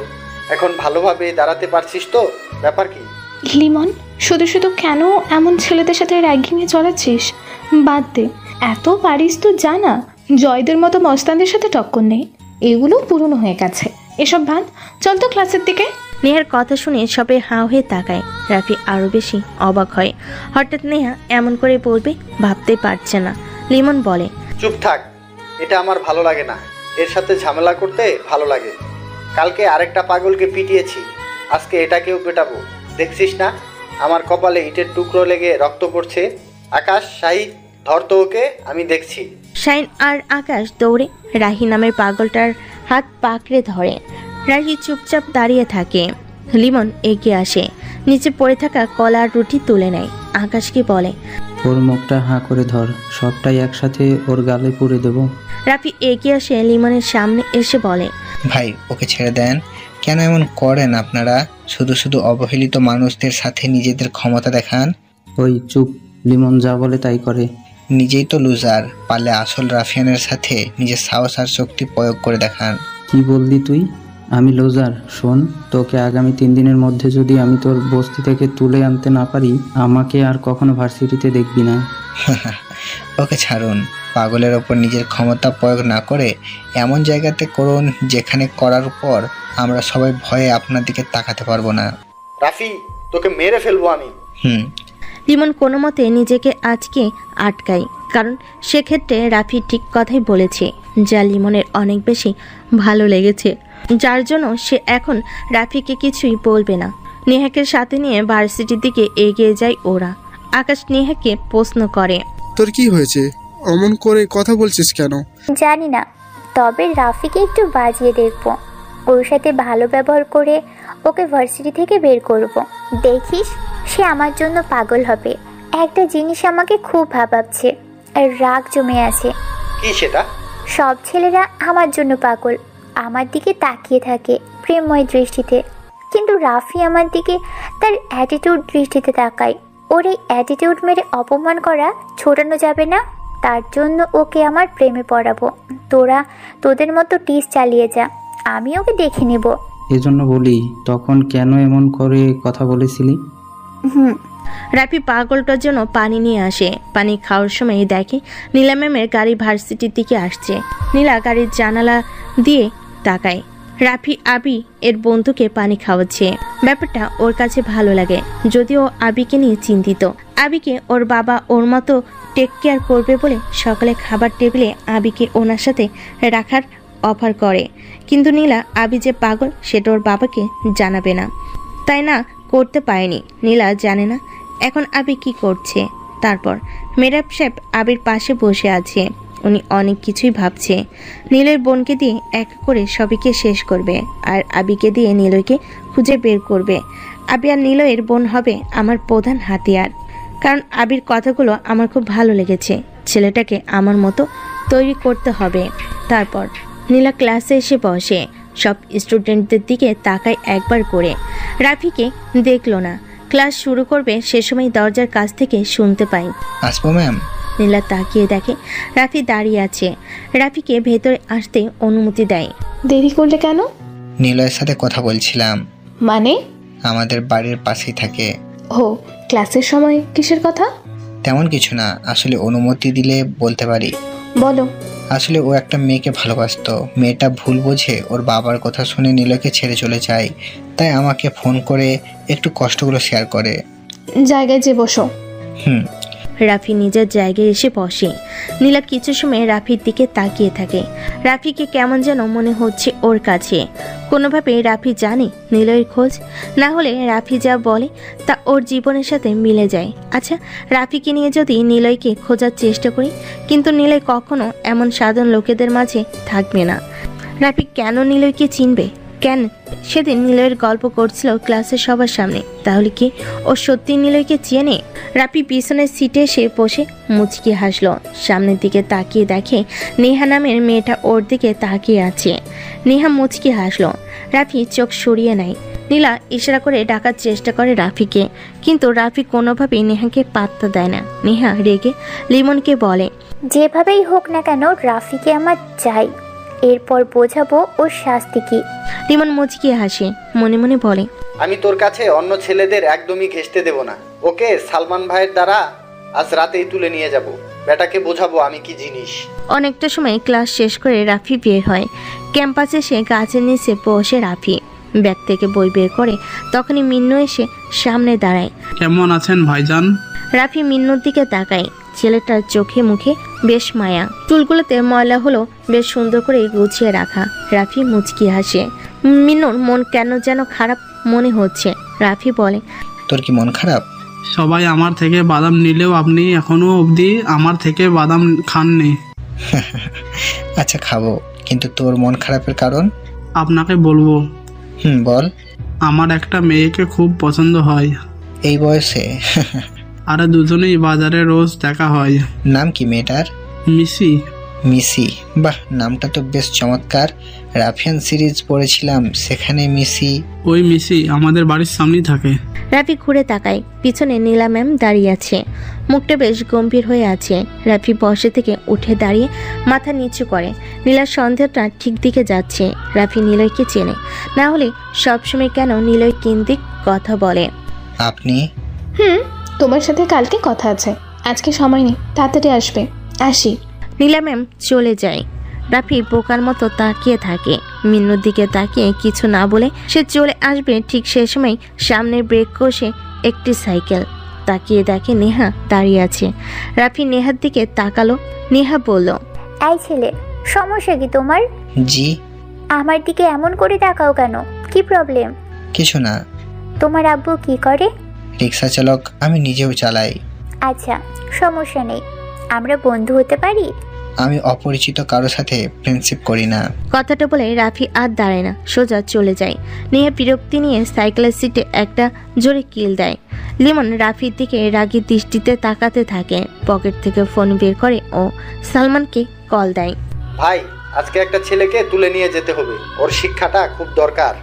S8: এখন ভালোভাবে দাঁড়াতে পারছিস তো? ব্যাপার কি?
S7: লিমন, শুধু শুধু কেন এমন ছেলেদের সাথে র্যাগিংয়ে চলাচ্ছিস? বাদ দে, এত পারিস তো জানা জয়দের মতো মস্তানদের সাথে টক্কর নেই, এগুলো পুরনো হয়ে গেছে। এসব ভাত, চল তো ক্লাসের দিকে।
S1: নেহার কথা শুনে সবাই হাঁ হয়ে তাকায়। রাফি আরো বেশি অবাক হয়। হঠাৎ নেহা এমন করে বলবে ভাবতে পারছে না। লিমন বলে,
S8: চুপ থাক, এটা আমার ভালো লাগে না, এর সাথে ঝামেলা করতে ভালো লাগে। কালকে আরেকটা পাগলকে পিটিয়েছি, আজকে এটাকেও পেটাবো। দেখছিস না আমার কপালে ইটের টুকরো লেগে রক্ত পড়ছে? আকাশ, শাহিদ, ধর তো ওকে, আমি দেখছি।
S1: শাইন আর আকাশ দৌড়ে রাহি নামের পাগলটার হাত পাকড়ে ধরে। রাহি চুপচাপ দাঁড়িয়ে থাকে। লিমন এগিয়ে আসে, নিচে পড়ে থাকা কলা আর রুটি তুলে নেয়। আকাশকে বলে,
S9: ওর মুখটা হাঁ করে ধর, সবটাই একসাথে ওর গালে পুরে দেব।
S1: রাফি এগিয়ে আসে লিমনের সামনে এসে বলে,
S4: ভাই ওকে ছেড়ে দেন, কেন এমন করেন আপনারা? শুধু শুধু অবহেলিত মানুষদের সাথে নিজেদের ক্ষমতা দেখান।
S9: ওই চুপ, লিমন যা বলে তাই করে।
S4: নিজেই তো লুজার, পারলে আসল রাফিয়ানের সাথে নিজের সাহস আর শক্তি প্রয়োগ করে দেখান।
S9: কি বললি তুই? আমি লুজার? শোন, তোকে আগামী 3 দিনের মধ্যে যদি আমি তোর বস্তি থেকে তুলে আনতে না পারি, আমাকে আর কখনো ভার্সিটিতে দেখবি না।
S4: ওকে ছাড়ুন, পাগলের ওপর নিজের ক্ষমতা প্রয়োগ না করে এমন জায়গাতে করুন যেখানে করার পর আমরা সবাই ভয়ে আপনার দিকে তাকাতে পারবো না।
S8: রাফি, তোকে মেরে ফেলবো আমি।
S1: লিমন কোনো মতে নিজেকে আজকে আটকায়, কারণ সেক্ষেত্রে রাফি ঠিক কথাই বলেছে, যা লিমনের অনেক বেশি ভালো লেগেছে, যার জন্য সে এখন রাফিকে কিছুই বলবে না। নেহাকে সাথে নিয়ে ভার্সিটির দিকে এগিয়ে যায় ওরা। আকাশ নেহাকে প্রশ্ন করে,
S6: তোর কি হয়েছে? অমন করে কথা বলছিস কেন?
S5: জানি না, তবে রাফিকে একটু বাজিয়ে দেখবো, ওর সাথে ভালো ব্যবহার করে ওকে ভার্সিটি থেকে বের করব। দেখিস সে আমার জন্য পাগল হবে। একটা জিনিস আমাকে খুব ভাবাচ্ছে আর রাগ জমে আছে।
S8: কি সেটা?
S5: সব ছেলেরা আমার জন্য পাগল, আমার দিকে তাকিয়ে থাকে প্রেমময় দৃষ্টিতে, কিন্তু রাফি আমার দিকে তার অ্যাটিটিউড দৃষ্টিতে তাকায়। ওর এই অ্যাটিটিউড মেরে অপমান করা ছোটানো যাবে না, তার জন্য ওকে আমার প্রেমে পড়াবো। তোরা তোদের মতো টিস চালিয়ে যা, আমি ওকে দেখে নেব।
S9: এজন্য বলি, তখন কেন এমন করে কথা বলেছিলি?
S1: রাফি পাগলটার জন্য পানি নিয়ে আসে। পানি খাওয়ার সময় দেখে নীলা ম্যামের গাড়ি ভার্সিটির দিকে আসছে। নীলা গাড়ির জানালা দিয়ে তাকায়। রাফি আবি এর বন্ধুকে পানি খাওয়াচ্ছে। ব্যাপারটা ওর কাছে ভালো লাগে, যদিও আবিকে নিয়ে চিন্তিত। আবিকে ওর বাবা ওর মতো টেক কেয়ার করবে বলে সকালে খাবার টেবিলে আবিকে ওনার সাথে রাখার অফার করে, কিন্তু নীলা আবি যে পাগল সেটা ওর বাবাকে জানাবে না, তাই না করতে পারেনি। নীলা জানে না এখন আবি কি করছে। তারপর মেহরাব সাহেব আবির পাশে বসে আছে, উনি অনেক কিছুই ভাবছে। নীলের বোনকে দিয়ে এক করে সবাইকে শেষ করবে, আর আবিকে দিয়ে নীলয়কে খুঁজে বের করবে। আবি আর নীলয়ের বোন হবে আমার প্রধান হাতিয়ার, কারণ আবির কথাগুলো আমার খুব ভালো লেগেছে। ছেলেটাকে আমার মতো তৈরি করতে হবে। তারপর নীলা ক্লাসে এসে বসে, সব স্টুডেন্টদের দিকে তাকায় একবার করে। রাফিকে দেখলো না। ক্লাস শুরু করবে সে সময় দরজার কাছ থেকে শুনতে পাই,
S4: আসবো ম্যাম।
S1: নীলা তাকিয়ে দেখে রাফি দাঁড়িয়ে আছে। রাফিকে ভেতরে আসতে অনুমতি দেয়।
S7: দেরি করলে কেন?
S4: নীলয়ের সাথে কথা বলছিলাম।
S7: মানে?
S4: আমাদের বাড়ির পাশেই থাকে।
S7: ও, ক্লাসের সময় কিসের কথা?
S4: তেমন কিছু না, আসলে অনুমতি দিলে বলতে পারি।
S7: বলো।
S4: আসলে ও একটা মেয়েকে ভালোবাসতো, মেয়েটা ভুল বোঝে ওর বাবার কথা শুনে নীলয়কে ছেড়ে চলে যায়, তাই আমাকে ফোন করে একটু কষ্টগুলো শেয়ার করে।
S7: জায়গায় যে বসো।
S1: রাফি নিজের জায়গায় এসে বসে। নীলা কিছু সময় রাফির দিকে তাকিয়ে থাকে। রাফিকে কেমন যেন মনে হচ্ছে ওর কাছে। কোনোভাবে রাফি জানে নীলয়ের খোঁজ, না হলে রাফি যা বলে তা ওর জীবনের সাথে মিলে যায়। আচ্ছা, রাফিকে নিয়ে যদি নীলয়কে খোঁজার চেষ্টা করি, কিন্তু নীলয় কখনো এমন সাধারণ লোকেদের মাঝে থাকবে না। রাফি কেন নীলয়কে চিনবে, কেন সেদিন নিলয়ের গল্প করছিল ক্লাসের সবার সামনে, তাহলে কি ও সত্যি নিলয়কে চেনে? রাফি পিছনের সিটে এসে বসে মুচকি হাসলো। সামনের দিকে তাকিয়ে দেখে নেহা নামের মেয়েটা ওর দিকে তাকিয়ে আছে। নেহা মুচকি হাসলো। রাফি চোখ সরিয়ে নেয়। নীলা ইশারা করে ডাকার চেষ্টা করে রাফিকে, কিন্তু রাফি কোনোভাবেই নেহাকে পাত্তা দেয় না। নেহা রেগে লিমনকে বলে,
S5: যেভাবেই হোক না কেন রাফিকে আমার চাই, এরপর বোঝাবো ওর শাস্তি কি।
S1: লিমন মুচকি হাসে, মনে মনে বলে,
S8: আমি তোর কাছে অন্য ছেলেদের একদমই ঘেঁষতে দেব না। ওকে সালমান ভাইয়ের দ্বারা আজ রাতেই তুলে নিয়ে যাব। বেটাকে বোঝাবো আমি কি জিনিস।
S1: অনেকটা সময় ক্লাস শেষ করে রাফি বের হয়। ক্যাম্পাসে এসে গাছের নিচে বসে রাফি ব্যাগ থেকে বই বের করে। তখনই মিন্নু এসে সামনে দাঁড়ায়।
S11: কেমন আছেন ভাইজান?
S1: রাফি মিন্নুর দিকে তাকায়। ছেলেটার চোখে মুখে বেশ মায়া, চুলগুলোতে ময়লা হলো বেশ সুন্দর করে গুছিয়ে রাখা। রাফি মুচকি হাসে। মিন্নুর মন কেন যেন খারাপ মনে হচ্ছে। রাফি বলে,
S4: তোর কি মন খারাপ?
S11: সবাই আমার থেকে বাদাম নিলেও আপনি এখনো অবধি আমার থেকে বাদাম খাননি।
S4: আচ্ছা খাবো, কিন্তু তোর মন খারাপের কারণ?
S11: আপনাকে বলবো।
S4: বল।
S11: আমার একটা মেয়েকে খুব পছন্দ হয়।
S4: এই বয়সে?
S11: আরে দুজনেই বাজারে রোজ দেখা হয়।
S4: নাম কি মেয়েটার?
S11: মিসি।
S4: মিসি? বাহ, নামটা তো বেশ চমৎকার। রাফিয়ান সিরিজ পড়েছিলাম, সেখানে মিসি।
S11: ওই মিসি আমাদের বাড়ির সামনেই থাকে।
S1: রাফি ঘুরে তাকায়। পিছনে নীলা ম্যাম দাঁড়িয়ে আছে, মুখটা বেশ গম্ভীর হয়ে আছে। রাফি বসে থেকে উঠে দাঁড়িয়ে মাথা নিচু করে। নীলার সন্দেহটা ঠিক দিকে যাচ্ছে। রাফি নিলয়কে চেনে, না হলে সবসময় কেন নিলয় কেন্দ্রিক কথা বলে।
S4: আপনি?
S7: তোমার সাথে কালকে কথা আছে, আজকে সময় নেই, তাড়াতাড়ি আসবে। আসি।
S1: নীলা ম্যাম চলে যায়। রাফি বোকার মতো তাকিয়ে থাকে। মিন্নুর দিকে তাকিয়ে কিছু না বলে সে চলে আসবে। ঠিক সে সময় সামনে ব্রেক কষে একটি সাইকেল। তাকিয়ে দেখে নেহা দাঁড়িয়ে আছে। রাফি নেহার দিকে তাকালো। নেহা বলল,
S5: এই ছেলে, সমস্যা কি তোমার?
S4: জি।
S5: আমার দিকে এমন করে তাকাও কেন? কি প্রবলেম?
S4: কিছু না।
S5: তোমার আব্বু কি করে?
S4: রিক্সা চালক, আমি নিজেও চালাই।
S5: আচ্ছা, সমস্যা নেই, আমরা বন্ধু হতে পারি।
S4: আমি অপরিচিত কারো সাথে ফ্রেন্ডশিপ করি না।
S1: কথাটা বলে রাফি আর দাঁড়ায় না, সোজা চলে যায়। নেহা বিরক্তি নিয়ে সাইকেলের সিটে একটা জোরে কিল দেয়। লিমন রাফির দিকে রাগী দৃষ্টিতে তাকাতে থাকে। পকেট থেকে ফোন বের করে ও সালমানকে কল দেয়।
S8: ভাই, আজকে একটা ছেলেকে তুলে নিয়ে যেতে হবে, ওর শিক্ষাটা খুব দরকার।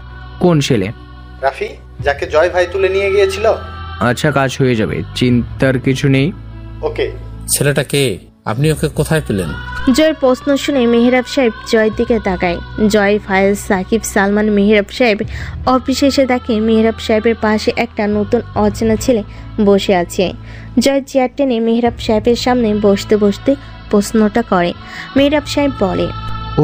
S16: কোন ছেলে?
S8: রাফি, যাকে জয় ভাই তুলে নিয়ে গিয়েছিল।
S16: আচ্ছা, কাজ হয়ে যাবে, চিন্তার কিছু নেই।
S8: ওকে।
S10: ছেলেটা কে? আপনি ওকে কোথায় পেলেন?
S1: জয়ের প্রশ্ন শুনে মেহরাব সাহেব জয়ের দিকে তাকায়। জয়, ফায়েজ, সাকিব, সালমান মেহরাব সাহেব অফিসে এসে দেখে মেহরাব সাহেবের পাশে একটা নতুন অচেনা ছেলে বসে আছে। জয় চেয়ার টেনে মেহরাব সাহেবের সামনে বসতে বসতে প্রশ্নটা করে। মেহরাব সাহেব বলে,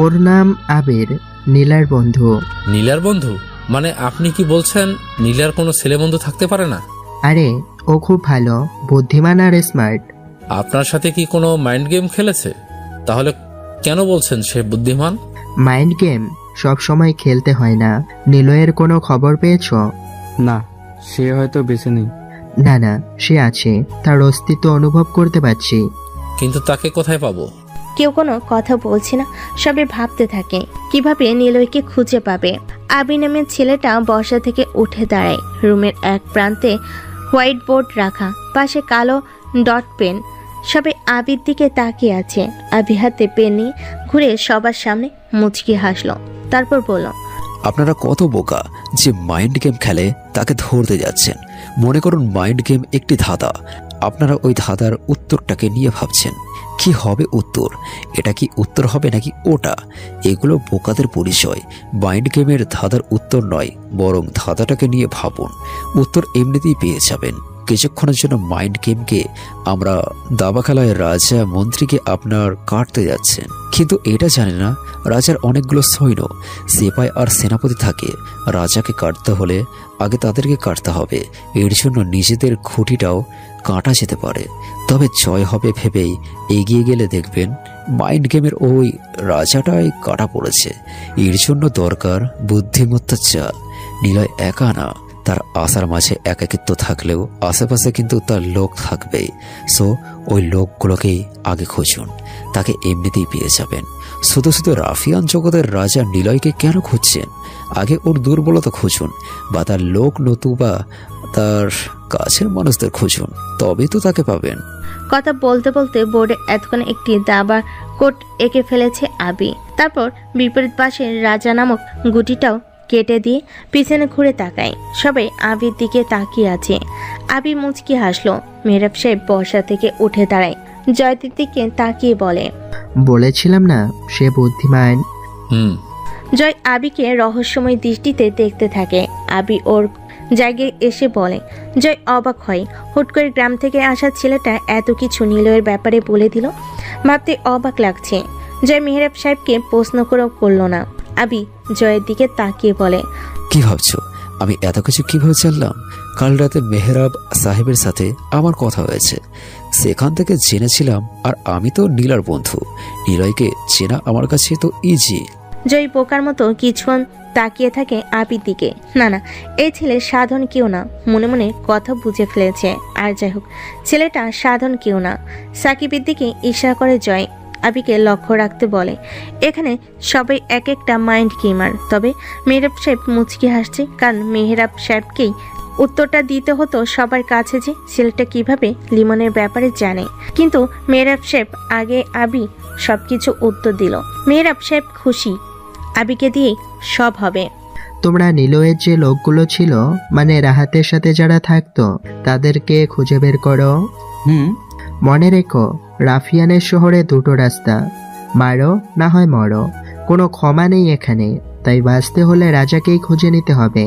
S12: ওর নাম আবির, নীলার বন্ধু।
S10: নীলার বন্ধু? মানে আপনি কি বলছেন নীলার কোনো ছেলে বন্ধু থাকতে পারে না?
S12: আরে ও খুব ভালো, বুদ্ধিমান আর স্মার্ট।
S10: আপনার সাথে কি কোনো মাইন্ড গেম খেলেছে? তাহলে কেন বলছেন সে বুদ্ধিমান?
S12: মাইন্ড গেম সব সময় খেলতে হয় না। নিলয়ের কোনো খবর পেয়েছো?
S13: না, সে হয়তো বেঁচে নেই।
S12: না না, সে আছে, তার অস্তিত্ব অনুভব করতে পারছি।
S10: কিন্তু তাকে কোথায় পাবো?
S1: কেউ কোনো কথা বলছে না। সবে ভাবতে থাকে কিভাবে নিলয়কে খুঁজে পাবে। আবি নামের ছেলেটা বসা থেকে উঠে দাঁড়ায়। রুমের এক প্রান্তে হোয়াইট বোর্ড রাখা, পাশে কালো ডট পেন। সবে আবির দিকে তাকিয়ে আছে। আবি হাতে পেন নিয়ে ঘুরে সবার সামনে মুচকি হাসলো। তারপর বলল,
S3: আপনারা কত বোকা যে মাইন্ড গেম খেলে তাকে ধরতে যাচ্ছেন। মনে করুন মাইন্ড গেম একটি ধাঁধা, আপনারা ওই ধাঁধার উত্তরটাকে নিয়ে ভাবছেন কি হবে উত্তর, এটা কি উত্তর হবে নাকি ওটা। এগুলো বোকাদের পরিচয়। মাইন্ড গেমের ধাঁধার উত্তর নয়, বরং ধাঁধাটাকে নিয়ে ভাবুন, উত্তর এমনিতেই পেয়ে যাবেন। কিছুক্ষণের জন্য মাইন্ড গেমকে আমরা দাবা খেলায় রাজা মন্ত্রীকে আপনার কাটতে যাচ্ছেন, কিন্তু এটা জানে না রাজার অনেকগুলো সৈন্য, সিপাই আর সেনাপতি থাকে। রাজাকে কাটতে হলে আগে তাদেরকে কাটতে হবে। এর জন্য নিজেদের খুঁটিটাও কাটা যেতে পারে। তবে জয় হবে ভেবেই এগিয়ে গেলে দেখবেন মাইন্ড গেমের ওই রাজাটাই কাটা পড়েছে। এর জন্য দরকার বুদ্ধিমত্তা চাল। নিলয় একা না, তার আশার মাঝে একাকিত্ব থাকলেও আশেপাশে কিন্তু তার লোক থাকবেই। সো ওই লোকগুলোকেই আগে খুঁজুন, তাকে এমনিতেই পেয়ে যাবেন। শুধু শুধু রাফিয়ান জগতের রাজা নিলয়কে কেন খুঁজছেন? আগে ওর দুর্বলতা খুঁজুন, বা তার লোক নতুবা তার কাছের মানুষদের খুঁজুন, তবেই তো তাকে পাবেন।
S1: কথা বলতে বলতে বোর্ডে এতক্ষণ একটি দাবার কোট এঁকে ফেলেছে আবি। তারপর বিপরীত পাশে রাজা নামক গুটিটাও কেটে দিয়ে পিছনে ঘুরে তাকায়। সবাই আবির দিকে তাকিয়ে আছে। আবি মুচকি হাসলো। মেহরাব সাহেব বর্ষা থেকে উঠে দাঁড়ায়, জয়তীর দিকে তাকিয়ে বলে,
S12: বলেছিলাম না সে বুদ্ধিমান।
S1: জয় আবিকে রহস্যময় দৃষ্টিতে দেখতে থাকে। আবি ওর জায়গায় এসে বলে। জয় অবাক হয়, হুট করে গ্রাম থেকে আসা ছেলেটা এত কিছু নিলয়ের ব্যাপারে বলে দিল। ভাবতে অবাক লাগছে। জয় মেহরাব সাহেবকে প্রশ্ন করেও করল না। আবি জয়ের দিকে তাকিয়ে বলে,
S3: কি ভাবছো আমি এত কিছু কিভাবে জানলাম? কাল রাতে মেহরাব সাহেবের সাথে আমার কথা হয়েছে, সেখান থেকে জেনেছিলাম। আর আমি তো নীলার বন্ধু, নিলয়কে চেনা আমার কাছে তো ইজি।
S1: জয় বোকার মতো কিছুক্ষণ তাকিয়ে থাকে আবির দিকে। না না, এই ছেলে সাধারণ কেউ না। মনে মনে কথা বুঝে ফেলেছে। আর যাই হোক, ছেলেটা সাধারণ কেউ না। সাকিবের দিকে ইশারা করে জয়। আবিকে লক্ষ্য রাখতে বলে। এখানে সবাই এক একটা মাইন্ড গেমার। তবে মেহরাব সাহেব মুচকি হাসছে, কারণ মেহরাব সাহেবকেই উত্তরটা দিতে হতো সবার কাছে যে ছেলেটা কিভাবে লিমনের ব্যাপারে জানে। কিন্তু মেহরাব সাহেব আগে আবি সবকিছু উত্তর দিল। মেহরাব সাহেব খুশি, আবিকে দিয়ে সব হবে।
S12: তোমরা নিলয়ের যে লোকগুলো ছিল, মানে রাহাতের সাথে যারা থাকতো, তাদেরকে খুঁজে বের করো। মনে রেখো, রাফিয়ানের শহরে দুটো রাস্তা, মারো না হয় মরো, কোনো ক্ষমা নেই এখানে। তাই বাঁচতে হলে রাজাকেই খুঁজে নিতে হবে।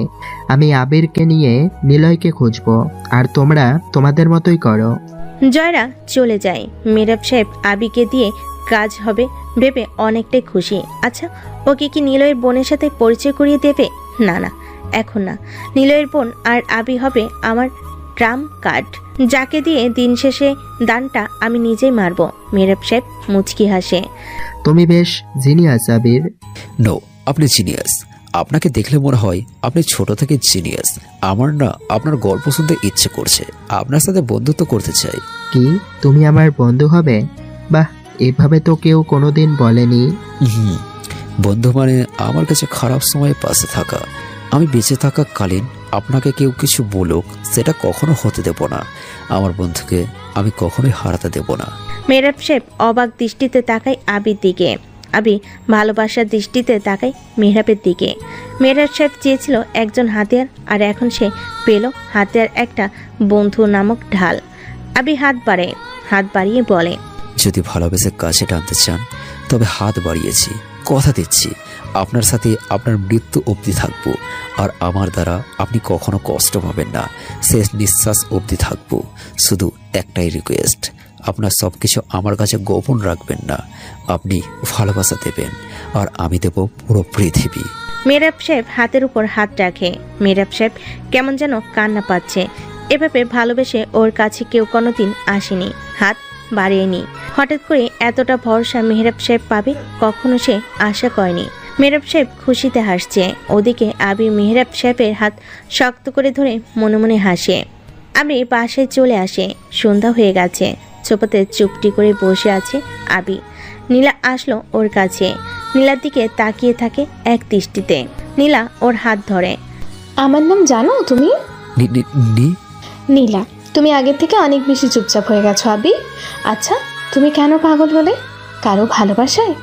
S12: আমি আবিরকে নিয়ে নিলয়কে খুঁজবো, আর তোমরা তোমাদের মতোই করো।
S1: জয়রা চলে যায়। মেহরাব সাহেব আবিকে দিয়ে কাজ হবে ভেবে অনেকটাই খুশি। আচ্ছা, ওকে কি নিলয়ের বোনের সাথে পরিচয় করিয়ে দেবে? না না, এখন না। নিলয়ের বোন আর আবি হবে আমার ট্রাম কার্ড, যাকে দিয়ে দিন শেষে দানটা আমি নিজেই মারবো। মেহরাব সাহেব মুচকি হাসে।
S12: তুমি বেশ জিনিয়াস আবির।
S3: নো, আপনি জিনিয়াস। আপনাকে দেখলে মনে হয় আপনি ছোট থেকে জিনিয়াস। আমার না আপনার গল্প শুনতে ইচ্ছে করছে, আপনার সাথে বন্ধুত্ব করতে চাই।
S12: কি তুমি আমার বন্ধু হবে? বাহ, এভাবে তো কেউ কোনোদিন বলেনি।
S3: বন্ধু মানে আমার কাছে খারাপ সময়ে পাশে থাকা। আমি বেঁচে থাকাকালীন আপনাকে কেউ কিছু বলুক, সেটা কখনো হতে দেব না। আমার বন্ধুকে আমি কখনোই হারাতে দেব না।
S1: মেহরাব সাহেব অবাক দৃষ্টিতে তাকায় আবির দিকে। আবি ভালোবাসার দৃষ্টিতে তাকায় মেহরাবের দিকে। মেহরাব সাহেব চেয়েছিল একজন হাতিয়ার, আর এখন সে পেল হাতিয়ার একটা বন্ধু নামক ঢাল। আবি হাত বাড়িয়ে বলে,
S3: যদি ভালোবেসে কাছে টানতে চান তবে হাত বাড়িয়েছি, কথা দিচ্ছি আপনার সাথে আপনার মৃত্যু অবধি থাকবো। আর আমার দ্বারা আপনি কখনো কষ্ট পাবেন না, শেষ নিঃশ্বাস অবধি থাকবো। শুধু একটাই রিকোয়েস্ট, আপনার সব কিছু আমার কাছে গোপন রাখবেন না। আপনি ভালোবাসা দেবেন, আর আমি দেব পুরো পৃথিবী।
S1: মেহরাব সাহেব হাতের উপর হাত রাখে। মেহরাব সাহেব কেমন যেন কান্না পাচ্ছে। এভাবে ভালোবেসে ওর কাছে কেউ কোনোদিন আসেনি, হাত বাড়িয়েনি। হঠাৎ করে এতটা ভরসা মেহরাব সাহেব পাবে কখনো সে আশা করেনি। মেহরাব সাহেব খুশিতে হাসছে। ওদিকে আবি মেহরাব সাহেবের হাত শক্ত করে ধরে মনে মনে হাসে। আবি বাসায় চলে আসে। সন্ধ্যা হয়ে গেছে। সোফাতে চুপটি করে বসে আছে আবি। নীলা আসলো ওর কাছে। নীলার দিকে তাকিয়ে থাকে এক দৃষ্টিতে। নীলা ওর হাত ধরে।
S7: আমার নাম জানো তুমি? নীলা। তুমি আগের থেকে অনেক বেশি চুপচাপ হয়ে গেছো আবি। আচ্ছা, তুমি কেন পাগল হলে? কারো ভালোবাসায়?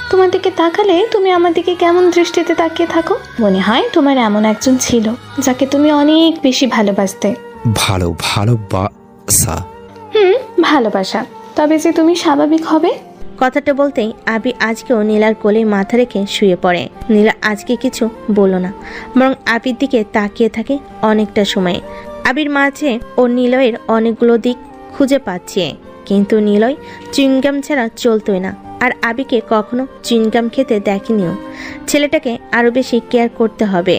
S7: তোমার দিকে তাকালে তুমি আমার দিকে কেমন দৃষ্টিতে তাকিয়ে থাকো? মনে হয় তোমার এমন একজন ছিল যাকে তুমি অনেক বেশি ভালোবাসতে।
S3: ভালোবাসা?
S7: ভালোবাসা। তবে যে তুমি স্বাভাবিক হবে।
S1: কথাটা বলতেই আবি আজকেও নীলার কোলে মাথা রেখে শুয়ে পড়ে। নীলা আজকে কিছু বলল না, বরং আবির দিকে তাকিয়ে থাকে অনেকটা সময়। আবির মাঝে ও নিলয়ের অনেকগুলো দিক খুঁজে পাচ্ছে, কিন্তু নিলয় চুইংগাম ছাড়া চলতোই না। আর আবিকে কখনো চুইংগাম খেতে দেখেনিও। ছেলেটাকে আরো বেশি কেয়ার করতে হবে।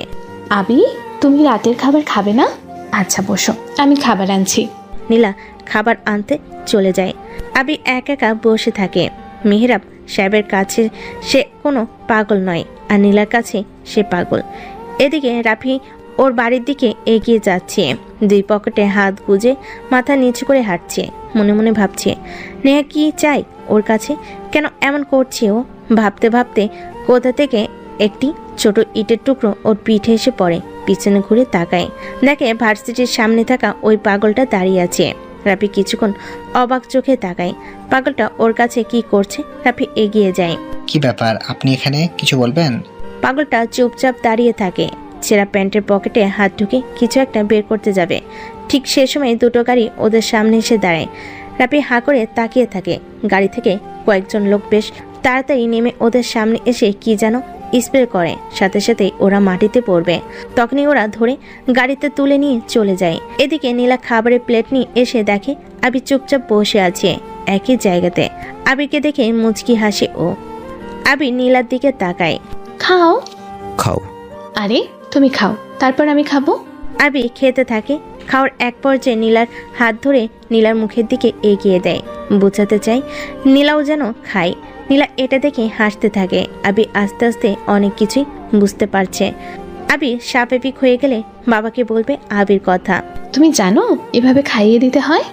S7: আবি, তুমি রাতের খাবার খাবে না? আচ্ছা বসো, আমি খাবার আনছি।
S1: নীলা খাবার আনতে চলে যায়। আবি একা বসে থাকে। মেহরাব সাহেবের কাছে সে কোনো পাগল নয়, আর নীলার কাছে সে পাগল। এদিকে রাফি ওর বাড়ির দিকে এগিয়ে যাচ্ছে। দুই পকেটে হাত গুজে মাথা নিচু করে হাঁটছে। মনে মনে ভাবছে নেহা কি চাই ওর কাছে, কেন এমন করছে ও। ভাবতে ভাবতে কোথা থেকে একটি ছোট ইটের টুকরো ওর পিঠে এসে পড়ে। পিছনে ঘুরে তাকায়, দেখে ভার্সিটির সামনে থাকা ওই পাগলটা দাঁড়িয়ে আছে। রাফি কিছুক্ষণ অবাক চোখে তাকায়। পাগলটা ওর কাছে কি করছে। রাফি এগিয়ে যায়।
S4: কি ব্যাপার, আপনি এখানে কিছু বলবেন?
S1: পাগলটা চুপচাপ দাঁড়িয়ে থাকে। ছেঁড়া প্যান্টের পকেটে হাত ঢুকে কিছু একটা বের করতে যাবে, ঠিক সে সময় দুটো গাড়ি ওদের সামনে এসে দাঁড়ায়। রাফি হাঁ করে তাকিয়ে থাকে। গাড়ি থেকে কয়েকজন লোক বেশ তাড়াতাড়ি নেমে ওদের সামনে এসে কি যেন স্প্রে করে, সাথে সাথে ওরা মাটিতে পড়বে। তখনই ওরা ধরে গাড়িতে তুলে নিয়ে চলে যায়। এদিকে নীলা খাবারের প্লেট নিয়ে এসে দেখে আবি চুপচাপ বসে আছে একই জায়গাতে। আবিরকে দেখে মুচকি হাসে ও। আবি নীলার দিকে তাকায়।
S7: খাও।
S3: খাও।
S7: আরে তুমি খাও, তারপর আমি খাবো।
S1: আবি খেতে থাকে। খাওয়ার এক পর্যায়ে নীলার হাত ধরে নীলার মুখের দিকে এগিয়ে দেয়, বোঝাতে চায় নীলাও যেন খায়। নীলা এটা দেখে হাসতে থাকে। আবি আস্তে আস্তে অনেক কিছুই বুঝতে পারছে। আবি স্বাভাবিক হয়ে গেলে বাবাকে বলবে আবির কথা।
S7: তুমি জানো এভাবে খাইয়ে দিতে হয়?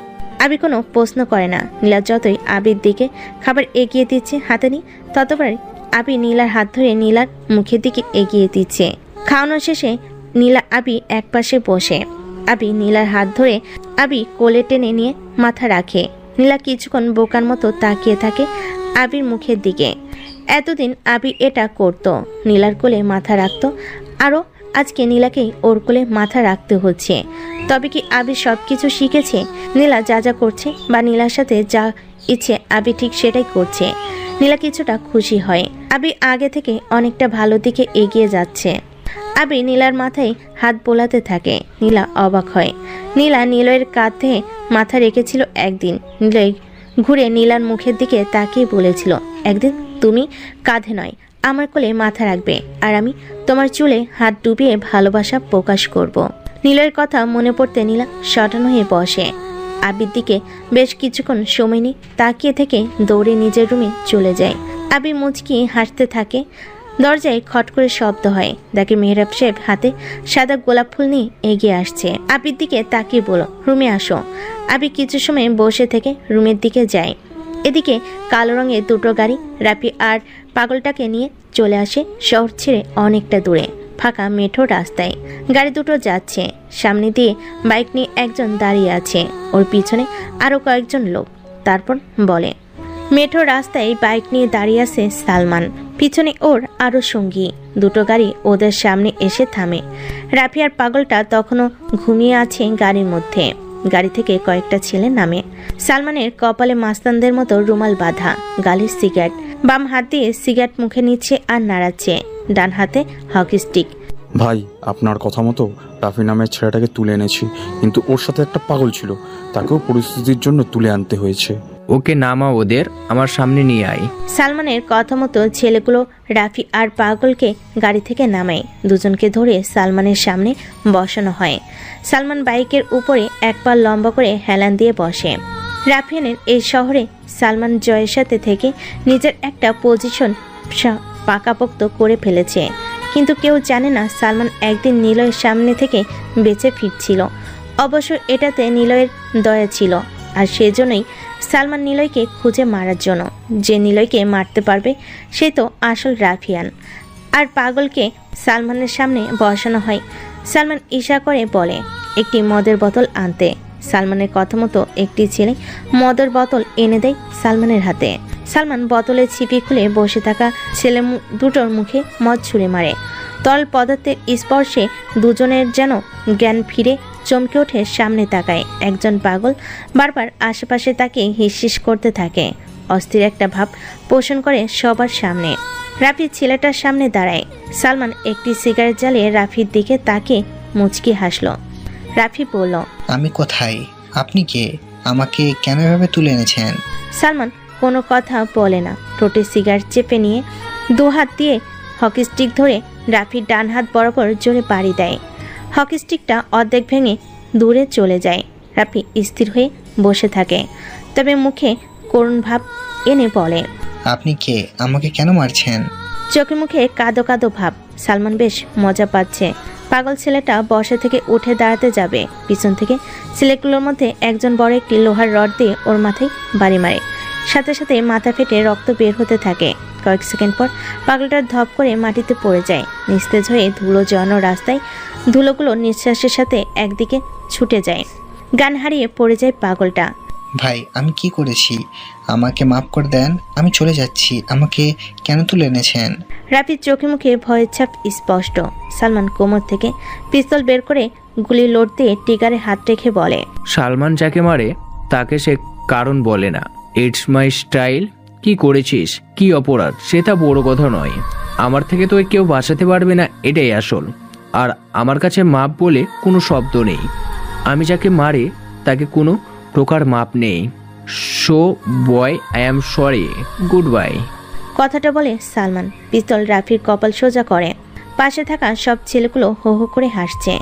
S1: আবি কোনো প্রশ্ন করে না। নীলা যতই আবির দিকে খাবার এগিয়ে দিচ্ছে হাতে নিয়ে, ততবারই আবি নীলার হাত ধরে নীলার মুখের দিকে এগিয়ে দিচ্ছে। খাওয়ানো শেষে নীলা আবি একপাশে বসে। আবি নীলার হাত ধরে আবি কোলে টেনে নিয়ে মাথা রাখে। নীলা কিছুক্ষণ বোকার মতো তাকিয়ে থাকে আবির মুখের দিকে। এতদিন আবি এটা করত, নীলার কোলে মাথা রাখত, আরও আজকে নীলাকেই ওর কোলে মাথা রাখতে হচ্ছে। তবে কি আবি সব কিছু শিখেছে? নীলা যা যা করছে বা নীলার সাথে যা ইচ্ছে আবি ঠিক সেটাই করছে। নীলা কিছুটা খুশি হয়। আবি আগে থেকে অনেকটা ভালো দিকে এগিয়ে যাচ্ছে। আবি নীলার মাথায় হাত বোলাতে থাকে। নীলা অবাক হয়। নীলা নিলয়ের কাঁধে মাথা রেখেছিল একদিন। নিলয় ঘুরে নীলার মুখের দিকে তাকিয়ে বলেছিল, একদিন তুমি কাঁধে নয় আমার কোলে মাথা রাখবে, আর আমি তোমার চুলে হাত ডুবিয়ে ভালোবাসা প্রকাশ করব। নীলয়ের কথা মনে পড়তে নীলা শটান হয়ে বসে। আবির দিকে বেশ কিছুক্ষণ সময় নিয়ে তাকিয়ে থেকে দৌড়ে নিজের রুমে চলে যায়। আবি মুচকি হাসতে থাকে। দরজায় খট করে শব্দ হয়। দেখে মেহরাব সাহেব হাতে সাদা গোলাপ ফুল নিয়ে এগিয়ে আসছে। আবির দিকে তাকিয়ে বলো, রুমে আসো। আবি কিছু সময় বসে থেকে রুমের দিকে যায়। এদিকে কালো রঙের দুটো গাড়ি রাফি আর পাগলটাকে নিয়ে চলে আসে শহর ছেড়ে অনেকটা দূরে ফাঁকা মেঠো রাস্তায়। গাড়ি দুটো যাচ্ছে। সামনে দিয়ে বাইক নিয়ে একজন দাঁড়িয়ে আছে, ওর পিছনে আরও কয়েকজন লোক। তারপর বলে, মেঠো রাস্তায় বাইক নিয়ে দাঁড়িয়ে আছে সালমান, পিছনে ওর আরও সঙ্গী। দুটো গাড়ি ওদের সামনে এসে থামে। রাফি আর পাগলটা তখনও ঘুমিয়ে আছে গাড়ির মধ্যে। গাড়ি থেকে কয়েকটা ছেলে নামে। সালমানের কপালে মাস্তানদের মতো রুমাল বাঁধা, গালে সিগারেট। বাম হাত দিয়ে সিগারেট মুখে নিচ্ছে আর নাড়াচ্ছে, ডান হাতে হকি স্টিক।
S13: ভাই, আপনার কথা মতো রাফি নামের ছেলেটাকে তুলে এনেছি, কিন্তু ওর সাথে একটা পাগল ছিল, তাকেও পরিস্থিতির জন্য তুলে আনতে হয়েছে।
S16: ওকে নামাও, ওদের আমার সামনে নিয়ে আয়।
S1: সালমানের কথা মতো ছেলেগুলো রাফি আর পাগলকে গাড়ি থেকে নামায়। দুজনকে ধরে সালমানের সামনে বসানো হয়। সালমান বাইকের উপরে এক পা লম্বা করে হেলান দিয়ে বসে। রাফিয়ানের এই শহরে সালমান জয়ের সাথে থেকে নিজের একটা পজিশন পাকাপোক্ত করে ফেলেছে, কিন্তু কেউ জানে না সালমান একদিন নিলয়ের সামনে থেকে বেঁচে ফিরছিল। অবশ্য এটাতে নিলয়ের দয়া ছিল, আর সেজন্যই সালমান নিলয়কে খুঁজে মারার জন্য। যে নিলয়কে মারতে পারবে সে তো আসল রাফিয়ান। আর পাগলকে সালমানের সামনে বসানো হয়। সালমান ইশারা করে বলে একটি মদের বোতল আনতে। সালমানের কথা মতো একটি ছেলে মদের বোতল এনে দেয় সালমানের হাতে। সালমান বোতলের ছিপি খুলে বসে থাকা ছেলে দুটোর মুখে মদ ছুঁড়ে মারে। তরল পদার্থের স্পর্শে দুজনের যেন জ্ঞান ফিরে চমকে ওঠে, সামনে তাকায়। একজন পাগল বারবার আশেপাশে তাকে হিসহিস করতে থাকে, অস্থির একটা ভাব পোষণ করে সবার সামনে। রাফি ছেলেটার সামনে দাঁড়ায়। সালমান একটি সিগারেট জ্বালিয়ে রাফির দিকে তাকে মুচকি হাসল। রাফি বলল,
S4: আমি কোথায়? আপনি কে? আমাকে কেন এভাবে তুলে এনেছেন?
S1: সালমান কোনো কথা বলে না। ঠোঁটে সিগারেট চেপে নিয়ে দু হাত দিয়ে হকি স্টিক ধরে রাফির ডান হাত বরাবর জোরে বাড়ি দেয়। হকি স্টিকটা অর্ধেক ভেঙে দূরে চলে যায়। রাফি স্থির হয়ে বসে থাকে, তবে মুখে করুণ ভাব এনে বলে,
S4: আপনি কে? আমাকে কেন মারছেন?
S1: চোখে মুখে কাঁদো কাঁদো ভাব। সালমান বেশ মজা পাচ্ছে। পাগল ছেলেটা বসা থেকে উঠে দাঁড়াতে যাবে, পিছন থেকে ছেলেগুলোর মধ্যে একজন বড় একটি লোহার রড দিয়ে ওর মাথায় বাড়ি মারে। সাথে সাথে মাথা ফেটে রক্ত বের হতে থাকে। কয়েক সেকেন্ড পর পাগলটা ধপ করে মাটিতে পড়ে যায়। নিস্তেজ হয়ে ধুলো জড়ানো রাস্তায় ধুলোগুলো নিঃশ্বাসের সাথে একদিকে ছুটে যায়। গান হারিয়ে পড়ে যায় পাগলটা।
S4: ভাই আমি কি করেছি? আমাকে মাফ করে দেন, আমি চলে যাচ্ছি। আমাকে কেন তুলে এনেছেন?
S1: রাফির চোখে মুখে ভয়ের ছাপ স্পষ্ট। সালমান কোমর থেকে পিস্তল বের করে গুলি লোড দিয়ে টিগারে হাত রেখে বলে,
S16: সালমান যাকে মারে তাকে সে কারণ বলে না। It's my style. কি করেছিস, কি অপরাধ, সেটা বড় কথা নয়। আমার থেকে তো কেউ বাঁচাতে পারবে না, এটাই আসল। আর আমার কাছে মাপ বলে কোনো শব্দ নেই। আমি যাকে মারে তাকে কোনো প্রকার মাপ নেই। So boy, I am sorry, good bye.
S1: কথাটা বলে সালমান পিস্তল রাফির কপাল সোজা করে। পাশে থাকা সব ছেলেগুলো হো হো করে হাসছে।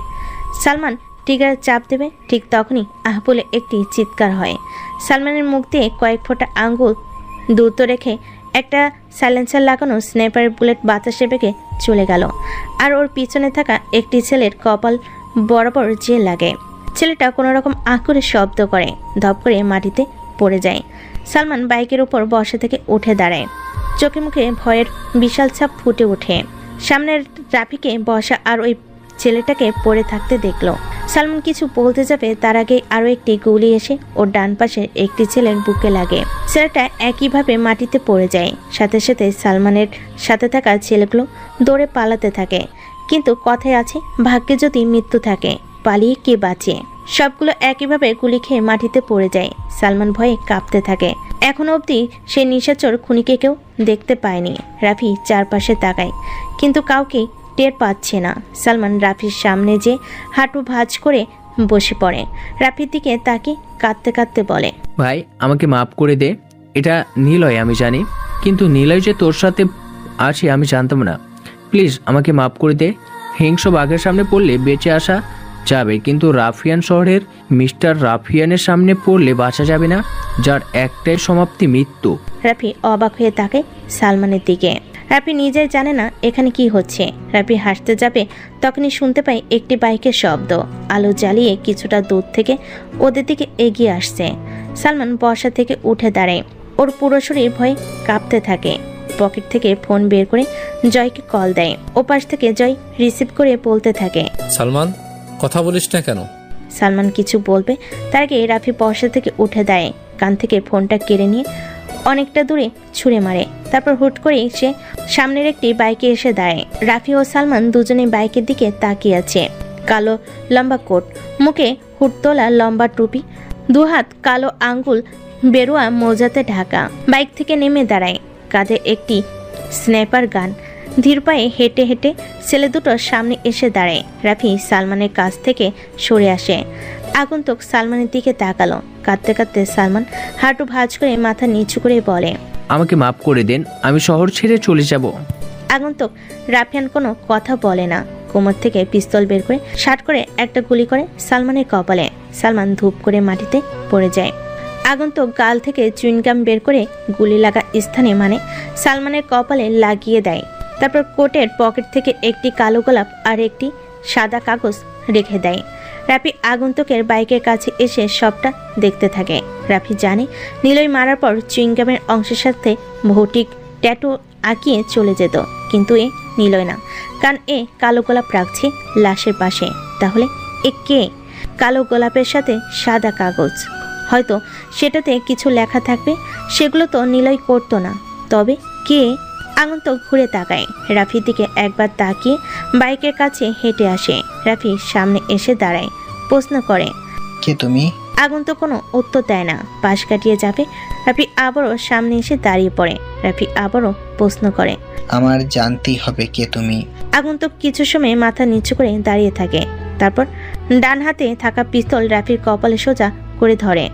S1: সালমান টিগার চাপ দেবে, ঠিক তখনই আহ বলে একটি চিৎকার হয়। সালমানের মুখ দিয়ে কয়েক ফোঁটা আঙ্গুল দ্রুত রেখে একটা সাইলেন্সার লাগানো স্নাইপারের বুলেট বাতাসে বেগে চলে গেল। আর ওর পিছনে থাকা একটি ছেলের কপাল বরাবর যে লাগে। ছেলেটা কোনো রকম আহ করে শব্দ করে ধপ করে মাটিতে পড়ে যায়। সালমান বাইকের উপর বসা থেকে উঠে দাঁড়ায়। চোখে মুখে ভয়ের বিশাল ছাপ ফুটে ওঠে। সামনের রাফিকে বসা আর ওই ছেলেটাকে পড়ে থাকতে দেখলো। সালমান কিছু বলতে যাবে তার আগে আরো একটি গুলি এসে ওর ডান পাশে একটি ছেলের বুকে লাগে। ছেলেটা একইভাবে মাটিতে পড়ে যায়। সাথে সাথে সালমানের সাথে থাকা ছেলেগুলো দৌড়ে পালাতে থাকে। কিন্তু কথায় আছে, ভাগ্যে যদি মৃত্যু থাকে পালিয়ে কে বাঁচে। সবগুলো একইভাবে গুলি খেয়ে মাটিতে পড়ে যায়। সালমান ভয়ে কাঁপতে থাকে। এখনো অবধি সে নিশাচর খুনিকে কেউ দেখতে পায়নি। রাফি চারপাশে তাকায়, কিন্তু কাউকে টের পাচ্ছে না। সালমান রাফির সামনে যে হাঁটু ভাঁজ করে বসে পড়ে। রাফির দিকে তাকে কাঁদতে কাঁদতে বলে,
S16: ভাই আমাকে মাফ করে দে। এটা নিলয় আমি জানি, কিন্তু নিলয় যে তোর সাথে আছে আমি জানতাম না। প্লিজ আমাকে মাফ করে দে। হিংস্র বাঘের সামনে পড়লে বেঁচে আসা যাবে, কিন্তু রাফিয়ান শহরের মিস্টার রাফিয়ানের সামনে পড়লে বাঁচা যাবে না, যার একটাই সমাপ্তি মৃত্যু।
S1: রাফি অবাক হয়ে তাকে সালমানের দিকে। রাফি নিজেই জানে না এখানে কি হচ্ছে। রাফি হাসতে যাবে তখনই শুনতে পায় একটি বাইকের শব্দ। আলো জ্বালিয়ে কিছুটা দূর থেকে ওদের দিকে এগিয়ে আসছে। সালমান বসা থেকে উঠে দাঁড়ায়। ওর পুরো শরীর ভয়ে কাঁপতে থাকে। পকেট থেকে ফোন বের করে জয়কে কল দেয়। ওপাশ থেকে জয় রিসিভ করে বলতে থাকে,
S10: সালমান কথা বলিস না কেন?
S1: সালমান কিছু বলবে তার আগে রাফি বসা থেকে উঠে দেয়। কান থেকে ফোনটা কেড়ে নিয়ে অনেকটা দূরে ছুঁড়ে মারে। তারপর হুট করে সে সামনের একটি বাইকে এসে দাঁড়ায়। রাফি ও সালমান দুজনেই বাইকের দিকে তাকিয়ে আছে। কালো লম্বা কোট, মুখে হুট তোলা লম্বা টুপি, দুহাত কালো আঙ্গুল বেরোয়া মোজাতে ঢাকা। বাইক থেকে নেমে দাঁড়ায়, কাঁধে একটি স্নাইপার গান। ধীর পায়ে হেঁটে হেঁটে ছেলে দুটো সামনে এসে দাঁড়ায়। রাফি সালমানের কাছ থেকে সরে আসে। আগন্তুক সালমানের দিকে তাকালো। কাঁদতে কাঁদতে সালমান হাঁটু ভাঁজ করে মাথা নিচু করে বলে,
S16: আমাকে মাফ করে দেন, আমি শহর ছেড়ে চলে যাব।
S1: আগন্তুক রাফিয়ান কোনো কথা বলে না। কোমর থেকে পিস্তল বের করে শার্ট করে একটা গুলি করে সালমানের কপালে। সালমান ধূপ করে মাটিতে পড়ে যায়। আগন্তুক গাল থেকে চুইনগাম বের করে গুলি লাগা স্থানে মানে সালমানের কপালে লাগিয়ে দেয়। তারপর কোটের পকেট থেকে একটি কালো গোলাপ আর একটি সাদা কাগজ রেখে দেয়। রাফি আগন্তুকের বাইকের কাছে এসে সবটা দেখতে থাকে। রাফি জানে নিলয় মারার পর চুইংগামের অংশের সাথে ভৌতিক ট্যাটু আঁকিয়ে চলে যেত, কিন্তু এ নিলয় না, কারণ এ কালো গোলাপ রাখছে লাশের পাশে। তাহলে এ কে? কালো গোলাপের সাথে সাদা কাগজ, হয়তো সেটাতে কিছু লেখা থাকবে। সেগুলো তো নিলয় করতো না, তবে কে? আগন্তুক ঘুরে তাকায়। রাফির দিকে একবার তাকিয়ে বাইকের কাছে হেঁটে আসে। রাফি সামনে এসে দাঁড়ায়, প্রশ্ন করে,
S4: কে তুমি?
S1: আগন্তুক কোনো উত্তর দেয় না। পাশ কাটিয়ে যাবে। রাফি আবারও সামনে এসে দাঁড়িয়ে পড়ে। রাফি আবারও প্রশ্ন করে,
S4: আমার জানতেই হবে কে তুমি।
S1: আগন্তুক কিছু সময় মাথা নিচু করে দাঁড়িয়ে থাকে। তারপর ডান হাতে থাকা পিস্তল রাফির কপালে সোজা করে ধরে।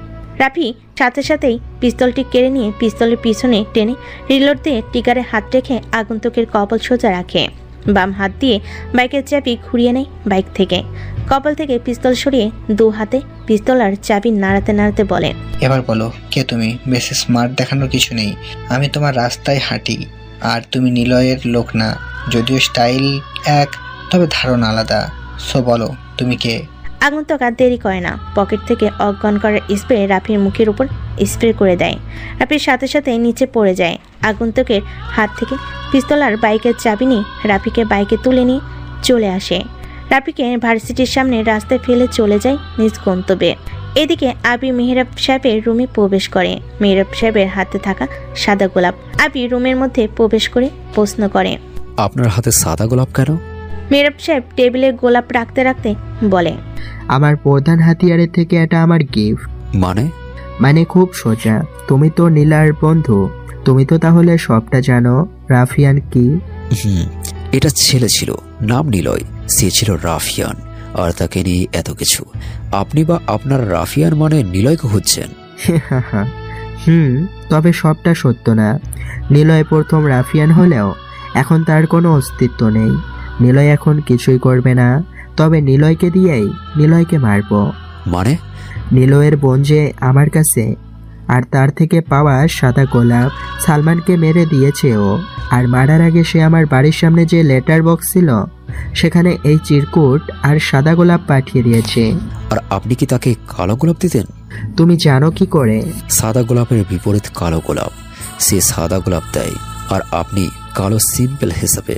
S1: রাফি সাথে সাথেই পিস্তলটি কেড়ে নিয়ে পিস্তলের পিছনে টেনে রিলোড দিয়ে টিগারে হাত রেখে আগন্তুকের কপাল সোজা রাখে। বাম হাত দিয়ে বাইকের চাবি ঘুরিয়ে নেয় বাইক থেকে। কপাল থেকে পিস্তল সরিয়ে দু হাতে পিস্তল আর চাবি নাড়াতে নাড়াতে বলে,
S4: এবার বলো কে তুমি? বেশি স্মার্ট দেখানোর কিছু নেই। আমি তোমার রাস্তায় হাঁটি, আর তুমি নিলয়ের লোক না। যদিও স্টাইল এক, তবে ধারণা আলাদা। সো বলো তুমি কে?
S1: আগন্তুক আর দেরি করে না, পকেট থেকে অজ্ঞান করার স্প্রে রাফির মুখের উপর স্প্রে করে দেয়। রাফির সাথে সাথে নিচে পড়ে যায়। আগন্তুকের হাত থেকে পিস্তল আর বাইকের চাবি নিয়ে রাফিকে বাইকে তুলে নিয়ে চলে আসে। রাফিকে ভার্সিটির সামনে রাস্তায় ফেলে চলে যায় নিজ গন্তব্যে। এদিকে আবি মেহরাব সাহেবের রুমে প্রবেশ করে। মেহরাব সাহেবের হাতে থাকা সাদা গোলাপ। আবি রুমের মধ্যে প্রবেশ করে প্রশ্ন করে,
S3: আপনার হাতে সাদা গোলাপ কেন?
S1: মেহরাব সাহেব টেবিলে গোলাপ রাখতে রাখতে বলে,
S12: আমার প্রধান হাতিয়ারের থেকে এটা আমার গিফট। মানে খুব সোজা, তুমি তো নীলার বন্ধু, তুমি তো তাহলে সবটা জানো। রাফিয়ান কি?
S3: এটা ছেলে ছিল, নাম নিলয়, সে ছিল রাফিয়ান, আর তাকে নিয়ে এত কিছু। আপনি বা আপনার রাফিয়ান মানে নিলয়কে খুঁজছেন?
S12: তবে সবটা সত্য না। নিলয় প্রথম রাফিয়ান হলেও এখন তার কোনো অস্তিত্ব নেই। নিলয় এখন কিছুই করবে না, তবে নিলয়কে দিয়েই নিলয়কে মারব।
S3: মানে?
S12: নিলয়ের বোন যে আমার কাছে, আর তার থেকে পাওয়া সাদা গোলাপ সালমানকে মেরে দিয়েছে ও। আর মারার আগে সে আমার বাড়ির সামনে যে লেটার বক্স ছিল সেখানে এই চিরকুট আর সাদা গোলাপ পাঠিয়ে দিয়েছে।
S3: আর আপনি কি তাকে কালো গোলাপ দিতেন?
S12: তুমি জানো কি করে?
S3: সাদা গোলাপের বিপরীত কালো গোলাপ, সে সাদা গোলাপ দেয় আর আপনি কালো সিম্পল হিসাবে।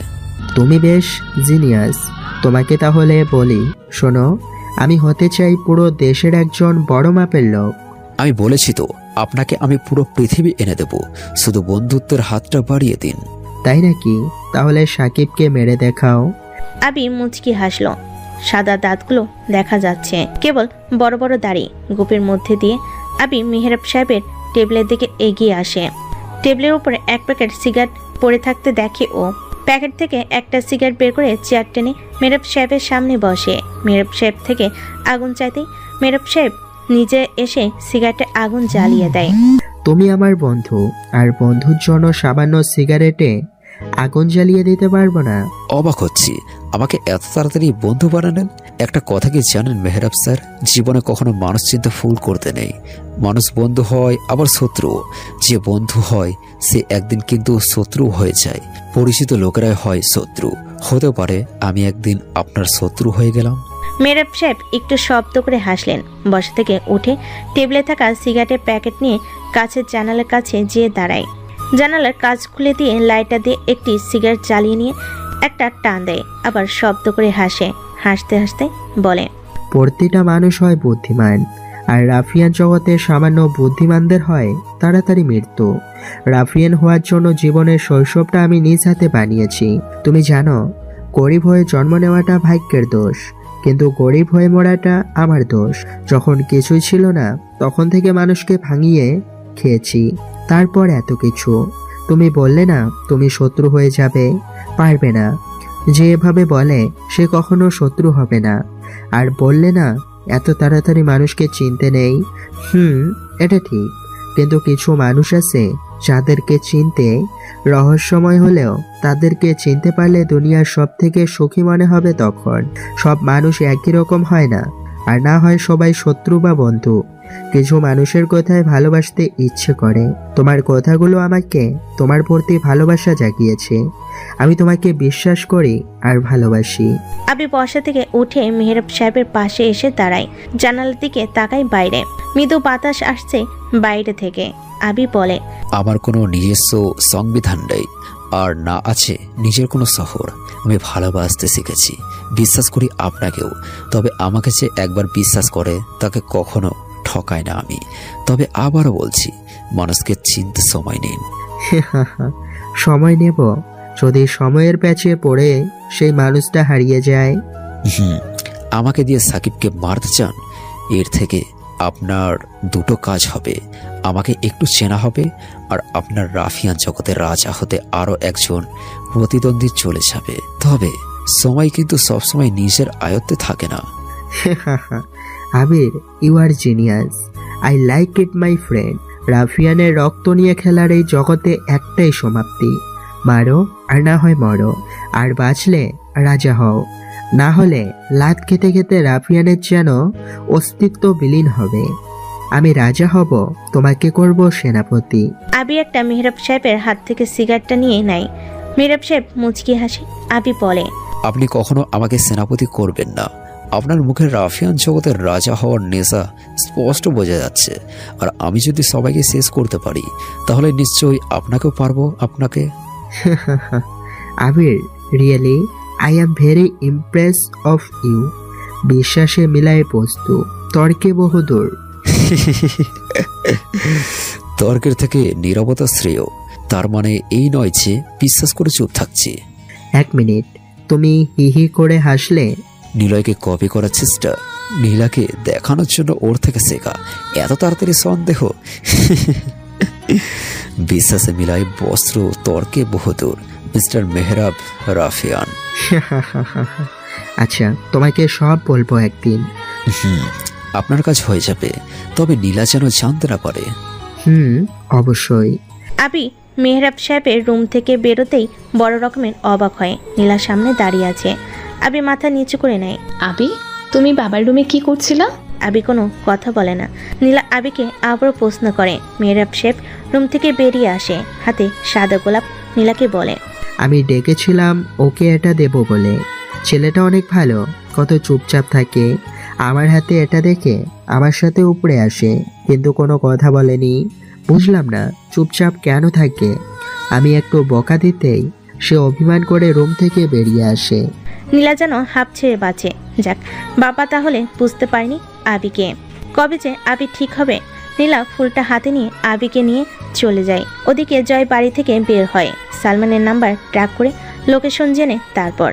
S12: তুমি বেশ জিনিয়াস। তোমাকে তাহলে বলি, শোনো, আমি হতে চাই পুরো দেশের একজন বড় মাপের লোক।
S3: আমি বলেছি তো, আপনাকে আমি পুরো পৃথিবী এনে দেব, শুধু বন্ধুত্বের হাতটা বাড়িয়ে দিন।
S12: তাই নাকি? তাহলে সাকিবকে মেরে দেখাও।
S1: আবি মুচকি হাসলো। সাদা দাঁতগুলো দেখা যাচ্ছে, কেবল বড় বড় দাড়ি। গুপের মধ্যে দিয়ে আবি মেহরাব সাহেবের টেবিলের দিকে এগিয়ে আসে। টেবিলের উপরে এক প্যাকেট সিগারেট পড়ে থাকতে দেখে ও। প্যাকেট থেকে একটা সিগারেট বের করে চেয়ার টেনে মেহরাব সাহেবের সামনে বসে। মেহরাব সাহেব থেকে আগুন চাইতেই মেহরাব সাহেব নিজে এসে সিগারেটে আগুন জ্বালিয়ে দেয়।
S12: তুমি আমার বন্ধু, আর বন্ধুর জন্য সামান্য সিগারেটে আগুন জ্বালিয়ে দিতে পারবো না।
S3: অবাক হচ্ছি, আমাকে এত তাড়াতাড়ি বন্ধু বানালেন। একটা কথা কি জানেন মেহরাব স্যার, জীবনে কখনো মানুষ চিন্তা ভুল করতে নেই। মানুষ বন্ধু হয় আবার শত্রু। যে বন্ধু হয় সে একদিন কিন্তু শত্রু হয়ে যায়। পরিচিত লোকেরাই হয় শত্রু। হতে পারে আমি একদিন আপনার শত্রু হয়ে গেলাম।
S1: মেহরাব সাহেব একটু শব্দ করে হাসলেন। বসা থেকে উঠে টেবিলে থাকা সিগারেটের প্যাকেট নিয়ে কাছের জানালার কাছে যেয়ে দাঁড়ায়। জানালার কাজ খুলে দিয়ে লাইটার দিয়ে একটি সিগারেট জ্বালিয়ে নিয়ে একটা টান দেয়, আবার শব্দ করে হাসে। হাসতে হাসতে বলে,
S12: প্রতিটা মানুষ হয় বুদ্ধিমান, আর রাফিয়ান জগতে সামান্য বুদ্ধিমানদের হয় তাড়াতাড়ি মৃত্যু। রাফিয়ান হওয়ার জন্য জীবনের শৈশবটা আমি নিজ হাতে বানিয়েছি। তুমি জানো, গরিব হয়ে জন্ম নেওয়াটা ভাগ্যের দোষ, কিন্তু গরিব হয়ে মরাটা আমার দোষ। যখন কিছুই ছিল না তখন থেকে মানুষকে ভাঙিয়ে খেয়েছি, তারপর এত কিছু। তুমি বললে না তুমি শত্রু হয়ে যাবে, পারবে না। যে এভাবে বলে সে কখনো শত্রু হবে না। আর বললে না এত তাড়াতাড়ি মানুষকে চিনতে নেই, এটা ঠিক। কিন্তু কিছু মানুষ আছে যাদেরকে চিনতে রহস্যময় হলেও তাদেরকে চিনতে পারলে দুনিয়ার সব থেকে সুখী মনে হবে। তখন সব মানুষ একই রকম হয় না, আর না হয় সবাই শত্রু বা বন্ধু। কিছু মানুষের কথায় ভালোবাসতে ইচ্ছে করে। তোমার কথাগুলো আমাকে তোমার প্রতি ভালোবাসা জাগিয়েছে। আমি তোমাকে বিশ্বাস করি আর ভালোবাসি।
S1: আবি বসা থেকে উঠে মেহরাব সাহেবের পাশে এসে দাঁড়ায়। জানালার দিকে তাকায় বাইরে। মৃদু বাতাস আসছে বাইরে থেকে। আবি বলে,
S3: আমার কোনো নিজস্ব সংবিধান নেই, আর না আছে নিজের কোনো শহর। আমি ভালোবাসতে শিখেছি, বিশ্বাস করি আপনাকেও। তবে আমাকে যে একবার বিশ্বাস করে তাকে কখনো ঠকায় না আমি। তবে আবারও বলছি, মানুষকে চিনতে সময় নিন।
S12: সময় নেব? যদি সময়ের প্যাচে পড়ে সেই মানুষটা হারিয়ে যায়?
S3: আমাকে দিয়ে সাকিবকে মারতে চান? এর থেকে আপনার দুটো কাজ হবে, আমাকে একটু চেনা হবে, আর আপনার রাফিয়ান জগতের রাজা হতে আরো একজন প্রতিদ্বন্দ্বী চলে যাবে। তবে সময় কিন্তু সবসময় নিজের আয়ত্তে থাকে না।
S12: Abir, you are genius. I like it my friend. রাফিয়ানের রক্ত নিয়ে খেলার এই জগতে একটাই সমাপ্তি, মারো আর না হয় মরো। আর বাঁচলে রাজা হও, না হলে লাত খেতে খেতে রাফিয়ানের যেন অস্তিত্ব বিলীন হবে। আমি রাজা হব, তোমাকে করব সেনাপতি।
S1: আবি একটা মেহরাব সাহেবের হাত থেকে সিগারেটটা নিয়ে নেয়। মেহরাব সাহেব মুচকি হাসি। আবি বলে,
S3: আপনি কখনো আমাকে সেনাপতি করবেন না। আপনার মুখে রাফিয়ান জগতের রাজা হওয়ার নেশা স্পষ্ট বোঝা যাচ্ছে। আর আমি যদি সবাইকে শেষ করতে পারি তাহলে নিশ্চয়ই আপনাকেও পারবো। আপনাকে
S12: Abir, really I am very impress of you. বিশ্বাসে মিলায় বস্তু, তর্কে বহুদূর।
S3: তর্কের থেকে নীরবতা শ্রেয়। তার মানে এই নয় যে বিশ্বাস করে চুপ থাকছি।
S12: এক মিনিট, তুমি হি হি করে হাসলে।
S3: নিলয়কে কপি করার চেষ্টা, নীলাকে দেখানোর জন্য ওর থেকে শেখা। এত তাড়াতাড়ি সন্দেহ? বিশ্বাসে মিলায় বস্ত্র, তর্কে বহুদূর। মিস্টার মেহরাব রাফিয়ান।
S12: আচ্ছা, তোমাকে সব বলবো একদিন।
S3: আপনার কাজ হয়ে যাবে, তবে নীলা যেন জানতে না পারে।
S12: অবশ্যই।
S1: আবি মেহরাব সাহেবের রুম থেকে বেরোতেই বড় রকমের অবাক হয়। নীলা সামনে দাঁড়িয়ে আছে। আবি মাথা নিচু করে নেয়।
S7: আবি, তুমি বাবার রুমে কি করছিলা?
S1: আবি কোনো কথা বলে না। নীলা আবিকে আবারও প্রশ্ন করে। মেহরাব সাহেব রুম থেকে বেরিয়ে আসে, হাতে সাদা গোলাপ। নীলাকে বলে,
S12: আমি ডেকেছিলাম ওকে এটা দেব বলে। ছেলেটা অনেক ভালো, কত চুপচাপ থাকে। আমার হাতে এটা দেখে আমার সাথে উপরে আসে, কিন্তু কোনো কথা বলেনি। বুঝলাম না চুপচাপ কেন থাকে। আমি একটু বকা দিতেই সে অভিমান করে রুম থেকে বেরিয়ে আসে।
S1: নীলা যেন হাঁপ ছেড়ে বাঁচে। যাক, বাবা তাহলে বুঝতে পারেনি আবিকে। কবে যে আবি ঠিক হবে। নীলা ফুলটা হাতে নিয়ে আবিকে নিয়ে চলে যায়। ওদিকে জয় বাড়ি থেকে বের হয়। সালমানের নাম্বার ট্র্যাক করে লোকেশন জেনে তারপর